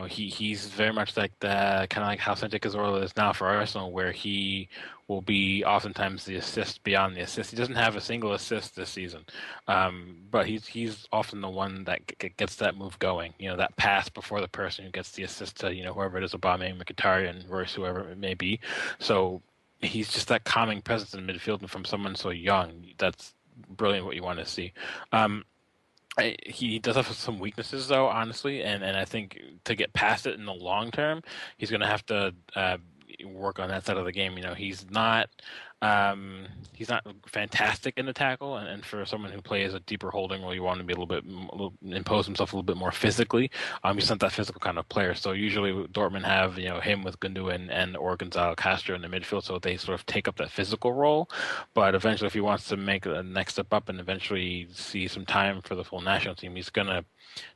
Speaker 4: he's very much like the kind of like how Santi Cazorla is now for Arsenal, where he will be oftentimes the assist beyond the assist. He doesn't have a single assist this season, but he's often the one that gets that move going. That pass before the person who gets the assist to whoever it is, Aubameyang, Mkhitaryan, Royce, whoever it may be. So he's just that calming presence in midfield, and from someone so young, that's brilliant. What you want to see. He does have some weaknesses, though, honestly, and I think to get past it in the long term, he's going to have to work on that side of the game. He's not fantastic in the tackle, and for someone who plays a deeper holding role, you want him to be impose himself a little bit more physically. He's not that physical kind of player. So usually Dortmund have him with Gundogan or Gonzalo Castro in the midfield, so they sort of take up that physical role. But eventually, if he wants to make the next step up and eventually see some time for the full national team, he's gonna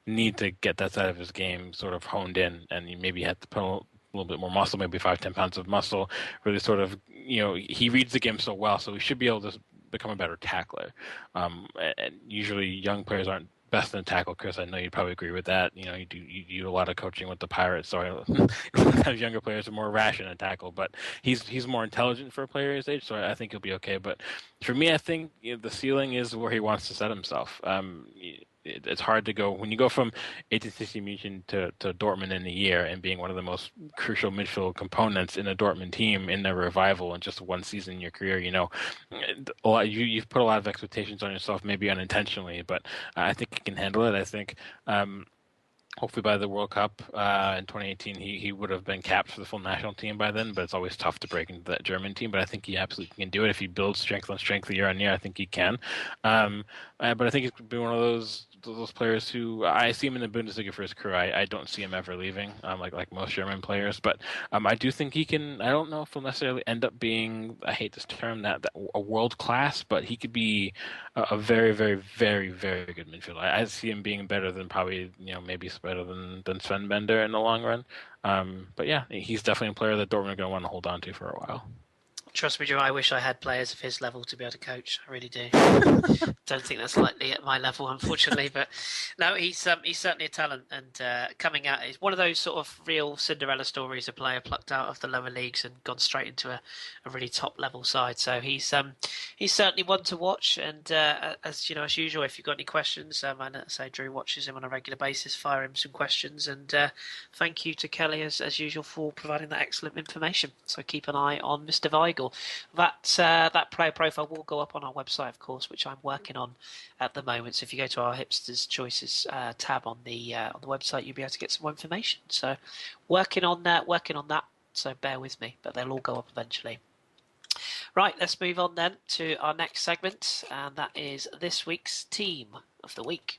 Speaker 4: need to get that side of his game sort of honed in, and he maybe had to put a little bit more muscle, maybe 5-10 pounds of muscle, really sort of, he reads the game so well, so he should be able to become a better tackler. And usually young players aren't best in tackle. Kris, I know you'd probably agree with that. You do a lot of coaching with the Pirates, so sometimes younger players are more rash in a tackle, but he's more intelligent for a player his age, so I think he'll be okay. But for me, I think the ceiling is where he wants to set himself. It's hard to go when you go from 1860 München to Dortmund in a year and being one of the most crucial midfield components in a Dortmund team in their revival in just one season in your career. You've put a lot of expectations on yourself, maybe unintentionally, but I think he can handle it. I think hopefully by the World Cup in 2018, he would have been capped for the full national team by then, but it's always tough to break into that German team. But I think he absolutely can do it. If he builds strength on strength year on year, I think he can. But I think he's be one of those players who I see him in the Bundesliga for his career. I don't see him ever leaving, like most German players. But I do think he can. I don't know if he'll necessarily end up being, I hate this term, that a world class, but he could be a very, very, very, very good midfielder. I see him being better than probably maybe better than Sven Bender in the long run. But yeah, he's definitely a player that Dortmund are going to want to hold on to for a while.
Speaker 1: Trust me, Joe, I wish I had players of his level to be able to coach. I really do. Don't think that's likely at my level, unfortunately. But no, he's certainly a talent, and coming out is one of those sort of real Cinderella stories. A player plucked out of the lower leagues and gone straight into a really top level side. So he's certainly one to watch. And as usual, if you've got any questions, I know say Drew watches him on a regular basis. Fire him some questions, and thank you to Kelly as usual for providing that excellent information. So keep an eye on Mr. Weigel. That player profile will go up on our website, of course, which I'm working on at the moment. So if you go to our Hipsters Choices tab on the website, you'll be able to get some more information. So working on that. So bear with me, but they'll all go up eventually. Right, let's move on then to our next segment, and that is this week's Team of the Week.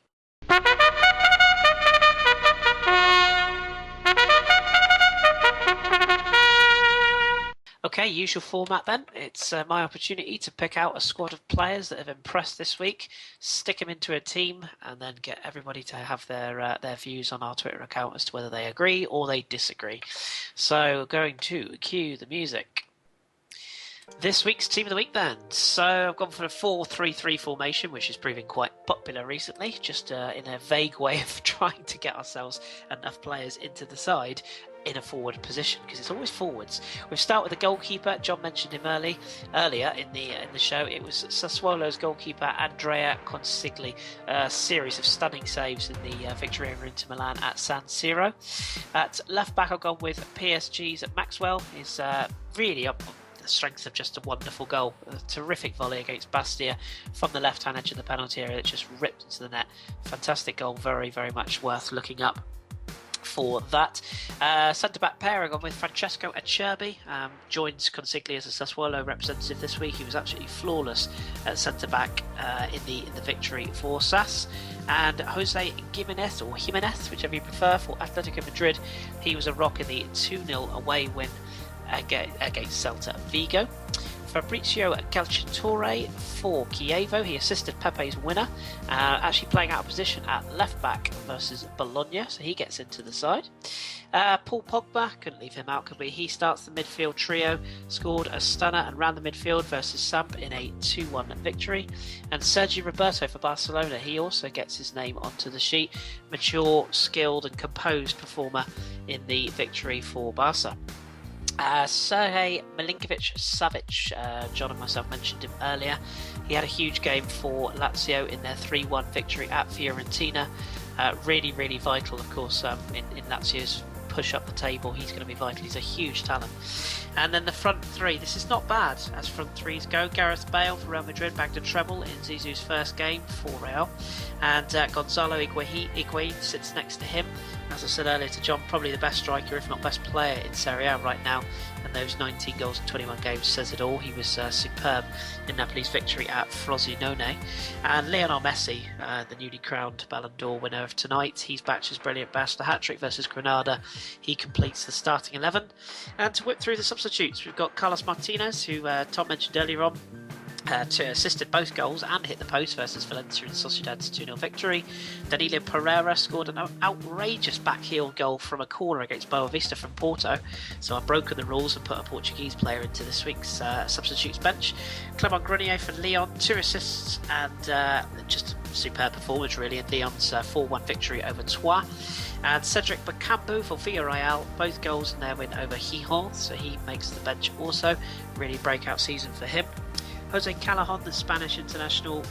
Speaker 1: Okay, usual format then. It's my opportunity to pick out a squad of players that have impressed this week, stick them into a team, and then get everybody to have their views on our Twitter account as to whether they agree or they disagree. So, going to cue the music. This week's Team of the Week then. So I've gone for a 4-3-3 formation, which is proving quite popular recently, just in a vague way of trying to get ourselves enough players into the side in a forward position, because it's always forwards. We'll start with the goalkeeper. John mentioned him earlier in the show. It was Sassuolo's goalkeeper Andrea Consigli. A series of stunning saves in the victory over Inter Milan at San Siro. At left back, I've gone with PSG's Maxwell. He's really up the strength of just a wonderful goal. A terrific volley against Bastia from the left-hand edge of the penalty area that just ripped into the net. Fantastic goal, very, very much worth looking up for that. Centre-back pair, I've gone with Francesco Acerbi. Joins Consigli as a Sassuolo representative this week. He was absolutely flawless at centre-back in the victory for Sas. And Jose Gimenez, or Jimenez, whichever you prefer, for Atletico Madrid. He was a rock in the 2-0 away win against Celta Vigo. Fabrizio Calciatore for Chievo. He assisted Pepe's winner, actually playing out of position at left back versus Bologna, so he gets into the side. Paul Pogba, couldn't leave him out, could we? He starts the midfield trio, scored a stunner and ran the midfield versus Samp in a 2-1 victory. And Sergi Roberto for Barcelona, he also gets his name onto the sheet. Mature, skilled and composed performer in the victory for Barca. Sergej Milinkovic-Savic, John and myself mentioned him earlier. He had a huge game for Lazio in their 3-1 victory at Fiorentina. Really, really vital, of course, in Lazio's push up the table. He's going to be vital. He's a huge talent. And then the front three. This is not bad as front threes go. Gareth Bale for Real Madrid bagged a treble in Zizou's first game for Real. And Gonzalo Higuain sits next to him. As I said earlier to John, probably the best striker, if not best player in Serie A right now. And those 19 goals in 21 games says it all. He was superb in Napoli's victory at Frosinone. And Lionel Messi, the newly crowned BallondOr winner of tonight, he's backed his brilliant best. A hat-trick versus Granada. He completes the starting 11. And to whip through the substitutes, we've got Carlos Martinez, who Tom mentioned earlier on, assisted both goals and hit the post versus Valencia in Sociedad's 2-0 victory. Danilo Pereira scored an outrageous backheel goal from a corner against Boa Vista from Porto. So I've broken the rules and put a Portuguese player into this week's substitutes bench. Clement Grenier for Lyon, 2 assists and just a superb performance really in Lyon's 4-1 victory over Troyes. And Cedric Bakambu for Villarreal, both goals in their win over Gijón, so he makes the bench also. Really breakout season for him. Jose Callahan, the Spanish international,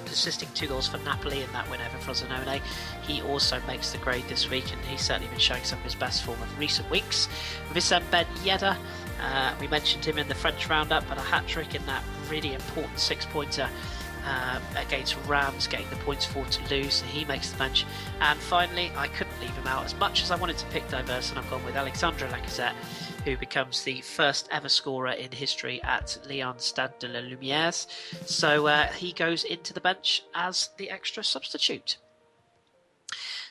Speaker 1: assisting 2 goals for Napoli in that win over Frosinone. He also makes the grade this week, and he's certainly been showing some of his best form of recent weeks. Wissam Ben Yedder, we mentioned him in the French roundup, but a hat-trick in that really important 6-pointer against Rams, getting the points for Toulouse, so he makes the bench. And finally, I couldn't leave him out. As much as I wanted to pick diverse, and I've gone with Alexandre Lacazette, who becomes the first ever scorer in history at Lyon Stade de la Lumière. So he goes into the bench as the extra substitute.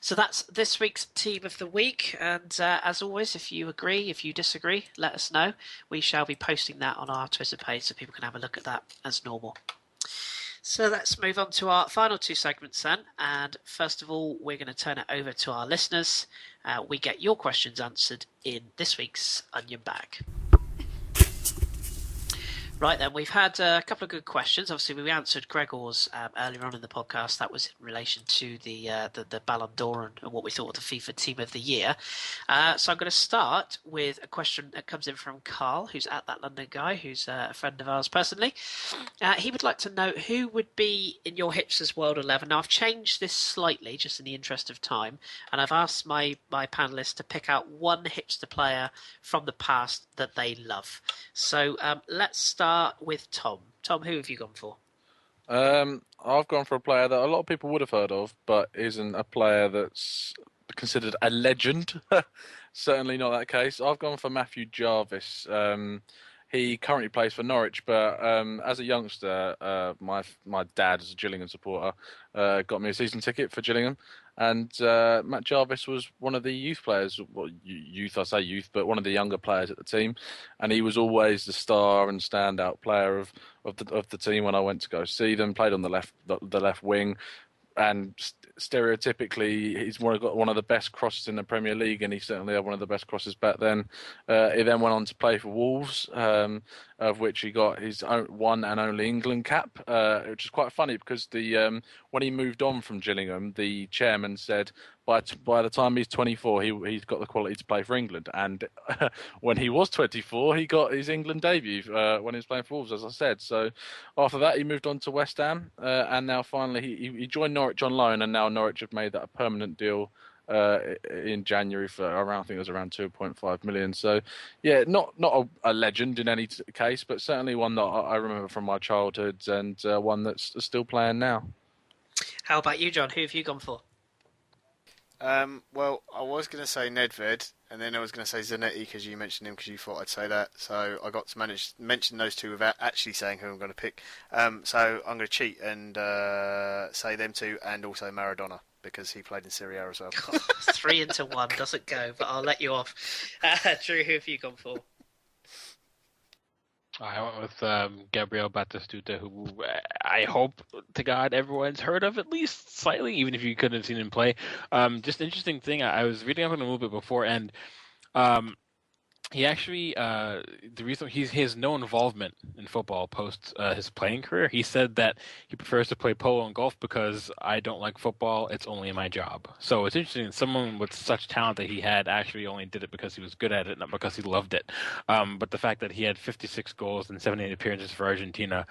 Speaker 1: So that's this week's Team of the Week. And as always, if you agree, if you disagree, let us know. We shall be posting that on our Twitter page so people can have a look at that as normal. So let's move on to our final 2 segments then. And first of all, we're going to turn it over to our listeners. We get your questions answered in this week's Onion Bag. Right then, we've had a couple of good questions. Obviously, we answered Gregor's earlier on in the podcast. That was in relation to the BallondOr and what we thought of the FIFA Team of the Year. So I'm going to start with a question that comes in from Carl, who's at That London Guy, who's a friend of ours personally. He would like to know who would be in your Hipsters World 11. Now, I've changed this slightly, just in the interest of time, and I've asked my panelists to pick out one Hipster player from the past that they love. So let's start with Tom. Tom, who have you gone for?
Speaker 2: I've gone for a player that a lot of people would have heard of, but isn't a player that's considered a legend. Certainly not that case. I've gone for Matthew Jarvis. He currently plays for Norwich, but as a youngster, my dad, as a Gillingham supporter, got me a season ticket for Gillingham, and Matt Jarvis was one of the youth players. Well, I say youth, but one of the younger players at the team, and he was always the star and standout player of the team when I went to go see them. Played on the left wing. And stereotypically, he's got one of the best crosses in the Premier League, and he certainly had one of the best crosses back then. He then went on to play for Wolves, of which he got his one and only England cap, which is quite funny because when he moved on from Gillingham, the chairman said by the time he's 24, he's got the quality to play for England. And when he was 24, he got his England debut when he was playing for Wolves, as I said. So after that, he moved on to West Ham, and now finally he joined Norwich on loan, and now Norwich have made that a permanent deal in January for around, I think it was around 2.5 million. So yeah, not a legend in any case, but certainly one that I remember from my childhood, and one that's still playing now.
Speaker 1: How about you, John? Who have you gone for?
Speaker 3: Well, I was going to say Nedved, and then I was going to say Zanetti because you mentioned him because you thought I'd say that. So I got to mention those two without actually saying who I'm going to pick. So I'm going to cheat and say them two, and also Maradona because he played in Serie A as well.
Speaker 1: 3 into 1 doesn't go, but I'll let you off. Drew, who have you gone for?
Speaker 4: I went with Gabriel Batistuta, who I hope to God everyone's heard of at least slightly, even if you couldn't have seen him play. Just an interesting thing, I was reading up on him a little bit before, and he actually, the reason his no involvement in football post his playing career, he said that he prefers to play polo and golf because I don't like football, it's only my job. So it's interesting, someone with such talent that he had actually only did it because he was good at it, not because he loved it. But the fact that he had 56 goals and 78 appearances for Argentina,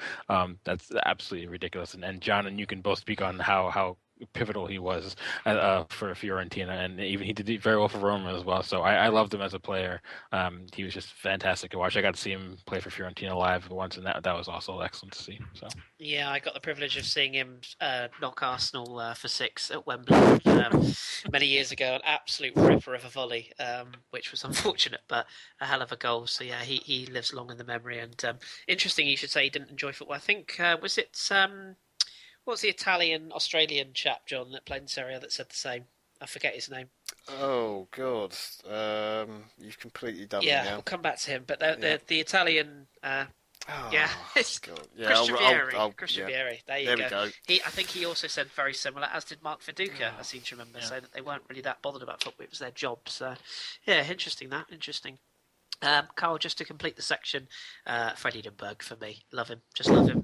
Speaker 4: that's absolutely ridiculous. And John and you can both speak on how pivotal he was for Fiorentina, and even he did very well for Roma as well. So I loved him as a player. He was just fantastic to watch. I got to see him play for Fiorentina live once, and that was also excellent to see. So
Speaker 1: yeah, I got the privilege of seeing him knock Arsenal for 6 at Wembley many years ago. An absolute ripper of a volley, which was unfortunate, but a hell of a goal. So yeah, he lives long in the memory. And interesting, you should say he didn't enjoy football. I think was it. What's the Italian-Australian chap, John, that played in Serie A that said the same? I forget his name.
Speaker 3: Oh, God. You've completely done me
Speaker 1: Yeah,
Speaker 3: now.
Speaker 1: we'll come back to him. But the Italian...
Speaker 3: Oh,
Speaker 1: yeah, it's
Speaker 3: God. Yeah,
Speaker 1: Christian Vieri. Christian
Speaker 3: yeah.
Speaker 1: Vieri. There we go. I think he also said very similar, as did Mark Viduka, I seem to remember, saying that they weren't really that bothered about football. It was their job. So, yeah, interesting. Carl, just to complete the section, Freddie Edinburgh for me. Love him. Just love him.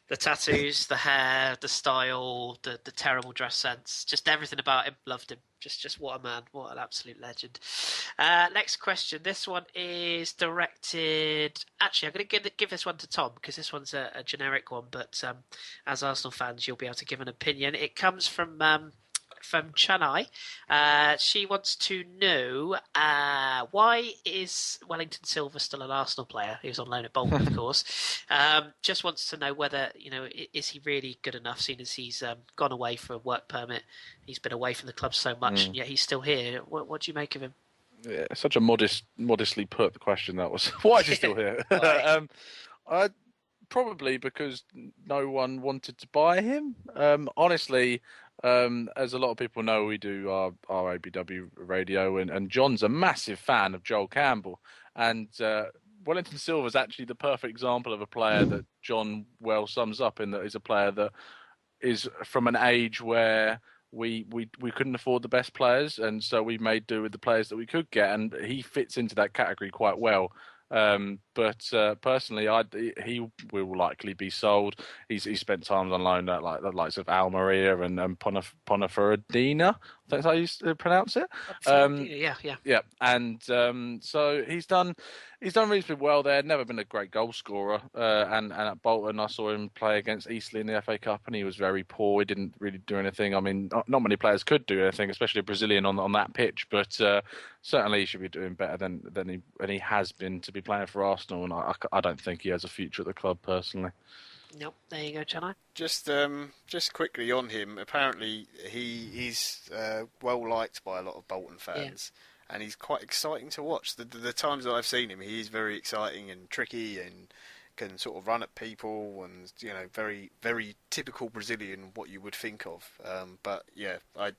Speaker 1: The tattoos, the hair, the style, the terrible dress sense, just everything about him. Loved him. Just what a man. What an absolute legend. Next question. This one is directed... Actually, I'm going to give this one to Tom because this one's a generic one, but as Arsenal fans, you'll be able to give an opinion. It comes from Chennai. She wants to know why is Wellington Silva still an Arsenal player? He was on loan at Bolton, of course. Just wants to know whether, is he really good enough, seeing as he's gone away for a work permit. He's been away from the club so much, and yet he's still here. What do you make of him?
Speaker 2: Yeah, such a modestly put question that was. Why is he still here? Probably because no one wanted to buy him. Honestly, as a lot of people know, we do our ABW radio, and John's a massive fan of Joel Campbell. And Wellington Silva is actually the perfect example of a player that John well sums up, in that he's a player that is from an age where we couldn't afford the best players, and so we made do with the players that we could get, and he fits into that category quite well. But personally, he will likely be sold. He spent time on loan at like the likes of Almeria and Ponferradina. That's how you pronounce it.
Speaker 1: Yeah, yeah.
Speaker 2: Yeah, and so he's done reasonably well there. Never been a great goal scorer, and at Bolton I saw him play against Eastleigh in the FA Cup, and he was very poor. He didn't really do anything. I mean, not many players could do anything, especially a Brazilian on that pitch. But certainly he should be doing better than he has been to be playing for Arsenal. And I don't think he has a future at the club personally.
Speaker 1: Nope. There you go, Chano.
Speaker 3: Just quickly on him. Apparently, he is well liked by a lot of Bolton fans, and he's quite exciting to watch. The times that I've seen him, he is very exciting and tricky, and can sort of run at people, and very very typical Brazilian, what you would think of. But yeah, I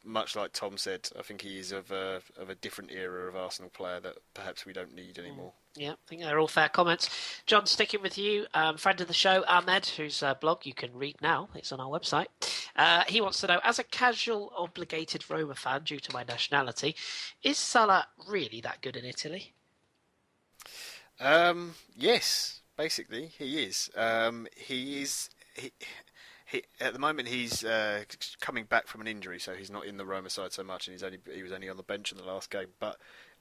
Speaker 3: much like Tom said, I think he is of a different era of Arsenal player that perhaps we don't need anymore.
Speaker 1: Yeah, I think they're all fair comments. John, sticking with you, friend of the show, Ahmed, whose blog you can read now, it's on our website. He wants to know, as a casual obligated Roma fan due to my nationality, is Salah really that good in Italy?
Speaker 3: Yes, basically he is. He at the moment he's coming back from an injury, so he's not in the Roma side so much, and he was only on the bench in the last game. But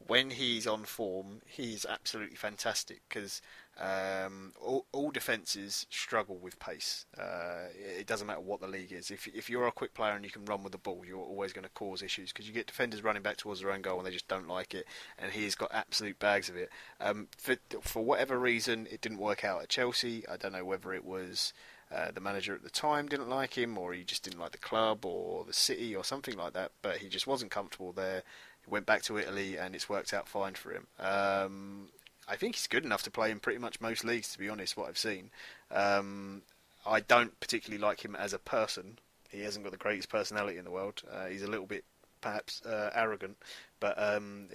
Speaker 3: when he's on form, he's absolutely fantastic because all defences struggle with pace. It doesn't matter what the league is. If you're a quick player and you can run with the ball, you're always going to cause issues because you get defenders running back towards their own goal and they just don't like it. And he's got absolute bags of it. For whatever reason, it didn't work out at Chelsea. I don't know whether it was the manager at the time didn't like him, or he just didn't like the club or the city or something like that. But he just wasn't comfortable there. He went back to Italy and it's worked out fine for him. I think he's good enough to play in pretty much most leagues, to be honest, what I've seen. I don't particularly like him as a person. He hasn't got the greatest personality in the world. He's a little bit, perhaps, arrogant, but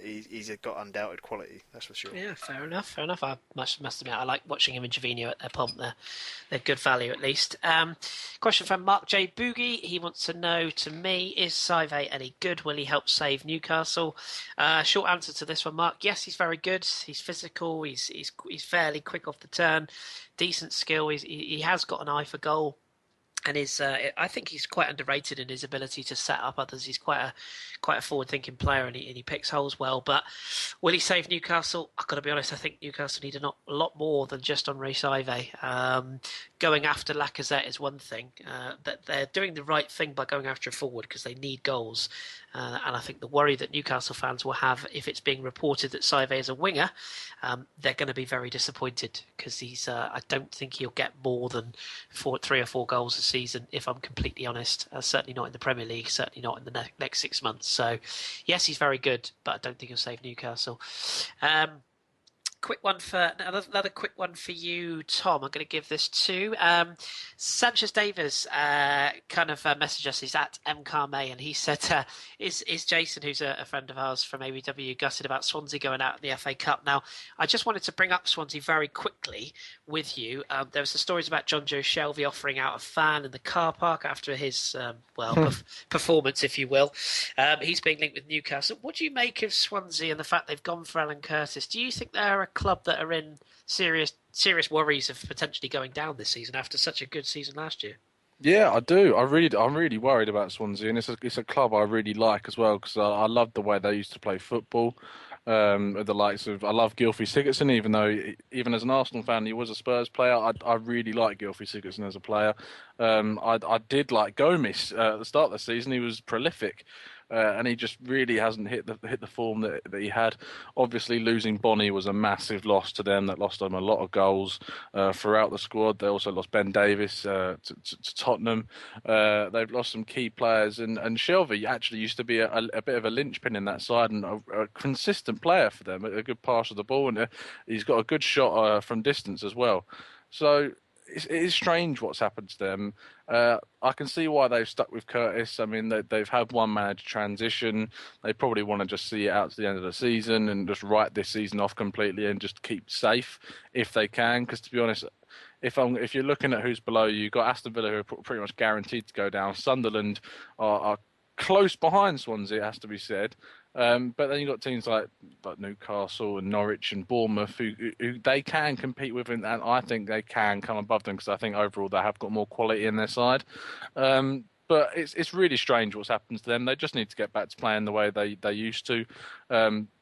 Speaker 3: he's got undoubted quality, that's for sure.
Speaker 1: Yeah, fair enough. I must admit, I like watching him and Jovino at their pump. They're good value, at least. Question from Mark J. Boogie. He wants to know, to me, is Saive any good? Will he help save Newcastle? Short answer to this one, Mark. Yes, he's very good. He's physical. He's fairly quick off the turn. Decent skill. He has got an eye for goal. And I think he's quite underrated in his ability to set up others. He's quite a forward-thinking player, and he picks holes well. But will he save Newcastle? I've got to be honest. I think Newcastle need a lot more than just Henri Saive. Going after Lacazette is one thing. That they're doing the right thing by going after a forward because they need goals. And I think the worry that Newcastle fans will have if it's being reported that Saive is a winger, they're going to be very disappointed because I don't think he'll get more than 3 or 4 goals a season, if I'm completely honest. Certainly not in the Premier League, certainly not in the next 6 months. So, yes, he's very good, but I don't think he'll save Newcastle. Quick one for another quick one for you, Tom. I'm going to give this to Sanchez Davis. Kind of messaged us. He's at MCarmay, and he said, "Is Jason, who's a friend of ours from ABW, gutted about Swansea going out in the FA Cup?" Now, I just wanted to bring up Swansea very quickly with you. There was the stories about John Joe Shelby offering out a fan in the car park after his performance, if you will. He's being linked with Newcastle. What do you make of Swansea and the fact they've gone for Alan Curtis? Do you think they're a club that are in serious worries of potentially going down this season after such a good season last year?
Speaker 2: Yeah, I do. I'm really worried about Swansea, and it's a club I really like as well because I love the way they used to play football. The likes of, I love Gylfi Sigurdsson, even as an Arsenal fan, he was a Spurs player. I really like Gylfi Sigurdsson as a player. I did like Gomes at the start of the season. He was prolific. And he just really hasn't hit the form that he had. Obviously, losing Bonnie was a massive loss to them. That lost them a lot of goals throughout the squad. They also lost Ben Davis to Tottenham. They've lost some key players, and Shelby actually used to be a bit of a linchpin in that side and a consistent player for them. A good pass of the ball, and he's got a good shot from distance as well. So it is strange what's happened to them. I can see why they've stuck with Curtis. I mean, they've had one manager transition. They probably want to just see it out to the end of the season and just write this season off completely and just keep safe if they can. Because to be honest, if you're looking at who's below you, you've got Aston Villa who are pretty much guaranteed to go down. Sunderland are close behind Swansea, it has to be said. But then you've got teams like Newcastle and Norwich and Bournemouth who they can compete with, and I think they can come above them because I think overall they have got more quality in their side. But it's really strange what's happened to them. They just need to get back to playing the way they used to.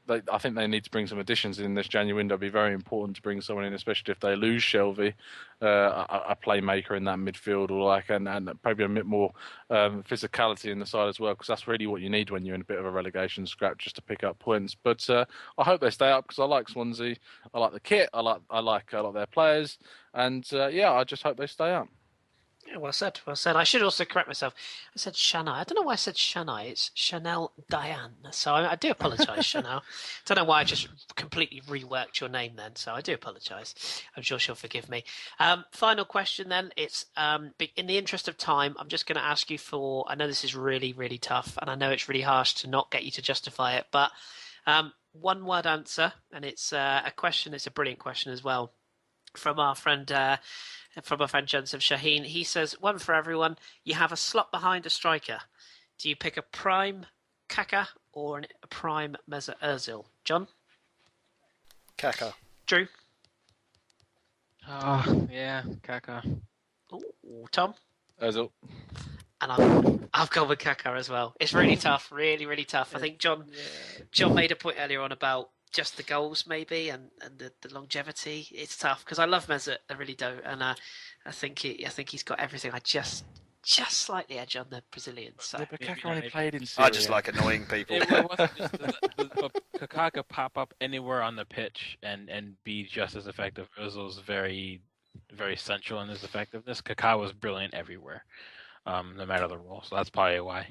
Speaker 2: I think they need to bring some additions in this January window. It'll be very important to bring someone in, especially if they lose Shelvey, a playmaker in that midfield, or and probably a bit more physicality in the side as well, because that's really what you need when you're in a bit of a relegation scrap, just to pick up points. But I hope they stay up because I like Swansea. I like the kit. I like a lot of their players, and I just hope they stay up.
Speaker 1: Yeah, well said, well said. I should also correct myself. I said Shanai. I don't know why I said Shanai. It's Chanel Diane. So I do apologise, Chanel. Don't know why I just completely reworked your name then. So I do apologise. I'm sure she'll forgive me. Final question then. It's in the interest of time, I'm just going to ask you for. I know this is really, really tough, and I know it's really harsh to not get you to justify it, but one word answer, and it's a question. It's a brilliant question as well from our friend. From our friend Joseph Shaheen. He says, one for everyone. You have a slot behind a striker. Do you pick a prime Kaka or a prime Mesut Ozil? John?
Speaker 3: Kaka.
Speaker 1: Drew?
Speaker 4: Yeah, Kaka.
Speaker 1: Ooh, Tom?
Speaker 2: Ozil.
Speaker 1: And I've gone with Kaka as well. It's really tough, really, really tough. I think John made a point earlier on about just the goals maybe and the longevity. It's tough because I love Mesut, I really do, and I think he's got everything. I just slightly edge on the Brazilians. So.
Speaker 2: Yeah, but Kaka only played in Syria.
Speaker 3: I just like annoying people.
Speaker 4: It wasn't just Kaka could pop up anywhere on the pitch and be just as effective. Ozil's very, very central in his effectiveness. Kaka was brilliant everywhere, no matter the role. So that's probably why.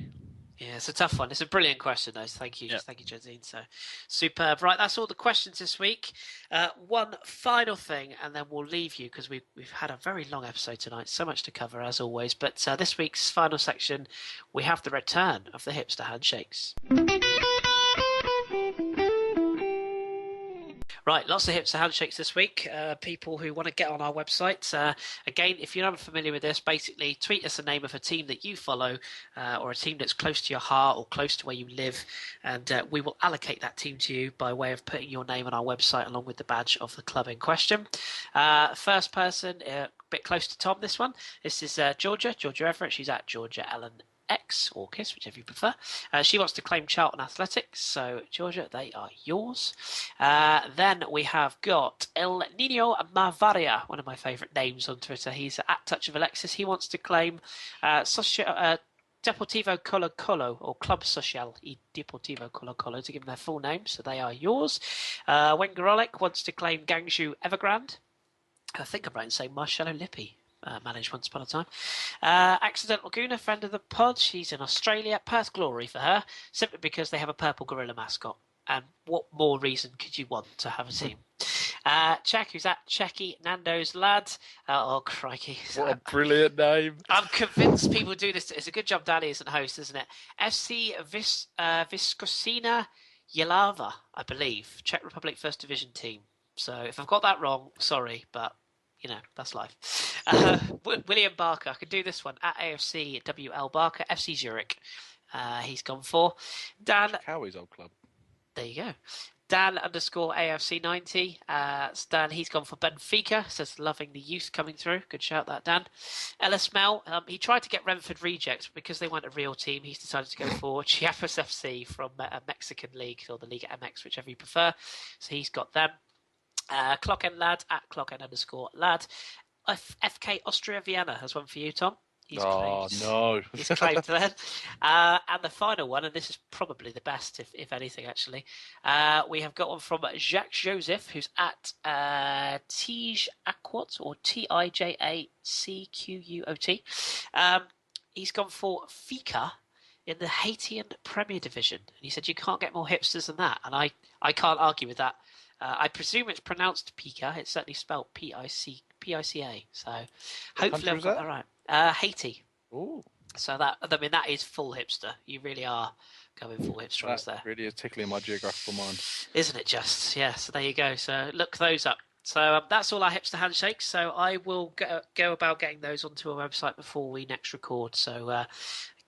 Speaker 1: Yeah, it's a tough one. It's a brilliant question, though. So thank you, thank you, Josine. So superb. Right, that's all the questions this week. One final thing, and then we'll leave you because we've had a very long episode tonight. So much to cover, as always. But this week's final section, we have the return of the Hipster Handshakes. Right, lots of Hipster Handshakes this week. People who want to get on our website. Again, if you're not familiar with this, basically tweet us the name of a team that you follow or a team that's close to your heart or close to where you live, and we will allocate that team to you by way of putting your name on our website along with the badge of the club in question. First person, a bit close to Tom, this one. This is Georgia Everett. She's at Georgia Ellen X or Kiss, whichever you prefer. She wants to claim Charlton Athletics, so Georgia, they are yours. Then we have got El Nino Mavaria, one of my favourite names on Twitter. He's at Touch of Alexis. He wants to claim Deportivo Colo Colo or Club Social y Deportivo Colo Colo to give them their full name, so they are yours. Wengerolic wants to claim Gangshu Evergrande. I think I'm right in saying Marcello Lippi. Managed once upon a time. Accidental Guna, friend of the pod. She's in Australia. Perth Glory for her, simply because they have a purple gorilla mascot. And what more reason could you want to have a team? Check, who's at Checky Nando's lad. Oh, crikey.
Speaker 2: What a brilliant name.
Speaker 1: I'm convinced people do this. It's a good job Danny isn't host, isn't it? FC Viscosina Jelava, I believe. Czech Republic First Division team. So if I've got that wrong, sorry, but you know, that's life. William Barker, I can do this one. At AFC WL Barker, FC Zurich. He's gone for. Dan.
Speaker 2: Cowie's old club.
Speaker 1: There you go. Dan _ AFC 90. Stan, he's gone for Benfica. Says loving the youth coming through. Good shout, that Dan. Ellis Mel, he tried to get Renford rejects, but because they weren't a real team, he's decided to go for Chiapas FC from a Mexican league, or the Liga MX, whichever you prefer. So he's got them. Clockend lad at Clockend _ lad. FK Austria Vienna has one for you, Tom. He's
Speaker 2: no.
Speaker 1: He's claimed that. And the final one, and this is probably the best, if anything, actually. We have got one from Jacques Joseph, who's at Tij Aquat, or TIJACQUOT. He's gone for Fika in the Haitian Premier Division. And he said you can't get more hipsters than that, and I can't argue with that. I presume it's pronounced Pika. It's certainly spelled Pica. So hopefully I've got that right. Haiti.
Speaker 2: Ooh.
Speaker 1: So that is full hipster. You really are going full hipster on there.
Speaker 2: Really is tickling my geographical mind.
Speaker 1: Isn't it just? Yeah, so there you go. So look those up. So that's all our Hipster Handshakes. So I will go about getting those onto our website before we next record. So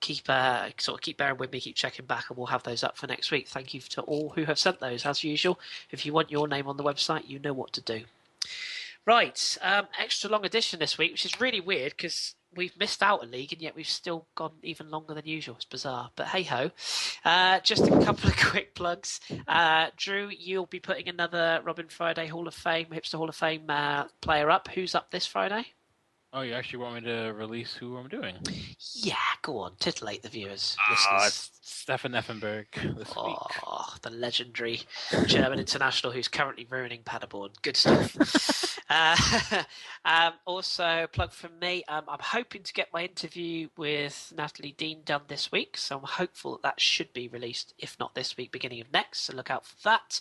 Speaker 1: keep bearing with me, keep checking back, and we'll have those up for next week. Thank you to all who have sent those. As usual, if you want your name on the website, you know what to do. Right, extra long edition this week, which is really weird because we've missed out a league and yet we've still gone even longer than usual. It's bizarre, but hey ho. Just a couple of quick plugs. Drew, you'll be putting another Robin Friday Hipster Hall of Fame player up. Who's up this Friday?
Speaker 4: Oh, you actually want me to release who I'm doing?
Speaker 1: Yeah, go on, titillate the viewers,
Speaker 4: It's
Speaker 1: listeners.
Speaker 4: Stefan Effenberg this week.
Speaker 1: The legendary German international who's currently ruining Paderborn. Good stuff. Also, plug from me. I'm hoping to get my interview with Natalie Dean done this week, so I'm hopeful that should be released, if not this week, beginning of next. So look out for that.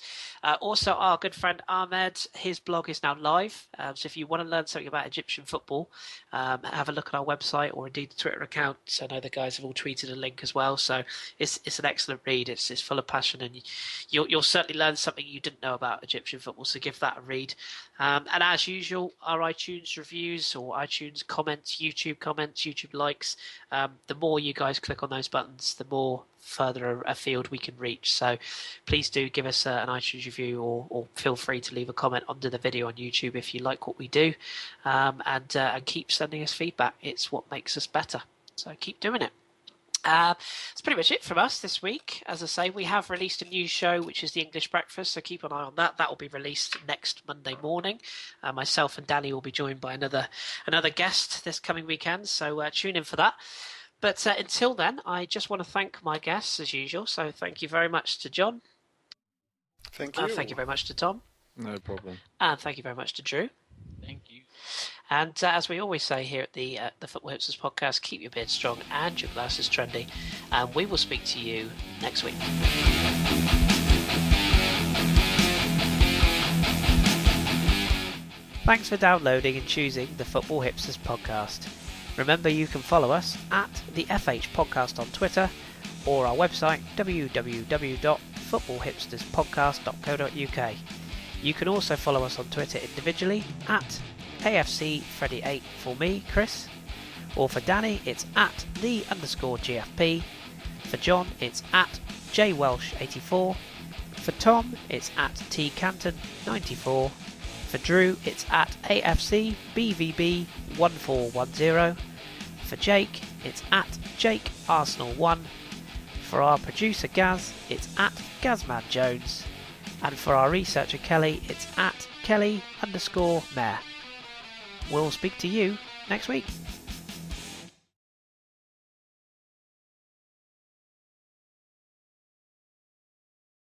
Speaker 1: Also, our good friend Ahmed, his blog is now live. So if you want to learn something about Egyptian football, have a look at our website or indeed the Twitter account. So I know the guys have all tweeted a link as well. So it's an excellent read. It's full of passion, and you'll certainly learn something you didn't know about Egyptian football. So give that a read. And as usual, our iTunes reviews or iTunes comments, YouTube likes, the more you guys click on those buttons, the more further afield we can reach. So please do give us an iTunes review or feel free to leave a comment under the video on YouTube if you like what we do, and keep sending us feedback. It's what makes us better. So keep doing it. That's pretty much it from us this week. As I say, we have released a new show, which is the English Breakfast, so keep an eye on that. That will be released next Monday morning. Myself and Danny will be joined by another guest this coming weekend, so tune in for that. But until then, I just want to thank my guests as usual. So thank you very much to John.
Speaker 3: Thank you.
Speaker 1: Thank you very much to Tom.
Speaker 2: No problem.
Speaker 1: And thank you very much to Drew.
Speaker 4: Thank you.
Speaker 1: And as we always say here at the Football Hipsters podcast, keep your beard strong and your glasses trendy. And we will speak to you next week. Thanks for downloading and choosing the Football Hipsters podcast. Remember, you can follow us at the FH Podcast on Twitter or our website www.footballhipsterspodcast.co.uk. You can also follow us on Twitter individually at AFC Freddy8 for me, Kris, or for Danny it's at @the_GFP, for John it's at JWelsh84, for Tom it's at TCanton94, for Drew it's at AFC BVB1410, for Jake it's at JakeArsenal1, for our producer Gaz it's at GazmanJones, and for our researcher Kelly it's at Kelly_Mayor. We'll speak to you next week.